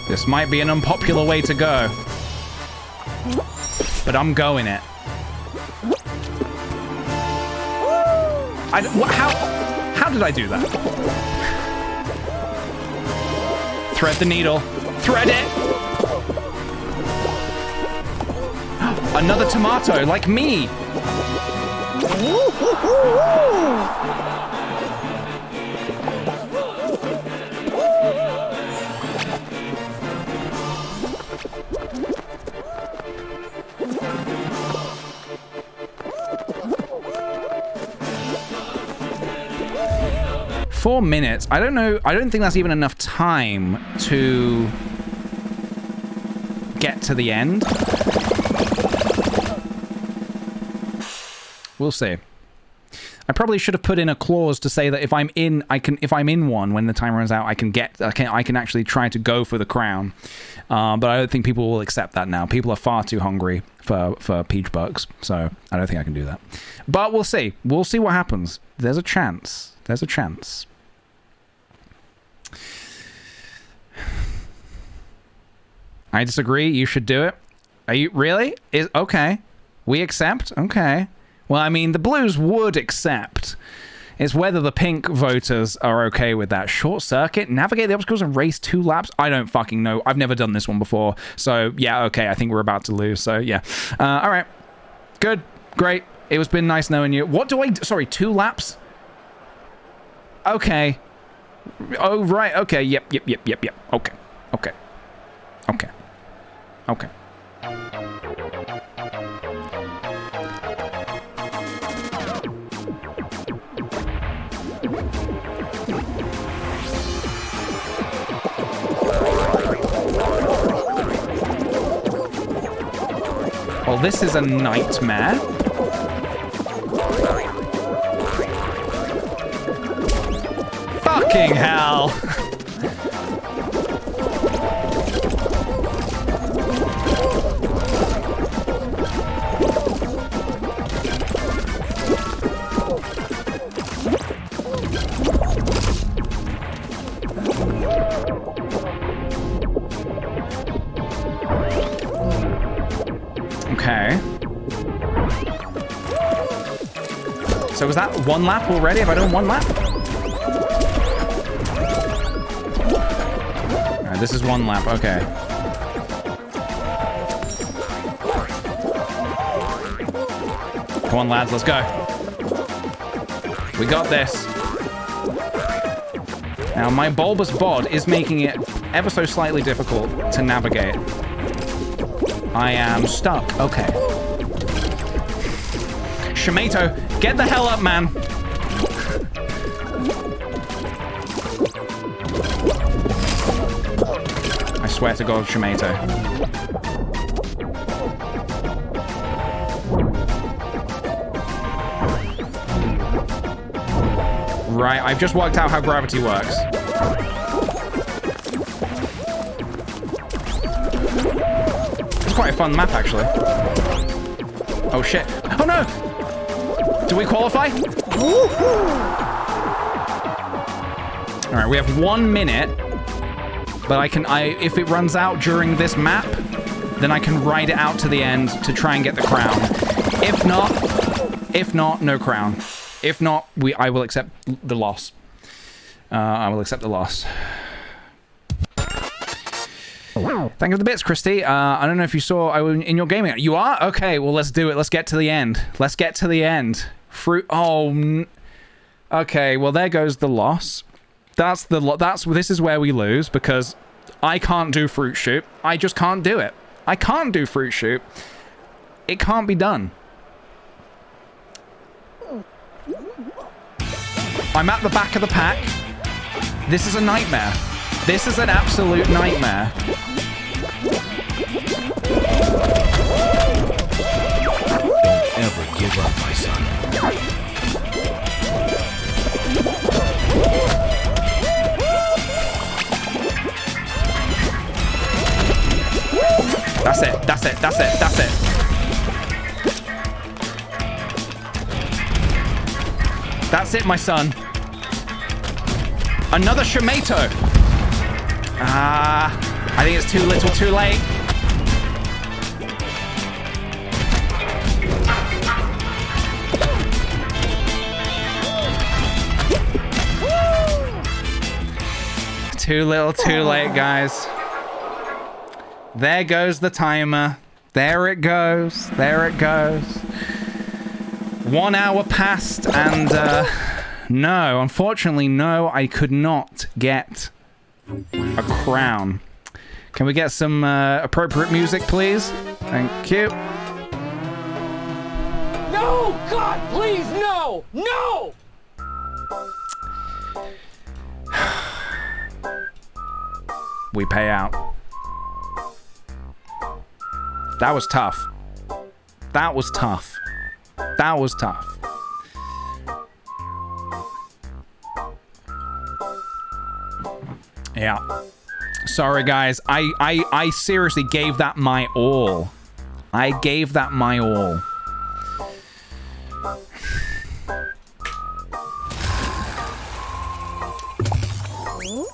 This might be an unpopular way to go, but I'm going it. How did I do that? Thread the needle. Thread it! Another tomato, like me! 4 minutes. I don't know. I don't think that's even enough time to get to the end. We'll see. I probably should have put in a clause to say that if I'm in, if I'm in one when the time runs out, I can actually try to go for the crown. But I don't think people will accept that now. People are far too hungry for peach bucks, so I don't think I can do that. But we'll see. We'll see what happens. There's a chance. There's a chance. I disagree. You should do it. Are you really? Okay. We accept. Okay. Well, I mean, the blues would accept. It's whether the pink voters are okay with that. Short circuit, navigate the obstacles and race 2 laps. I don't fucking know. I've never done this one before. So, yeah, okay. I think we're about to lose. So, yeah. All right. Good. Great. It was been nice knowing you. What do I... Sorry, 2 laps? Okay. Oh, right. Okay. Yep. Okay. Okay. Okay. Okay. Well, this is a nightmare. Fucking hell. Okay. So was that 1 lap already? Have I done 1 lap? Alright, this is 1 lap. Okay. Come on, lads. Let's go. We got this. Now, my bulbous bod is making it ever so slightly difficult to navigate. I am stuck. Okay. Shimato, get the hell up, man. I swear to God, Shimato. Right, I've just worked out how gravity works. It's quite a fun map, actually. Oh, shit. Oh, no! Do we qualify? Alright, we have 1 minute. But if it runs out during this map, then I can ride it out to the end to try and get the crown. If not, no crown. If not, I will accept the loss. I will accept the loss. Thank you for the bits, Christy. I don't know if you saw in your gaming. You are? Okay, well, let's do it. Let's get to the end. Let's get to the end. Fruit. Oh. Okay, well, there goes the loss. This is where we lose because I can't do fruit shoot. I just can't do it. I can't do fruit shoot. It can't be done. I'm at the back of the pack. This is a nightmare. This is an absolute nightmare. Don't ever give up, my son. That's it. That's it. That's it. That's it. That's it, my son. Another Shimato. I think it's too little, too late. Too little, too late, guys. There goes the timer. There it goes. There it goes. 1 hour passed, and no, unfortunately, no, I could not get a crown. Can we get some appropriate music, please? Thank you. No! God, please, no! No! We pay out. That was tough. That was tough. That was tough. Yeah. Sorry, guys. I seriously gave that my all. I gave that my all.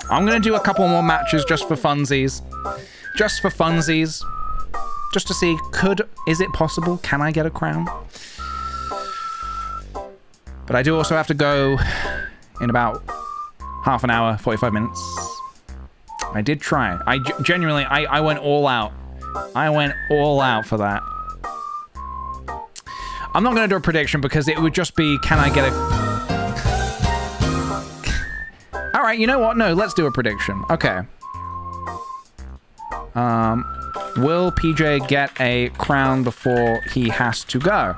I'm gonna do a couple more matches just for funsies. Just for funsies. Just to see, is it possible? Can I get a crown? But I do also have to go in about half an hour, 45 minutes. I did try. Genuinely, I went all out. I went all out for that. I'm not going to do a prediction because it would just be, can I get a... All right, you know what? No, let's do a prediction. Okay. Will PJ get a crown before he has to go?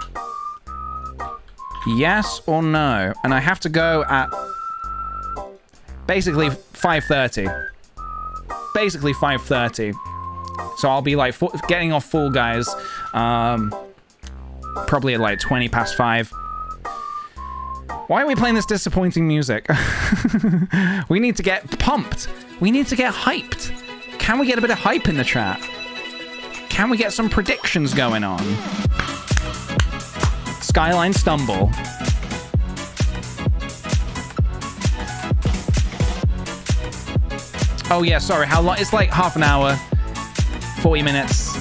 Yes or no? And I have to go at basically 5:30. Basically 5:30. So I'll be like getting off Fall Guys probably at like 20 past 5. Why are we playing this disappointing music? We need to get pumped. We need to get hyped. Can we get a bit of hype in the chat? Can we get some predictions going on? Skyline Stumble. Oh yeah, sorry, how long? It's like half an hour, 40 minutes.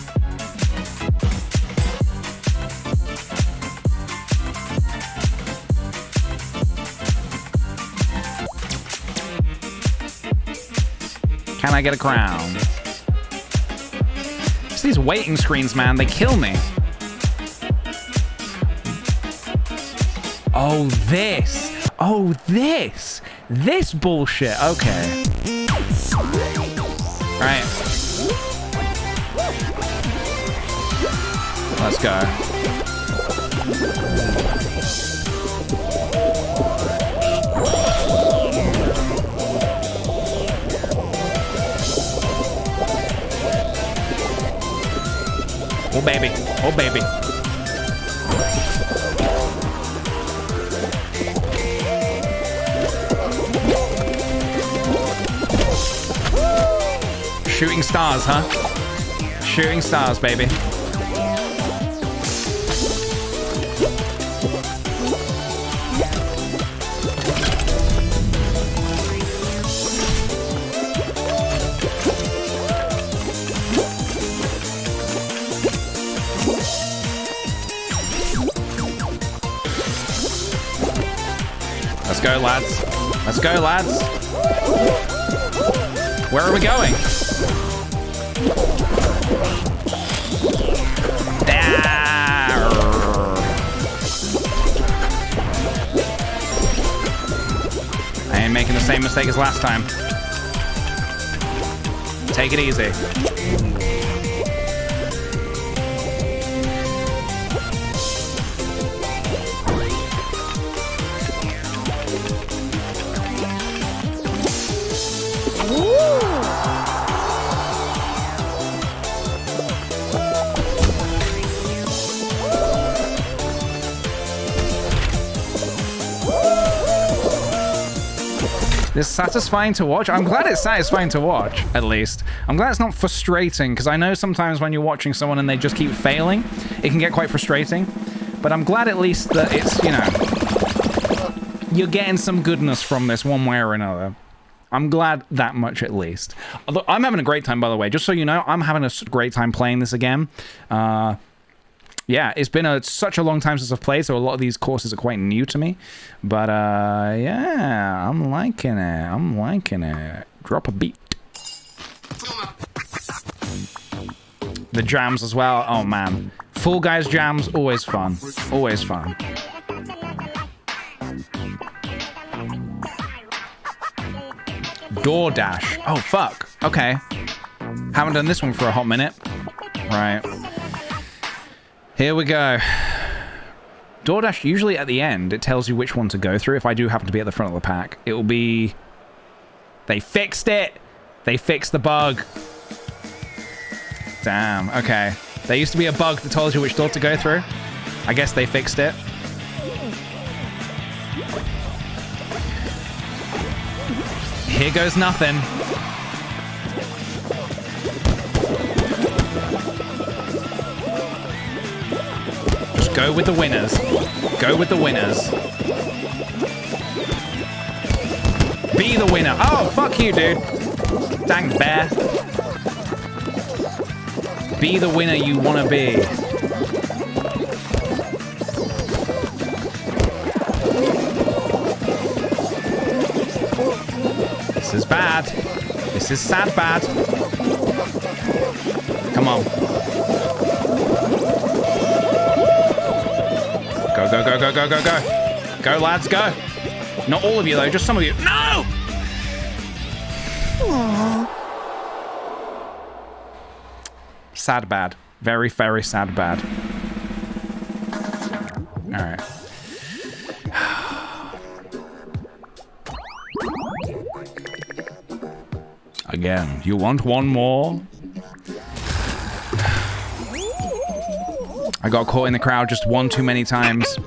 Can I get a crown? It's these waiting screens, man, they kill me. Oh, this. Oh, this. This bullshit. Okay. Alright. Let's go. Oh, baby. Oh, baby. Shooting stars, huh? Shooting stars, baby. Let's go, lads. Let's go, lads. Where are we going? I ain't making the same mistake as last time. Take it easy. This is satisfying to watch. I'm glad it's satisfying to watch, at least. I'm glad it's not frustrating, because I know sometimes when you're watching someone and they just keep failing, it can get quite frustrating. But I'm glad at least that it's, you know, you're getting some goodness from this one way or another. I'm glad that much at least. Although I'm having a great time, by the way. Just so you know, I'm having a great time playing this again. Yeah, it's been such a long time since I've played, so a lot of these courses are quite new to me. But, yeah, I'm liking it. I'm liking it. Drop a beat. The jams as well. Oh, man. Fall Guys jams, always fun. Always fun. DoorDash. Oh, fuck. Okay. Haven't done this one for a hot minute. Right. Here we go. DoorDash, usually at the end, it tells you which one to go through. If I do happen to be at the front of the pack, it will be... They fixed it! They fixed the bug. Damn, okay. There used to be a bug that told you which door to go through. I guess they fixed it. Here goes nothing. Just go with the winners. Go with the winners. Be the winner. Oh, fuck you, dude. Dang bear. Be the winner you want to be. This is bad. This is sad bad. Come on. Go, go, go, go, go, go, go. Go, lads, go. Not all of you, though. Just some of you. No! Aww. Sad bad. Very, very sad bad. All right. Again, you want one more? I got caught in the crowd just one too many times.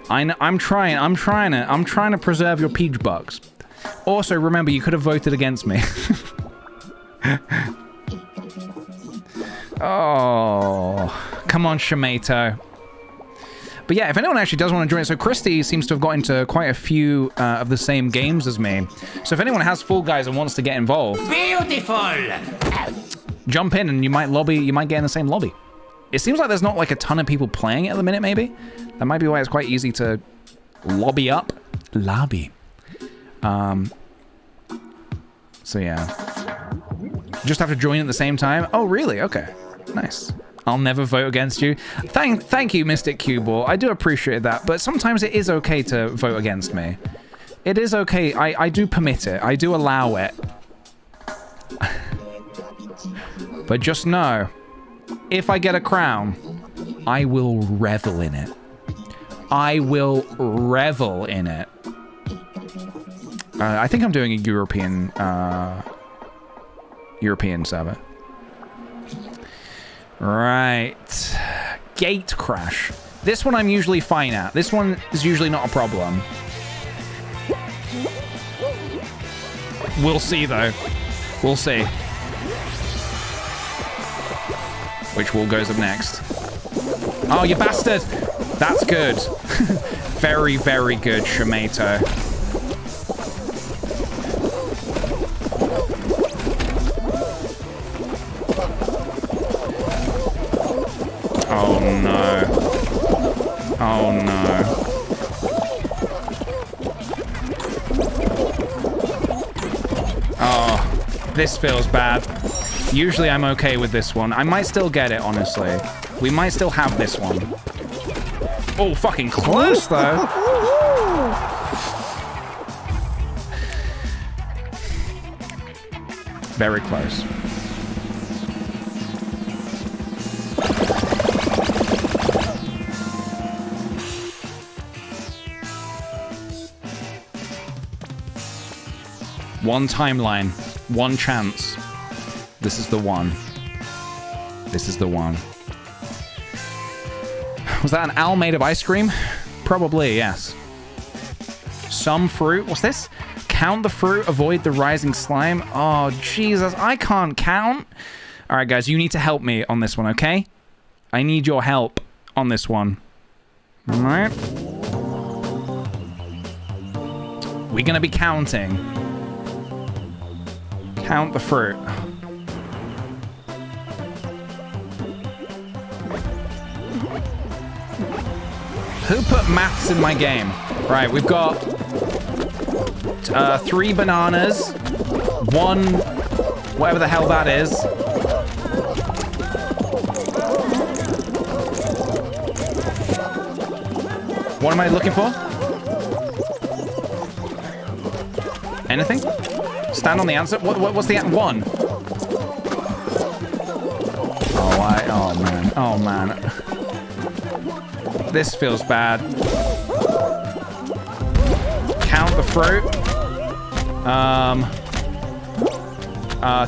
I'm trying to preserve your peach bucks. Also, remember, you could have voted against me. Oh, come on, Shamato. But yeah, if anyone actually does want to join, so Christy seems to have got into quite a few of the same games as me. So if anyone has Fall Guys and wants to get involved, Beautiful! jump in and you might get in the same lobby. It seems like there's not like a ton of people playing it at the minute, maybe. That might be why it's quite easy to lobby up. Lobby. So yeah. Just have to join at the same time. Oh, really? Okay. Nice. I'll never vote against you. Thank you, Mystic Cubeball. I do appreciate that, but sometimes it is okay to vote against me. It is okay. I do permit it. I do allow it. But just know, if I get a crown, I will revel in it. I will revel in it. I think I'm doing a European server. Right. Gate crash. This one I'm usually fine at. This one is usually not a problem. We'll see, though. We'll see. Which wall goes up next? Oh, you bastard! That's good. Very, very good, Shamato. Oh, no. Oh, no. Oh, this feels bad. Usually I'm okay with this one. I might still get it, honestly. We might still have this one. Oh, fucking close, though. Very close. One timeline. One chance. This is the one. This is the one. Was that an owl made of ice cream? Probably, yes. Some fruit. What's this? Count the fruit, avoid the rising slime. Oh, Jesus, I can't count. All right, guys, you need to help me on this one, okay? I need your help on this one. All right? We're going to be counting. Count the fruit. Who put maths in my game? Right, we've got 3 bananas, 1, whatever the hell that is. What am I looking for? Anything? Stand on the answer. What's the answer? 1. Oh man. Oh man. This feels bad. Count the fruit.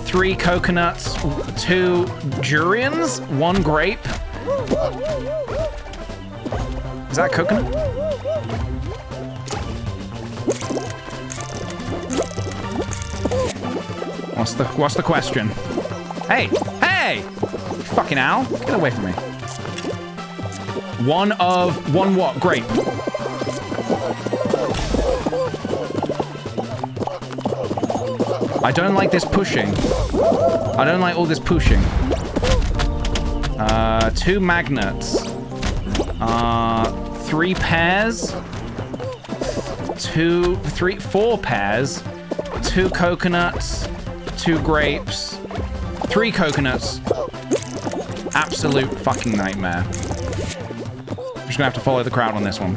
3 coconuts, 2 durians, 1 grape. Is that coconut? What's the question? Hey! Hey! Fucking owl. Get away from me. 1 what? Grape. I don't like this pushing. I don't like all this pushing. 2 magnets. 3 pears. 4 pears. 2 coconuts. 2 grapes. 3 coconuts. Absolute fucking nightmare. I'm just gonna have to follow the crowd on this one.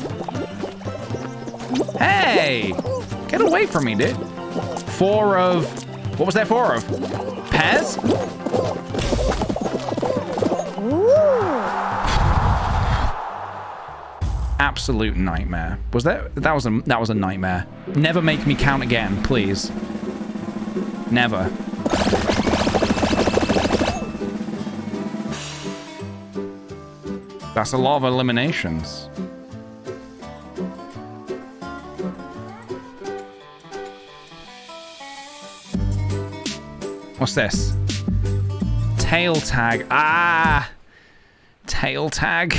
Hey! Get away from me, dude. 4 of... What was there 4 of? Pears? Absolute nightmare. Was that... That was a nightmare. Never make me count again, please. Never. That's a lot of eliminations. What's this? Tail tag. Ah! Tail tag.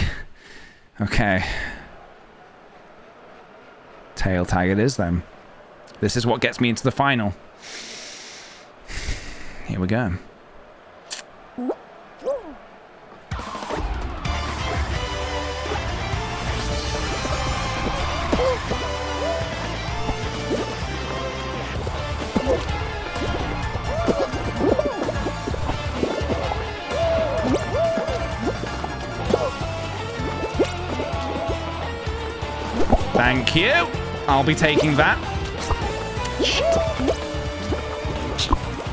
Okay. Tail tag it is then. This is what gets me into the final. Here we go. Thank you. I'll be taking that.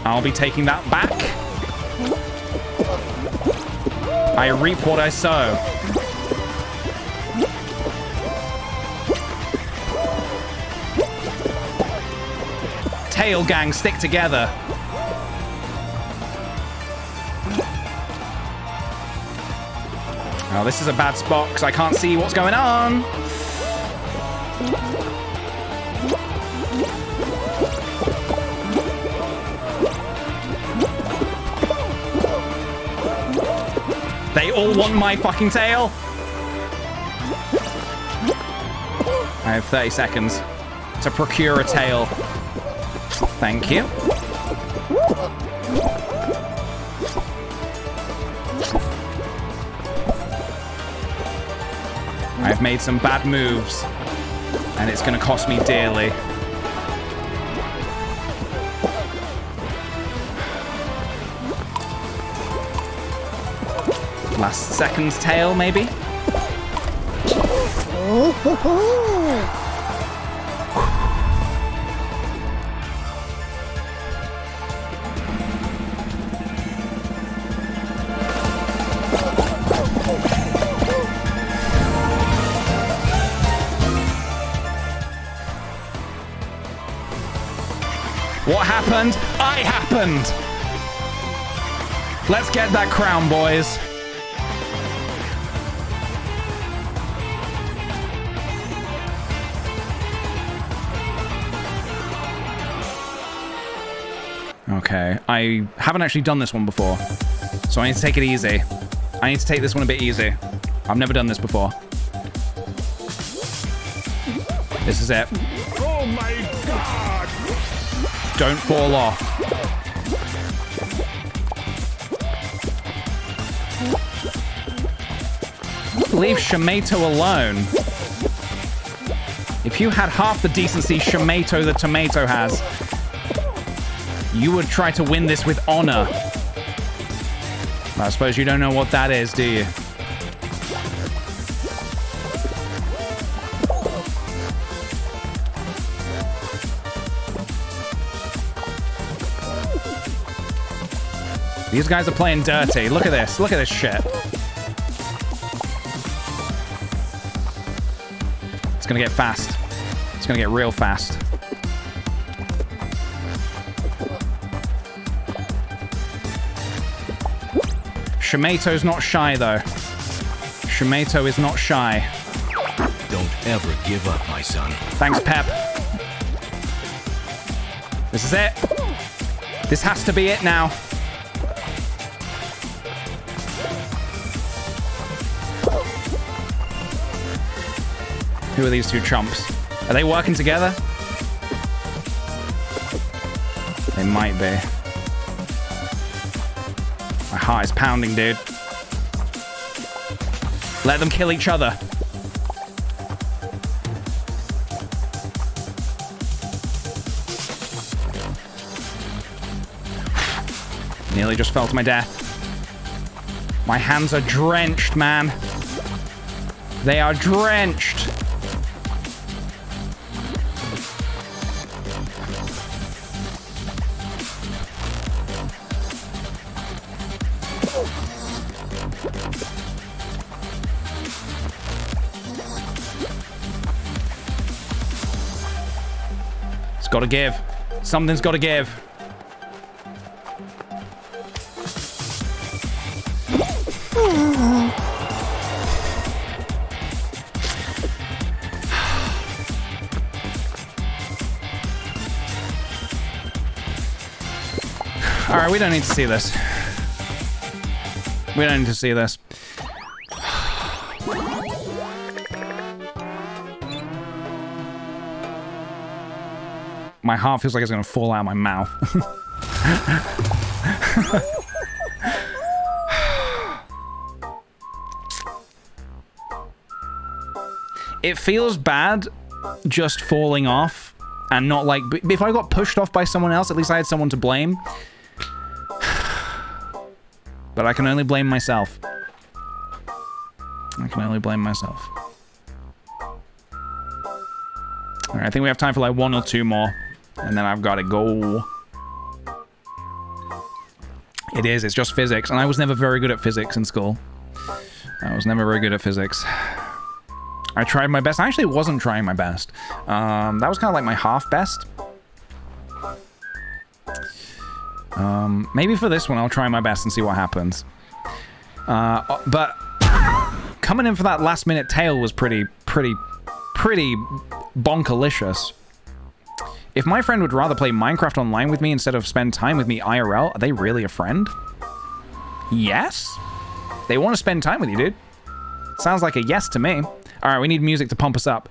I'll be taking that back. I reap what I sow. Tail gang, stick together. Oh, this is a bad spot because I can't see what's going on. They all want my fucking tail. I have 30 seconds to procure a tail. Thank you. I've made some bad moves, and it's going to cost me dearly. Last second's tail, maybe? What happened? I happened! Let's get that crown, boys. Okay, I haven't actually done this one before, so I need to take it easy. I need to take this one a bit easy. I've never done this before. This is it. Oh my god! Don't fall off. Leave Shimato alone. If you had half the decency Shimato the tomato has, you would try to win this with honor. I suppose you don't know what that is, do you? These guys are playing dirty. Look at this. Look at this shit. It's gonna get fast. It's gonna get real fast. Shimato's not shy, though. Shimato is not shy. Don't ever give up, my son. Thanks, Pep. This is it. This has to be it now. Who are these two chumps? Are they working together? They might be. My heart is pounding, dude. Let them kill each other. Nearly just fell to my death. My hands are drenched, man. They are drenched. It's gotta give. Something's gotta give. Alright, we don't need to see this. We don't need to see this. My heart feels like it's gonna fall out of my mouth. It feels bad just falling off and not like... If I got pushed off by someone else, at least I had someone to blame. But I can only blame myself. I can only blame myself. Alright, I think we have time for like one or two more. And then I've got to go. It is. It's just physics. And I was never very good at physics in school. I was never very good at physics. I tried my best. I actually wasn't trying my best. That was kind of like my half best. Maybe for this one, I'll try my best and see what happens. But coming in for that last minute tail was pretty bonkalicious. If my friend would rather play Minecraft online with me instead of spend time with me IRL, are they really a friend? Yes? They want to spend time with you, dude. Sounds like a yes to me. All right, we need music to pump us up.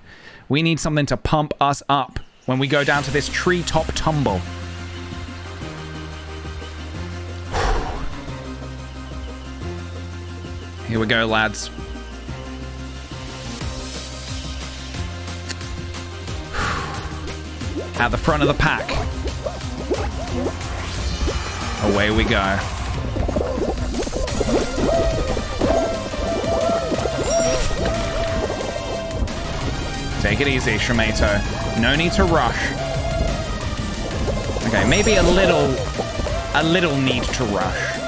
We need something to pump us up when we go down to this treetop tumble. Here we go, lads. At the front of the pack. Away we go. Take it easy, Shamato. No need to rush. Okay, maybe a little need to rush.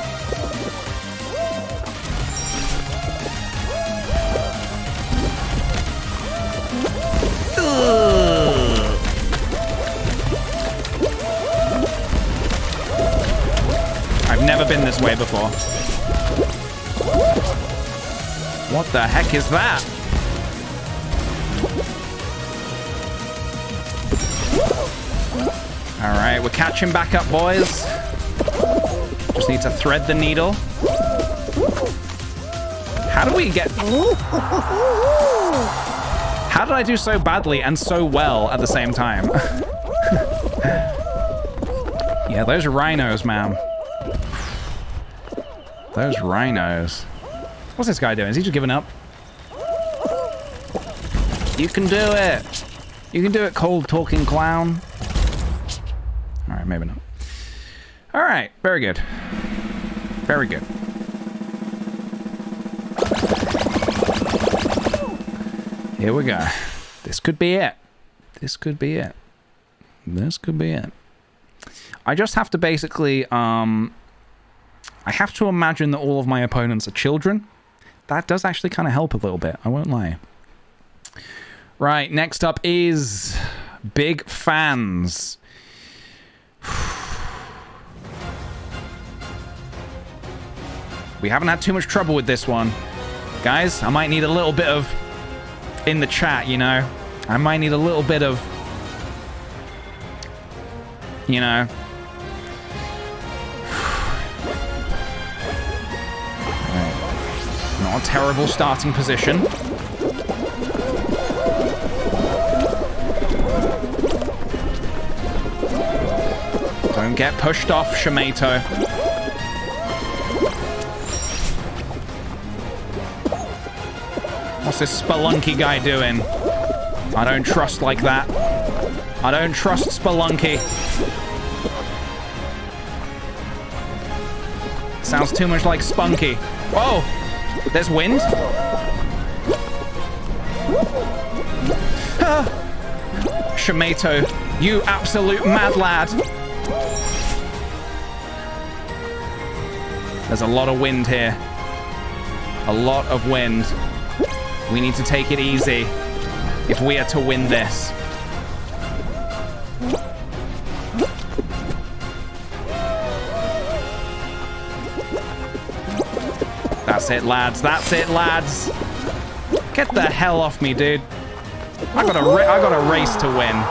I've never been this way before. What the heck is that? Alright, we're catching back up, boys. Just need to thread the needle. How do we get... How did I do so badly and so well at the same time? Yeah, those rhinos, man. Those rhinos. What's this guy doing? Is he just giving up? You can do it. You can do it, cold talking clown. All right, maybe not. All right, very good. Very good. Here we go. This could be it. This could be it. This could be it. I just have to basically, I have to imagine that all of my opponents are children. That does actually kind of help a little bit, I won't lie. Right, next up is Big Fans. We haven't had too much trouble with this one. Guys, I might need a little bit of... in the chat, you know? I might need a little bit of... you know... Not a terrible starting position. Don't get pushed off, Shamato. What's this Spelunky guy doing? I don't trust like that. I don't trust Spelunky. Sounds too much like Spunky. Whoa! There's wind? Shamato, you absolute mad lad. There's a lot of wind here. A lot of wind. We need to take it easy if we are to win this. That's it, lads. That's it, lads. Get the hell off me, dude. I got a race to win.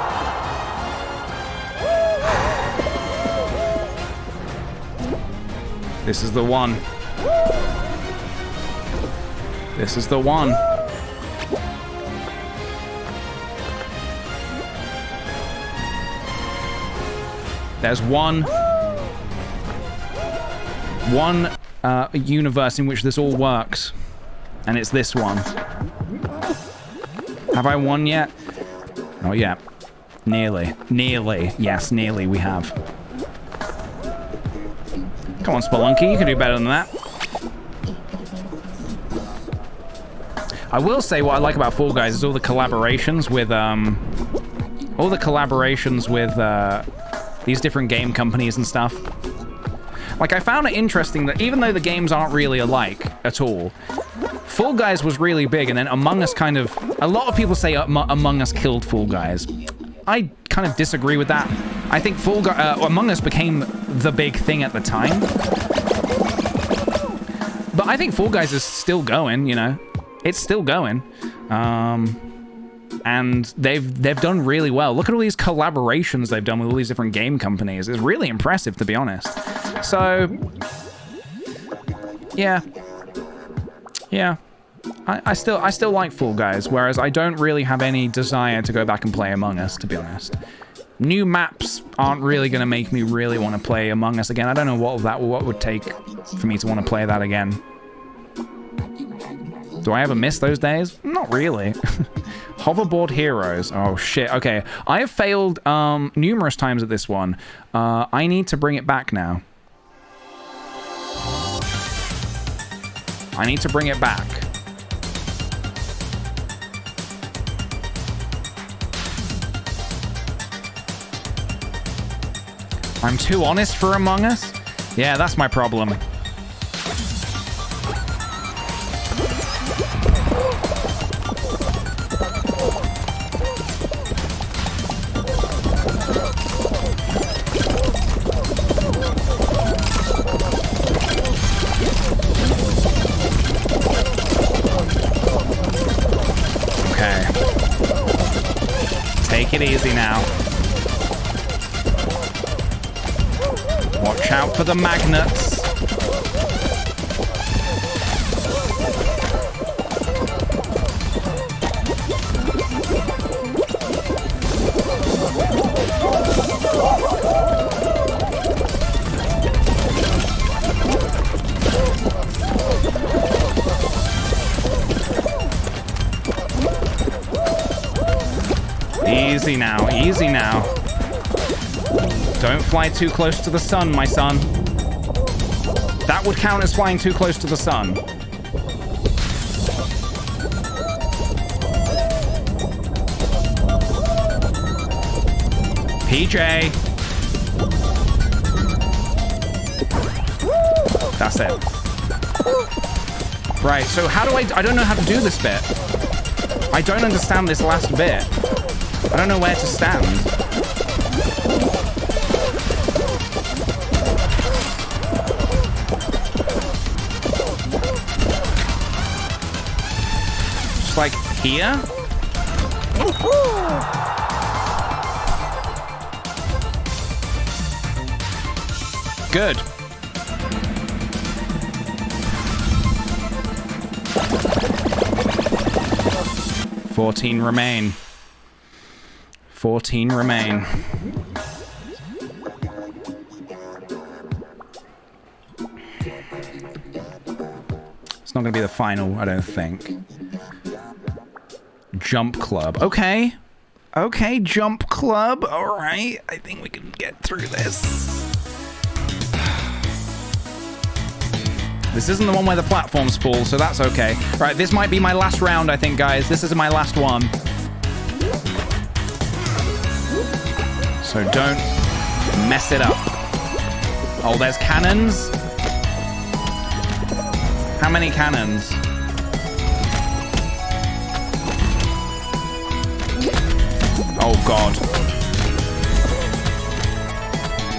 This is the one. This is the one. There's one universe in which this all works, and it's this one. Have I won yet? Not yet. Nearly. Nearly. Yes, nearly we have. Come on, Spelunky, you can do better than that. I will say what I like about Fall Guys is all the collaborations with these different game companies and stuff. Like, I found it interesting that even though the games aren't really alike at all, Fall Guys was really big, and then Among Us kind of... A lot of people say Among Us killed Fall Guys. I kind of disagree with that. I think Among Us became the big thing at the time. But I think Fall Guys is still going, you know. It's still going. And they've done really well. Look at all these collaborations they've done with all these different game companies. It's really impressive, to be honest. So, yeah. Yeah. I still like Fall Guys, whereas I don't really have any desire to go back and play Among Us, to be honest. New maps aren't really going to make me really want to play Among Us again. I don't know what would take for me to want to play that again. Do I ever miss those days? Not really. Hoverboard Heroes. Oh, shit. Okay. I have failed numerous times at this one. I need to bring it back now. I need to bring it back. I'm too honest for Among Us? Yeah, that's my problem. Okay. Take it easy now. Watch out for the magnets. Easy now, easy now. Don't fly too close to the sun, my son. That would count as flying too close to the sun. PJ. That's it. Right, so how do I don't know how to do this bit. I don't understand this last bit. I don't know where to stand. Just like here? Good. Fourteen remain. 14 remain. It's not going to be the final, I don't think. Jump Club. Okay. Okay, Jump Club. All right. I think we can get through this. This isn't the one where the platforms fall, so that's okay. Right, this might be my last round, I think, guys. This is my last one. So don't mess it up. Oh, there's cannons. How many cannons? Oh, God.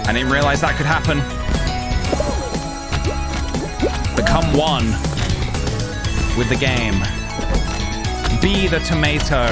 I didn't realize that could happen. Become one with the game. Be the tomato.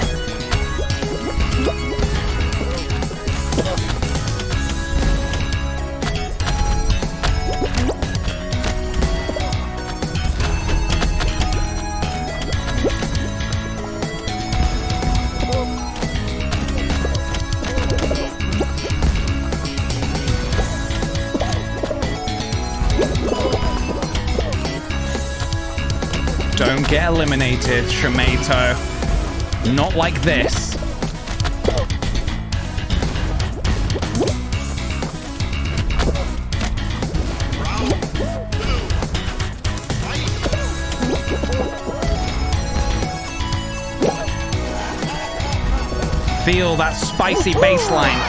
Don't get eliminated, Tomato. Not like this. Feel that spicy bass line.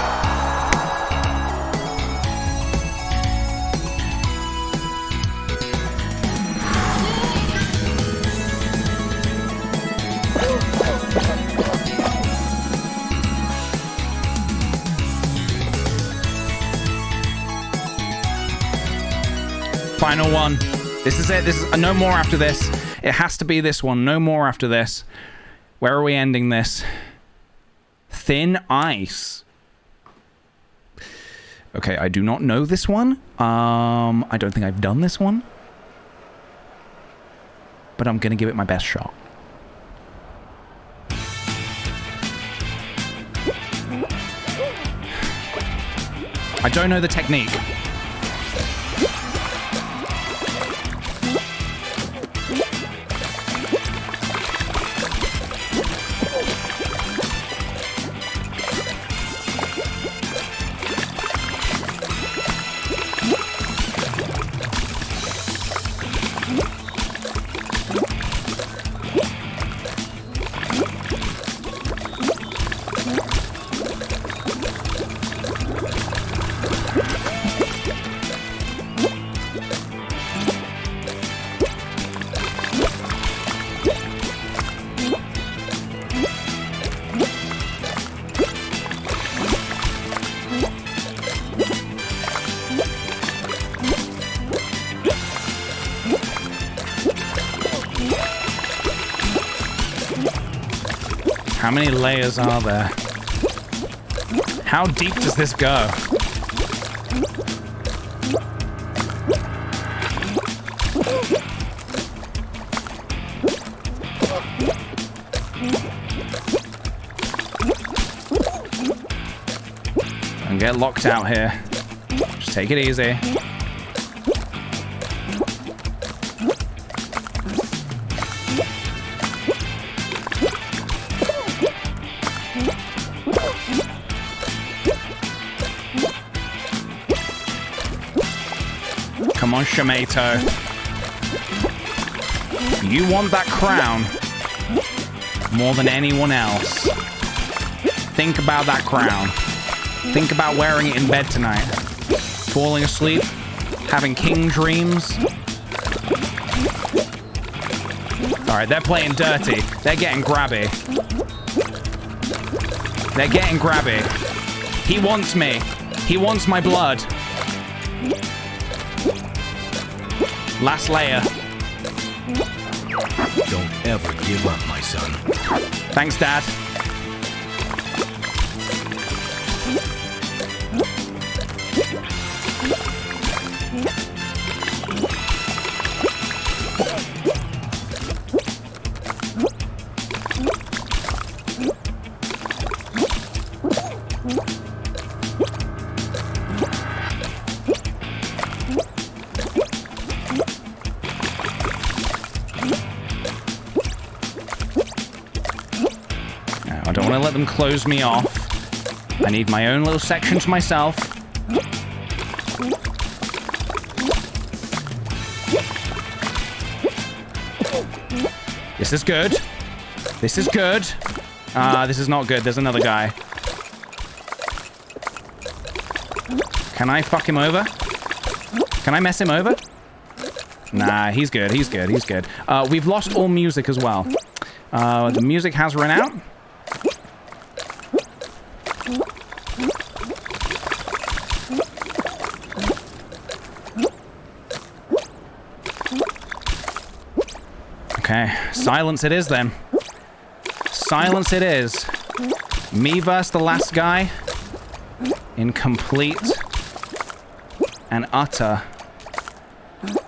Final one. This is it. This is no more after this. It has to be this one. No more after this. Where are we ending this? Thin Ice. Okay, I do not know this one. I don't think I've done this one. But I'm gonna give it my best shot. I don't know the technique. How many layers are there? How deep does this go? Don't get locked out here. Just take it easy. Come on, Shamato. You want that crown more than anyone else. Think about that crown. Think about wearing it in bed tonight. Falling asleep. Having king dreams. Alright, they're playing dirty. They're getting grabby. They're getting grabby. He wants me. He wants my blood. Last layer. Don't ever give up, my son. Thanks, Dad. I don't want to let them close me off. I need my own little section to myself. This is good. This is good. This is not good. There's another guy. Can I fuck him over? Can I mess him over? Nah, he's good. He's good. He's good. We've lost all music as well. The music has run out. Okay, silence it is then. Silence it is. Me versus the last guy in complete and utter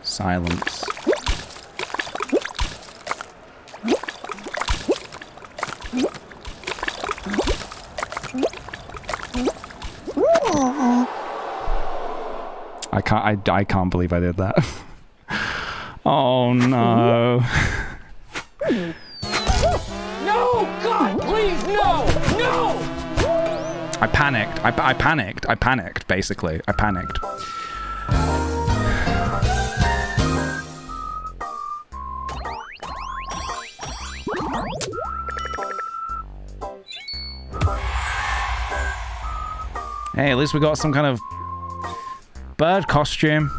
silence. I can't believe I did that. Oh no. No! God, please, no! No! I panicked. I panicked. I panicked, basically. I panicked. Hey, at least we got some kind of bird costume.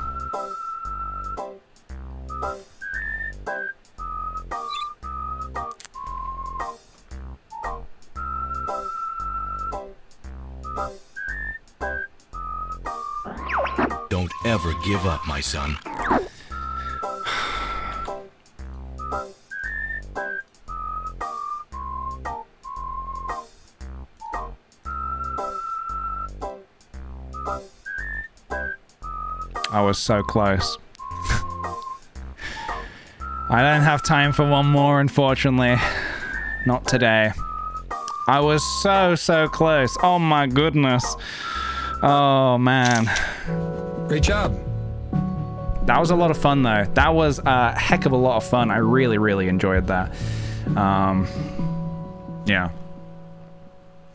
Don't ever give up, my son. I was so close. I don't have time for one more, unfortunately. Not today. I was so close. Oh my goodness. Oh man. Great job. That was a lot of fun though. That was a heck of a lot of fun. I really enjoyed that. Yeah.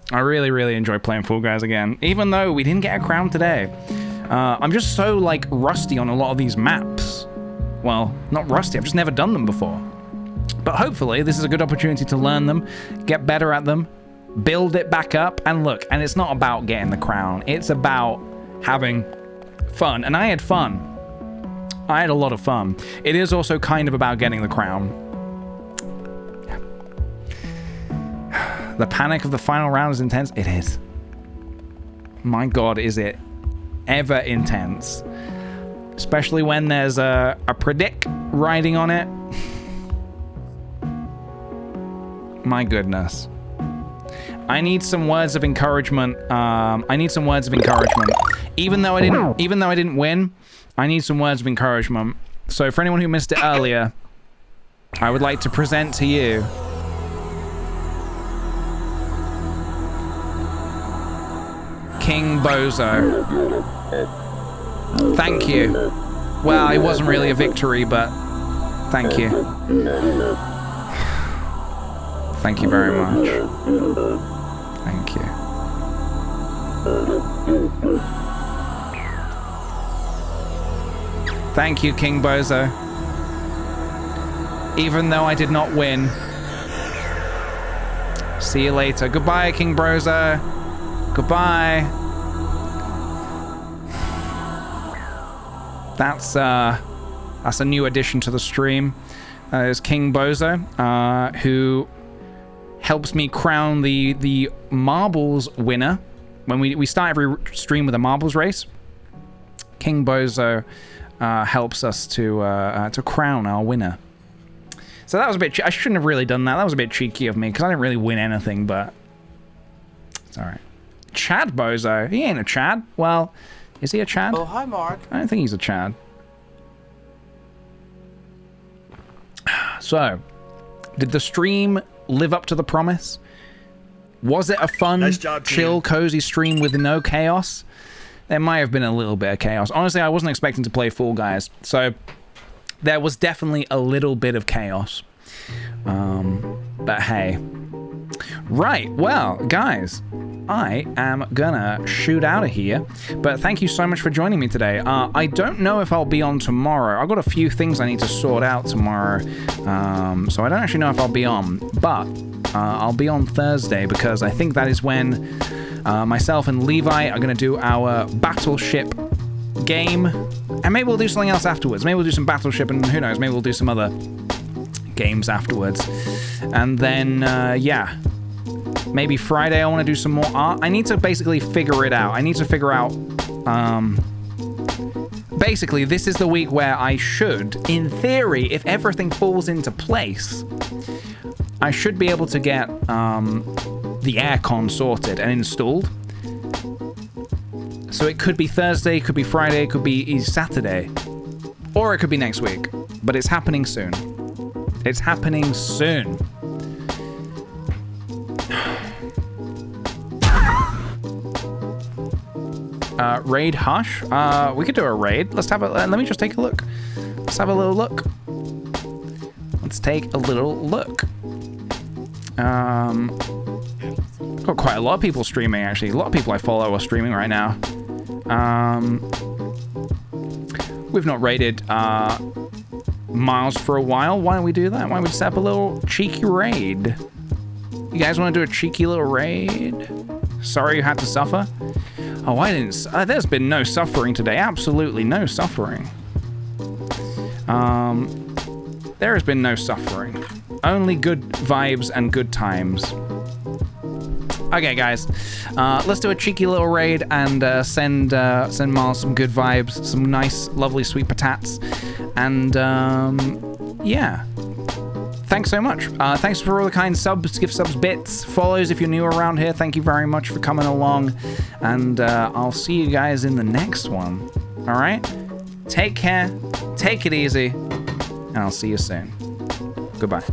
I really enjoyed playing Fall Guys again. Even though we didn't get a crown today. I'm just so like rusty on a lot of these maps. Well, not rusty, I've just never done them before. But hopefully this is a good opportunity to learn them, get better at them, build it back up, and look, and it's not about getting the crown, it's about having fun. And I had fun. I had a lot of fun. It is also kind of about getting the crown. The panic of the final round is intense. It is. My God, is it ever intense. Especially when there's a predict riding on it. My goodness. I need some words of encouragement. I need some words of encouragement. Even though I didn't win, I need some words of encouragement. So for anyone who missed it earlier, I would like to present to you King Bozo. Thank you. Well, it wasn't really a victory, but thank you. Thank you very much. Thank you. Thank you, King Bozo. Even though I did not win. See you later. Goodbye, King Bozo. Goodbye. That's a new addition to the stream. Is King Bozo, who helps me crown the marbles winner. When we start every stream with a marbles race, King Bozo helps us to crown our winner. So that was a bit. I shouldn't have really done that. That was a bit cheeky of me because I didn't really win anything, but it's all right. Chad Bozo, he ain't a Chad. Well, is he a Chad? Oh, hi, Mark. I don't think he's a Chad. So, did the stream live up to the promise? Was it a fun, Nice job, team. chill, cozy stream with no chaos? There might have been a little bit of chaos. Honestly, I wasn't expecting to play Fall Guys, so there was definitely a little bit of chaos. But hey. Right, well, guys, I am gonna shoot out of here, but thank you so much for joining me today. I don't know if I'll be on tomorrow. I've got a few things I need to sort out tomorrow, so I don't actually know if I'll be on, but I'll be on Thursday because I think that is when myself and Levi are gonna do our Battleship game, and maybe we'll do something else afterwards. Maybe we'll do some Battleship, and who knows, maybe we'll do some other games afterwards. And then, yeah. Maybe Friday I want to do some more art. I need to basically figure it out. I need to figure out... basically, this is the week where I should, in theory, if everything falls into place, I should be able to get the aircon sorted and installed. So it could be Thursday, could be Friday, could be Saturday. Or it could be next week. But it's happening soon. It's happening soon. Raid Hush. We could do a raid. Let's have a. Let me just take a look. Let's have a little look. Let's take a little look. Got quite a lot of people streaming actually. A lot of people I follow are streaming right now. We've not raided Miles for a while. Why don't we do that? Why don't we set up a little cheeky raid? You guys want to do a cheeky little raid? Sorry you had to suffer. Oh, I didn't... there's been no suffering today. Absolutely no suffering. There has been no suffering. Only good vibes and good times. Okay, guys, let's do a cheeky little raid and send Miles some good vibes, some nice, lovely sweet patatas, and yeah. Thanks so much. Thanks for all the kind subs, gift subs, bits, follows if you're new around here. Thank you very much for coming along, and I'll see you guys in the next one. All right? Take care, take it easy, and I'll see you soon. Goodbye.